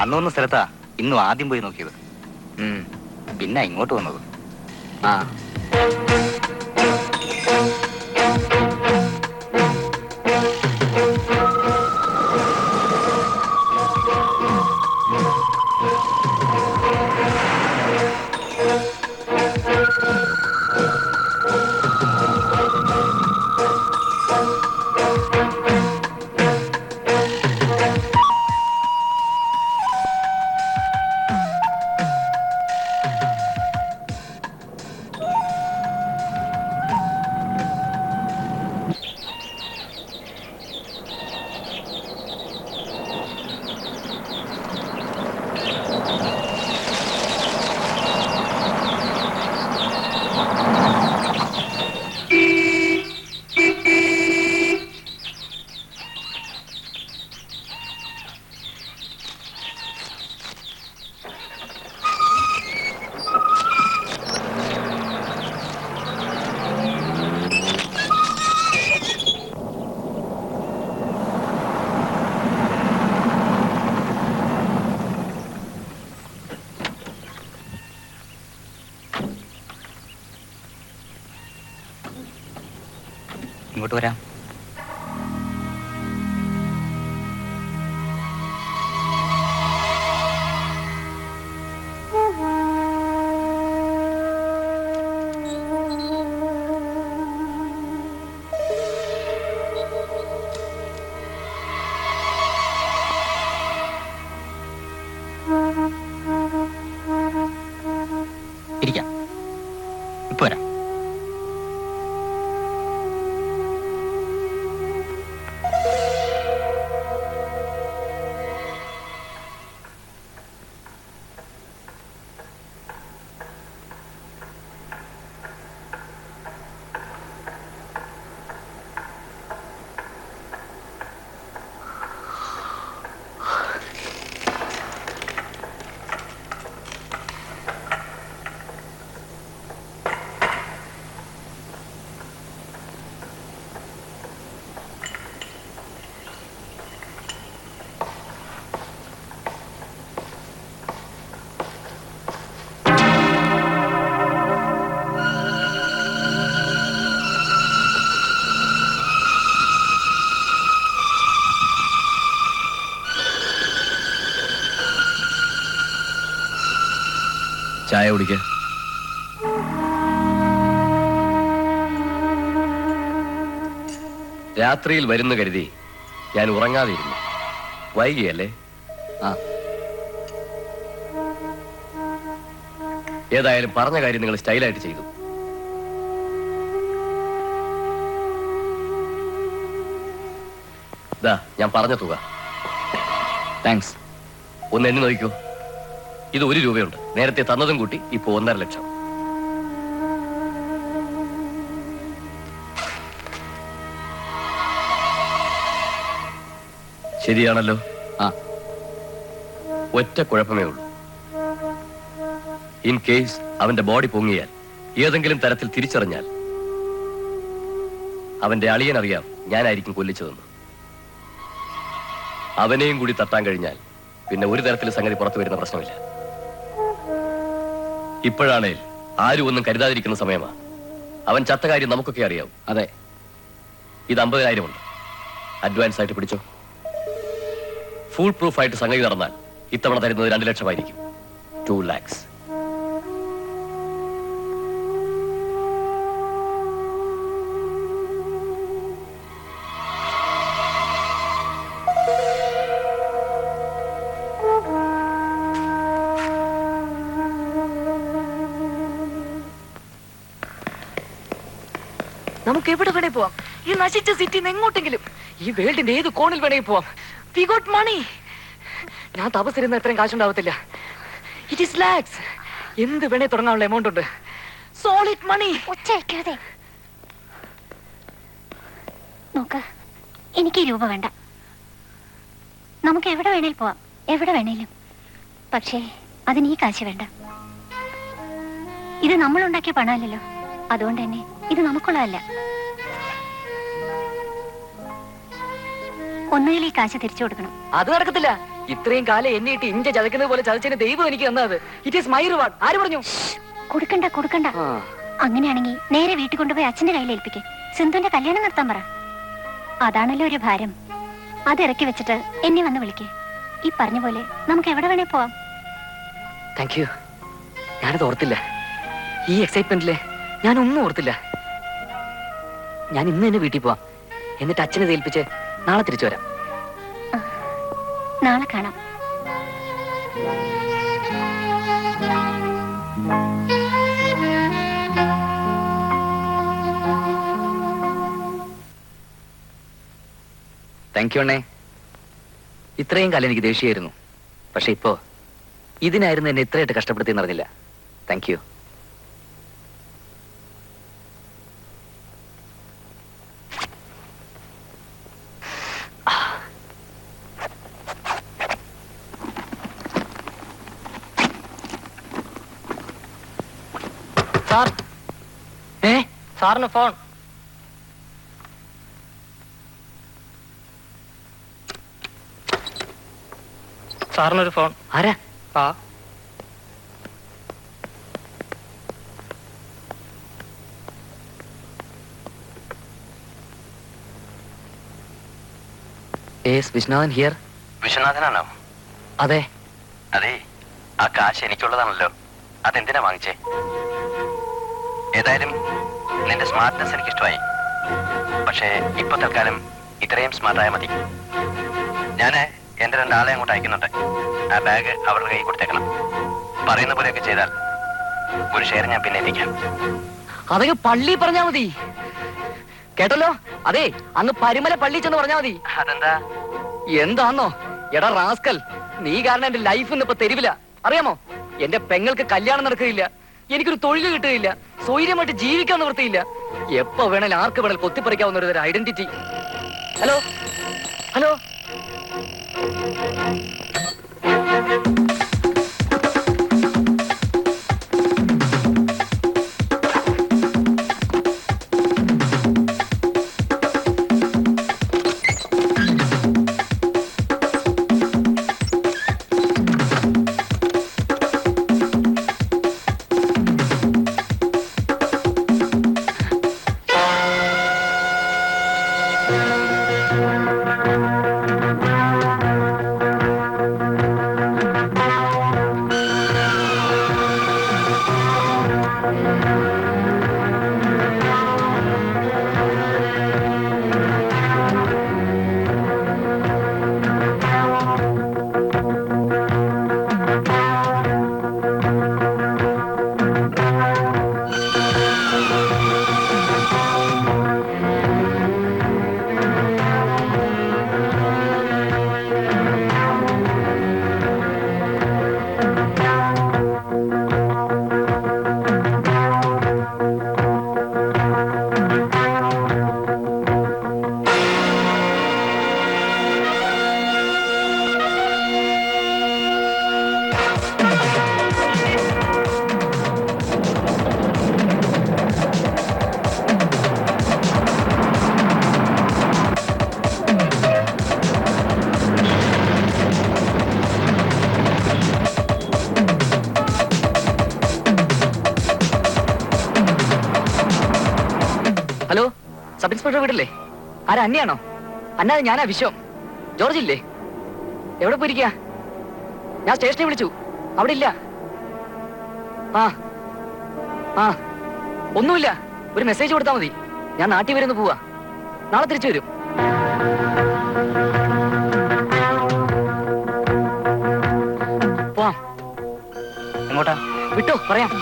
അന്നൊന്ന് സ്ഥലത്താ ഇന്നും ആദ്യം പോയി നോക്കിയത്. പിന്നെ ഇങ്ങോട്ട് വന്നത്. ആ ഇങ്ങോട്ട് വരാം. ഇരിക്കാം. ഇപ്പൊ വരാം. ചായ കുടിക്ക. രാത്രിയിൽ വരുന്ന കരുതി ഞാൻ ഉറങ്ങാതിരുന്നു. വൈകിയല്ലേ? ആ ഏതായാലും പറഞ്ഞ കാര്യം നിങ്ങൾ സ്റ്റൈലായിട്ട് ചെയ്തു. ദാ ഞാൻ പറഞ്ഞ തുക. താങ്ക്സ്. ഒന്ന് എണ്ണി നോക്കൂ. ഇത് 1 രൂപയുണ്ട്. നേരത്തെ തന്നതും കൂട്ടി ഇപ്പൊ 1.5 ലക്ഷം. ശരിയാണല്ലോ? ആ. ഒറ്റ കുഴപ്പമേ ഉള്ളൂ. ഇൻ കേസ് അവന്റെ ബോഡി പൊങ്ങിയാൽ, ഏതെങ്കിലും തരത്തിൽ തിരിച്ചറിഞ്ഞാൽ, അവന്റെ അളിയൻ അറിയാം ഞാനായിരിക്കും കൊല്ലിച്ചതെന്ന്. അവനെയും കൂടി തട്ടാൻ കഴിഞ്ഞാൽ പിന്നെ ഒരു തരത്തിൽ സംഗതി പുറത്തു വരുന്ന പ്രശ്നമില്ല. ഇപ്പോഴാണേൽ ആരും ഒന്നും കരുതാതിരിക്കുന്ന സമയമാ. അവൻ ചത്ത കാര്യം നമുക്കൊക്കെ അറിയാവും. അതെ. ഇത് 50,000 ഉണ്ട്. അഡ്വാൻസ് ആയിട്ട് പിടിച്ചോ. ഫുൾ പ്രൂഫ് ആയിട്ട് സംഗതി നടന്നാൽ ഇത്തവണ തരുന്നത് 2 ലക്ഷമായിരിക്കും. 2 lakhs. നമുക്ക് എവിടെ വേണേ പോവാം. ഈ നശിച്ച സിറ്റിന്ന് എങ്ങോട്ടെങ്കിലും, ഈ വേൾഡിന്റെ ഏത് കോണിൽ വേണേ പോവാം. വി ഗോട്ട് മണി. ഞാൻ തപസ്സിരുന്ന എത്രയും കാശുണ്ടാവത്തില്ല. It is lakhs. എന്ത് വേണേ തുടങ്ങാനുള്ള എമൗണ്ട് ഉണ്ട്. സോളിഡ് മണി. ഉച്ചയ്ക്കാതെ നോക്ക, എനിക്ക് ഈ രൂപ വേണ്ട. നമുക്ക് എവിടെ വേണേലും പോവാം, എവിടെ വേണേലും. പക്ഷേ അതിന് ഈ കാശ് വേണ്ട. ഇത് നമ്മൾ ഉണ്ടാക്കിയ പണമല്ലല്ലോ. അതുകൊണ്ട് തന്നെ ഇത് നമുക്കുള്ളതല്ല. ഒന്നുകിൽ ഈ കാശ് തിരിച്ചു കൊടുക്കണം. അത് നടക്കത്തില്ല. ഇത്രയും കാലം എന്നെ ഇട്ട് ഇഞ്ച ചതക്കുന്നത് പോലെ ചതച്ചതിന് ദൈവം എനിക്ക് തന്നത്. It is my reward. ആര് പറഞ്ഞു? കൊടുക്കണ്ട കൊടുക്കണ്ട. അങ്ങനെയാണെങ്കിൽ നേരെ വീട്ടിൽ കൊണ്ടുപോയി അച്ഛന്റെ കയ്യിൽ ഏൽപ്പിക്ക്. സിന്ധുവിന്റെ കല്യാണം നടത്താൻ പറ. അതാണല്ലോ ഒരു ഭാരം. അത് ഇറക്കി വെച്ചിട്ട് എന്നെ വന്ന് വിളിക്ക്. ഈ പറഞ്ഞ പോലെ നമുക്ക് എവിടെ വേണേ പോവാം. Thank you. ഞാനത് ഓർത്തില്ല. ഈ എക്സൈറ്റ്മെന്റില് ഞാനൊന്നും ഓർത്തില്ല. ഞാൻ ഇന്ന് തന്നെ വീട്ടിൽ പോവാം. എന്നിട്ട് അച്ഛനെ ഏൽപ്പിച്ച് നാളെ തിരിച്ചു വരാം. നാളെ കാണാം. താങ്ക് യു അണ്ണേ. ഇത്രയും കാലം എനിക്ക് ദേഷ്യമായിരുന്നു. പക്ഷെ ഇപ്പോ ഇതിനായിരുന്നു എന്നെ ഇത്രയായിട്ട് കഷ്ടപ്പെടുത്തിയെന്ന് അറിഞ്ഞില്ല. Thank you. സാർ, സാറിന് ഫോൺ. സാറിനൊരു ഫോൺ. ആരാ? ആ, വിശ്വനാഥൻ ഹിയർ. വിശ്വനാഥനാണോ? അതെ. അതെ, ആ കാശ് എനിക്കുള്ളതാണല്ലോ. അതെന്തിനാ വാങ്ങിച്ചേ? ഏതായാലും നിന്റെ സ്മാർട്ട്നെസ് എനിക്കിഷ്ടമായി. പക്ഷേ ഇപ്പൊ തൽക്കാലം ഇത്രയും സ്മാർട്ടായാൽ മതി. ഞാന് എന്റെ 2 ആളെ അങ്ങോട്ട് അയക്കുന്നുണ്ട്. ആ ബാഗ് അവരുടെ കൈ കൊടുത്തേക്കണം. പറയുന്ന പോലെയൊക്കെ ചെയ്താൽ ഒരു ഷെയർ ഞാൻ പിന്നെ എത്തിക്കാം. അതൊക്കെ പള്ളി പറഞ്ഞാ മതി. കേട്ടല്ലോ? അതെ, അന്ന് പരിമല പള്ളി ചെന്ന് പറഞ്ഞാ മതി. അതെന്താ? എന്താന്നോ? എടാ റാസ്കൽ, നീ കാരണം എന്റെ ലൈഫ് ഇന്നിപ്പോ തെരുവില. അറിയാമോ? എന്റെ പെങ്ങൾക്ക് കല്യാണം നടക്കുകയില്ല, എനിക്കൊരു തൊഴിൽ കിട്ടുകയില്ല, സ്വൈര്യമായിട്ട് ജീവിക്കാൻ നിവൃത്തിയില്ല. എപ്പോ വേണേലും ആർക്ക് വേണേലും കൊത്തിപ്പറിക്കാവുന്ന ഒരു identity. Hello hello, hello, sub inspector വീടല്ലേ? ആരാ, അന്നയാണോ? അന്നാതെ ഞാനാ വിശ്വം. ജോർജ് ഇല്ലേ? എവിടെ പോയിരിക്കാ? ഞാൻ സ്റ്റേഷനിൽ വിളിച്ചു, അവിടെ ഇല്ല. ആ ആ ഒന്നുമില്ല, ഒരു മെസ്സേജ് കൊടുത്താൽ മതി. ഞാൻ നാട്ടിൽ വരുന്നു പോവാ, നാളെ തിരിച്ചു വരും. പോവാം. എങ്ങോട്ടാ? വിട്ടോ, പറയാം.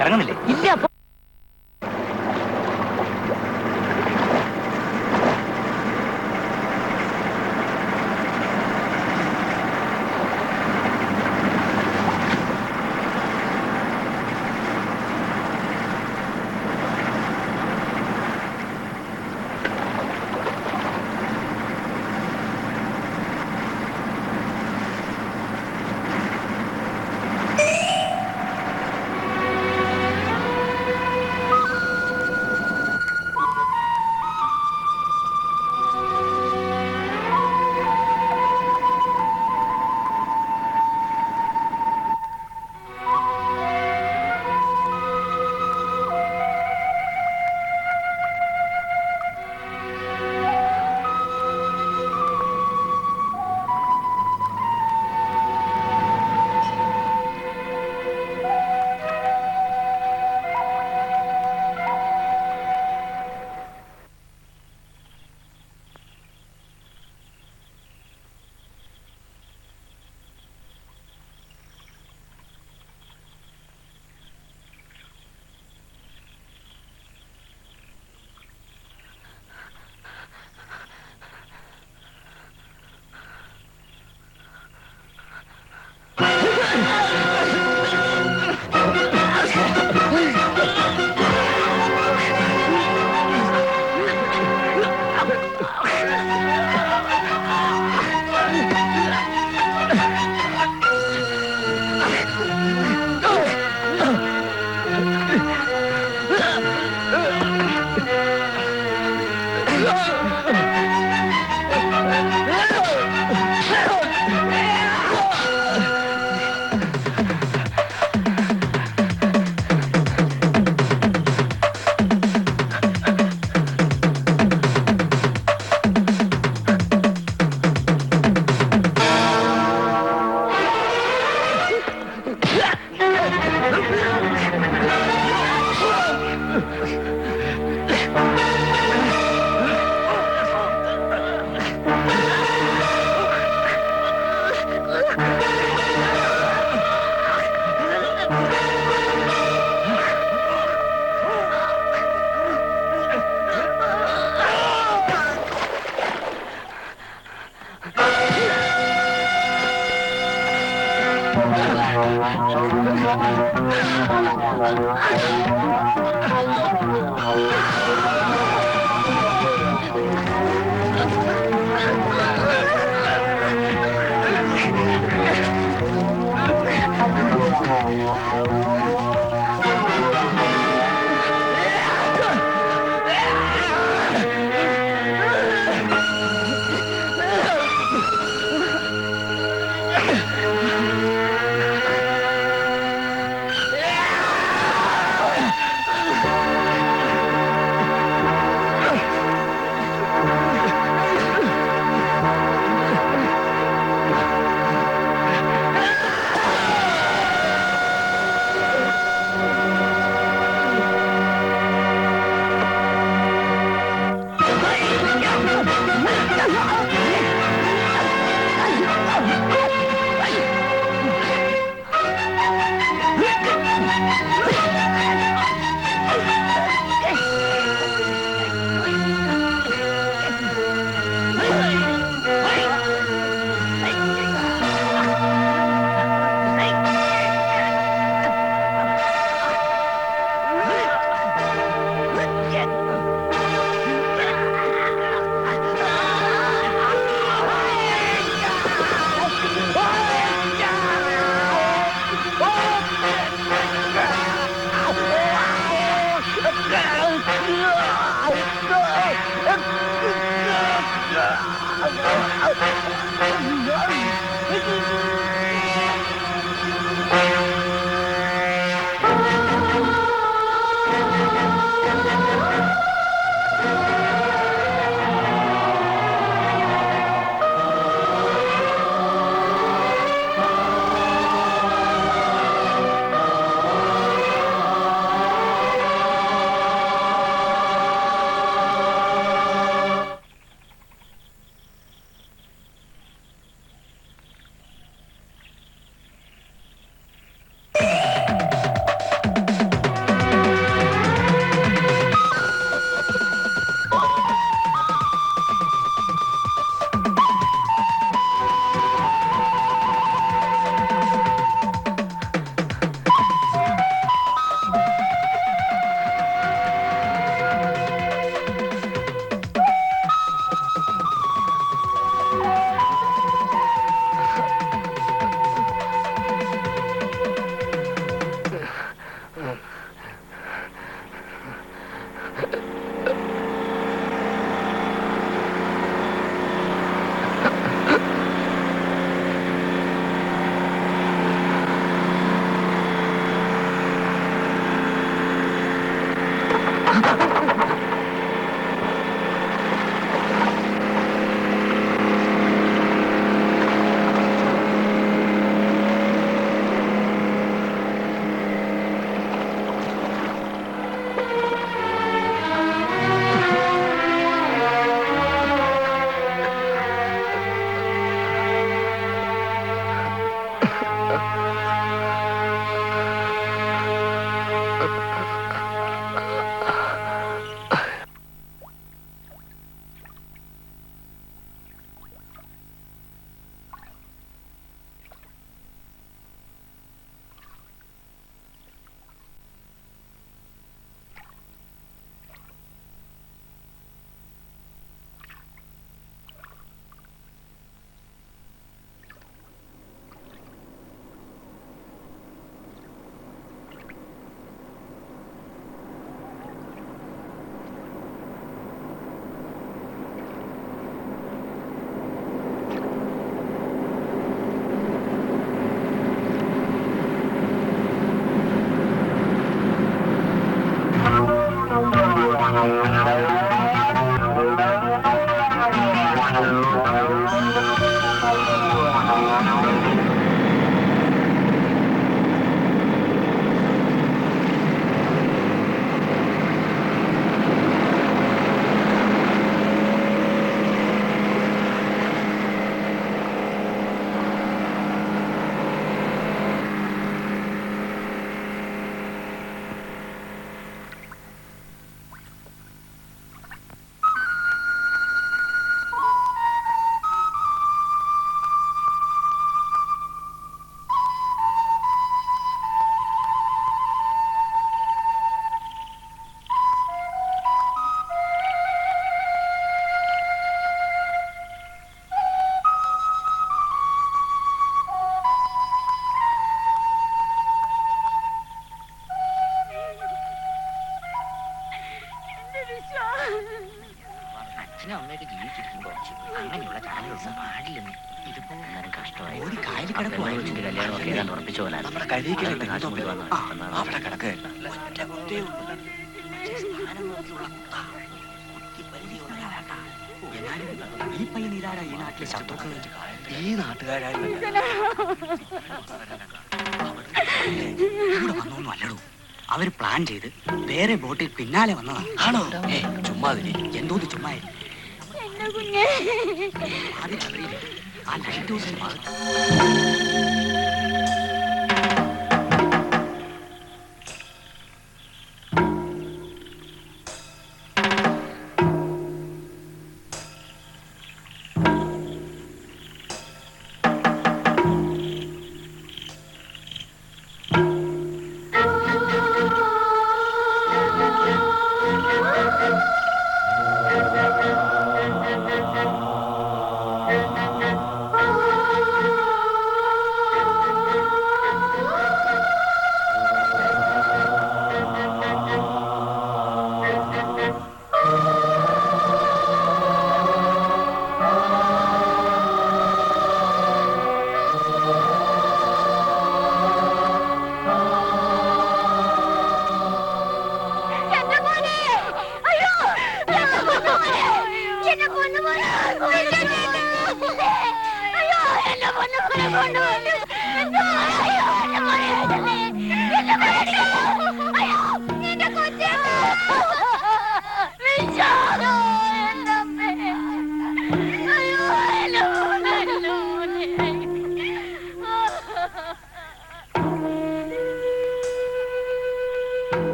ഇറങ്ങുന്നില്ലേ? ഇല്ല. അച്ഛനും അമ്മയൊക്കെ ജീവിച്ചിരിക്കുമ്പോ അങ്ങനെയുള്ള ചടങ്ങുകളൊന്നും പാടില്ലെന്ന്. ഇതിപ്പോ കഷ്ടമായി. കല്യാണമൊക്കെ ഏതാണ്ട് ഉറപ്പിച്ച പോലെ അവിടെ കിടക്ക്. ഈ പയ്യൻ ഇതാരാ ഈ നാട്ടിലെ ശത്രുക്കൾ? ഈ നാട്ടുകാരായിരുന്നു ഇവിടെ വന്നൊന്നും അല്ലടോ. അവര് പ്ലാൻ ചെയ്ത് വേറെ ബോട്ടിൽ പിന്നാലെ വന്നതാണ്. ആണോ? ചുമ്മാതിരി. എന്തോന്ന് ചുമ്മാ ആ ലൈറ്റ് ഹൗസിന് ഭാഗത്ത്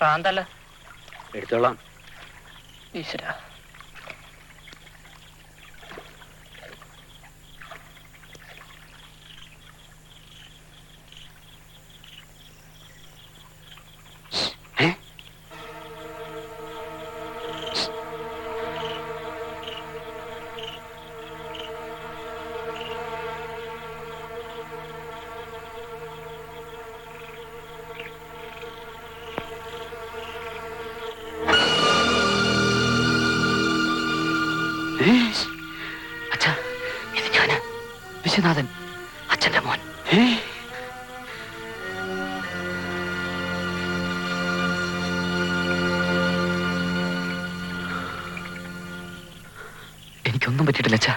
പ്രാന്തല്ല. എടുത്തോളാം. ഈശ്വര. അച്ഛാ, ഇത് ഞാന് വിശ്വനാഥൻ, അച്ഛന്റെ മോൻ. എനിക്കൊന്നും പറ്റിയിട്ടില്ല അച്ഛാ.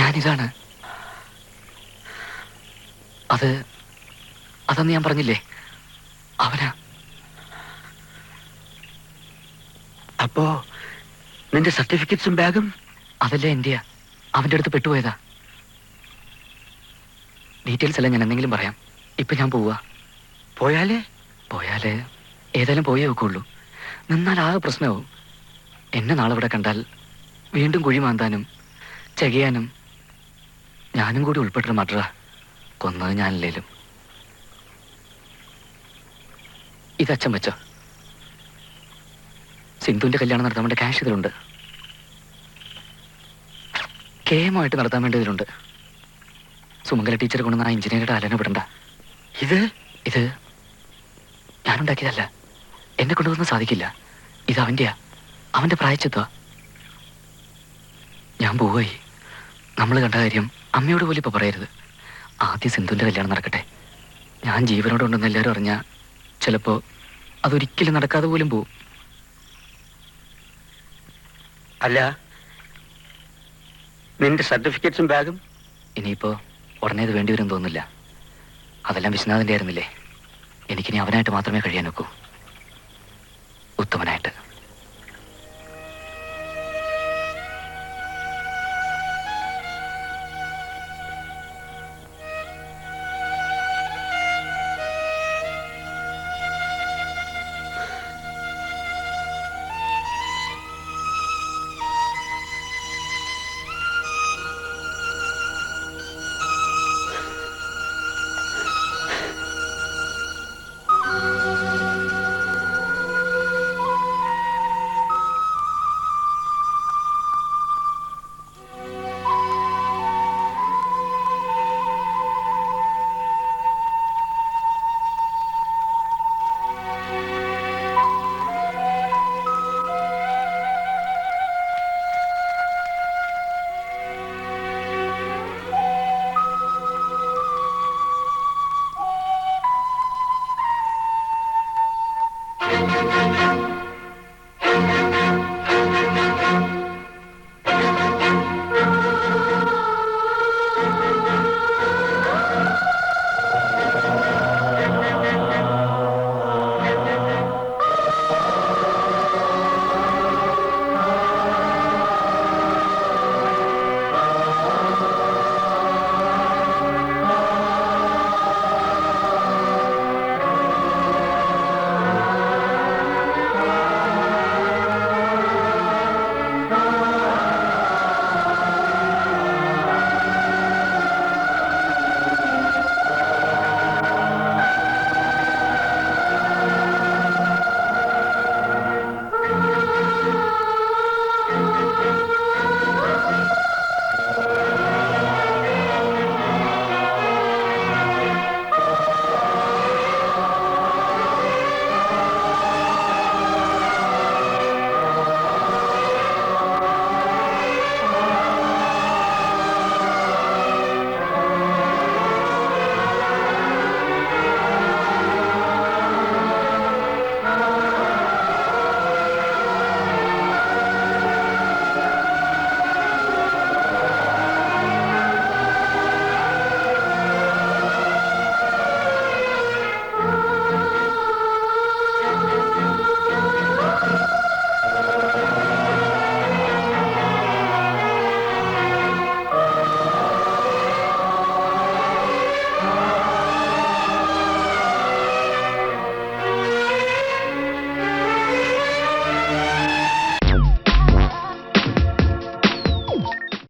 ഞാനിതാണ്. അതെന്ന് ഞാൻ പറഞ്ഞില്ലേ, അവനാ. അപ്പോ നിന്റെ സർട്ടിഫിക്കറ്റ്സും ബാഗും? അതല്ലേ എന്റെയാ. അവന്റെ അടുത്ത് പെട്ടുപോയതാ. ഡീറ്റെയിൽസ് എല്ലാം ഞാൻ എന്തെങ്കിലും പറയാം. ഇപ്പൊ ഞാൻ പോവാ. പോയാല് ഏതായാലും പോയേ വെക്കുള്ളൂ. നിന്നാൽ ആകെ പ്രശ്നമാവും. എന്നെ നാളെ ഇവിടെ കണ്ടാൽ വീണ്ടും കുഴി മാന്താനും ചകയാനും ഞാനും കൂടി ഉൾപ്പെട്ടൊരു മർഡറാ. കൊന്നത് ഞാനില്ലേലും. ഇതച്ഛൻ വെച്ചോ. സിന്ധുവിന്റെ കല്യാണം നടത്താൻ വേണ്ട ക്യാഷ് ഇതിലുണ്ട്. കേമായിട്ട് നടത്താൻ വേണ്ടി ഇതിലുണ്ട്. സുമംഗല ടീച്ചറെ കൊണ്ടുവന്ന ആ എഞ്ചിനീയറുടെ അലന വിടണ്ട. ഇത് ഞാനുണ്ടാക്കിയതല്ല. എന്നെ കൊണ്ടുവന്ന് സാധിക്കില്ല. ഇത് അവന്റെയാ. അവന്റെ പ്രായച്ചിത്വ. ഞാൻ പോവായി. നമ്മൾ കണ്ട കാര്യം അമ്മയോട് പോലും ഇപ്പൊ പറയരുത്. ആദ്യം സിന്ധുവിന്റെ കല്യാണം നടക്കട്ടെ. ഞാൻ ജീവനോട് ഉണ്ടെന്ന് എല്ലാവരും അറിഞ്ഞാ ചിലപ്പോ അതൊരിക്കലും നടക്കാതെ പോലും പോവും. അല്ല, നിന്റെ സർട്ടിഫിക്കറ്റ്സും ബാഗും? ഇനിയിപ്പോ ഉടനെ ഇത് വേണ്ടി വരും തോന്നില്ല. അതെല്ലാം വിശ്വനാഥന്റെ ആയിരുന്നില്ലേ. എനിക്കിനി അവനായിട്ട് മാത്രമേ കഴിയാൻ ഒക്കൂ. ഉത്തമനായിട്ട്.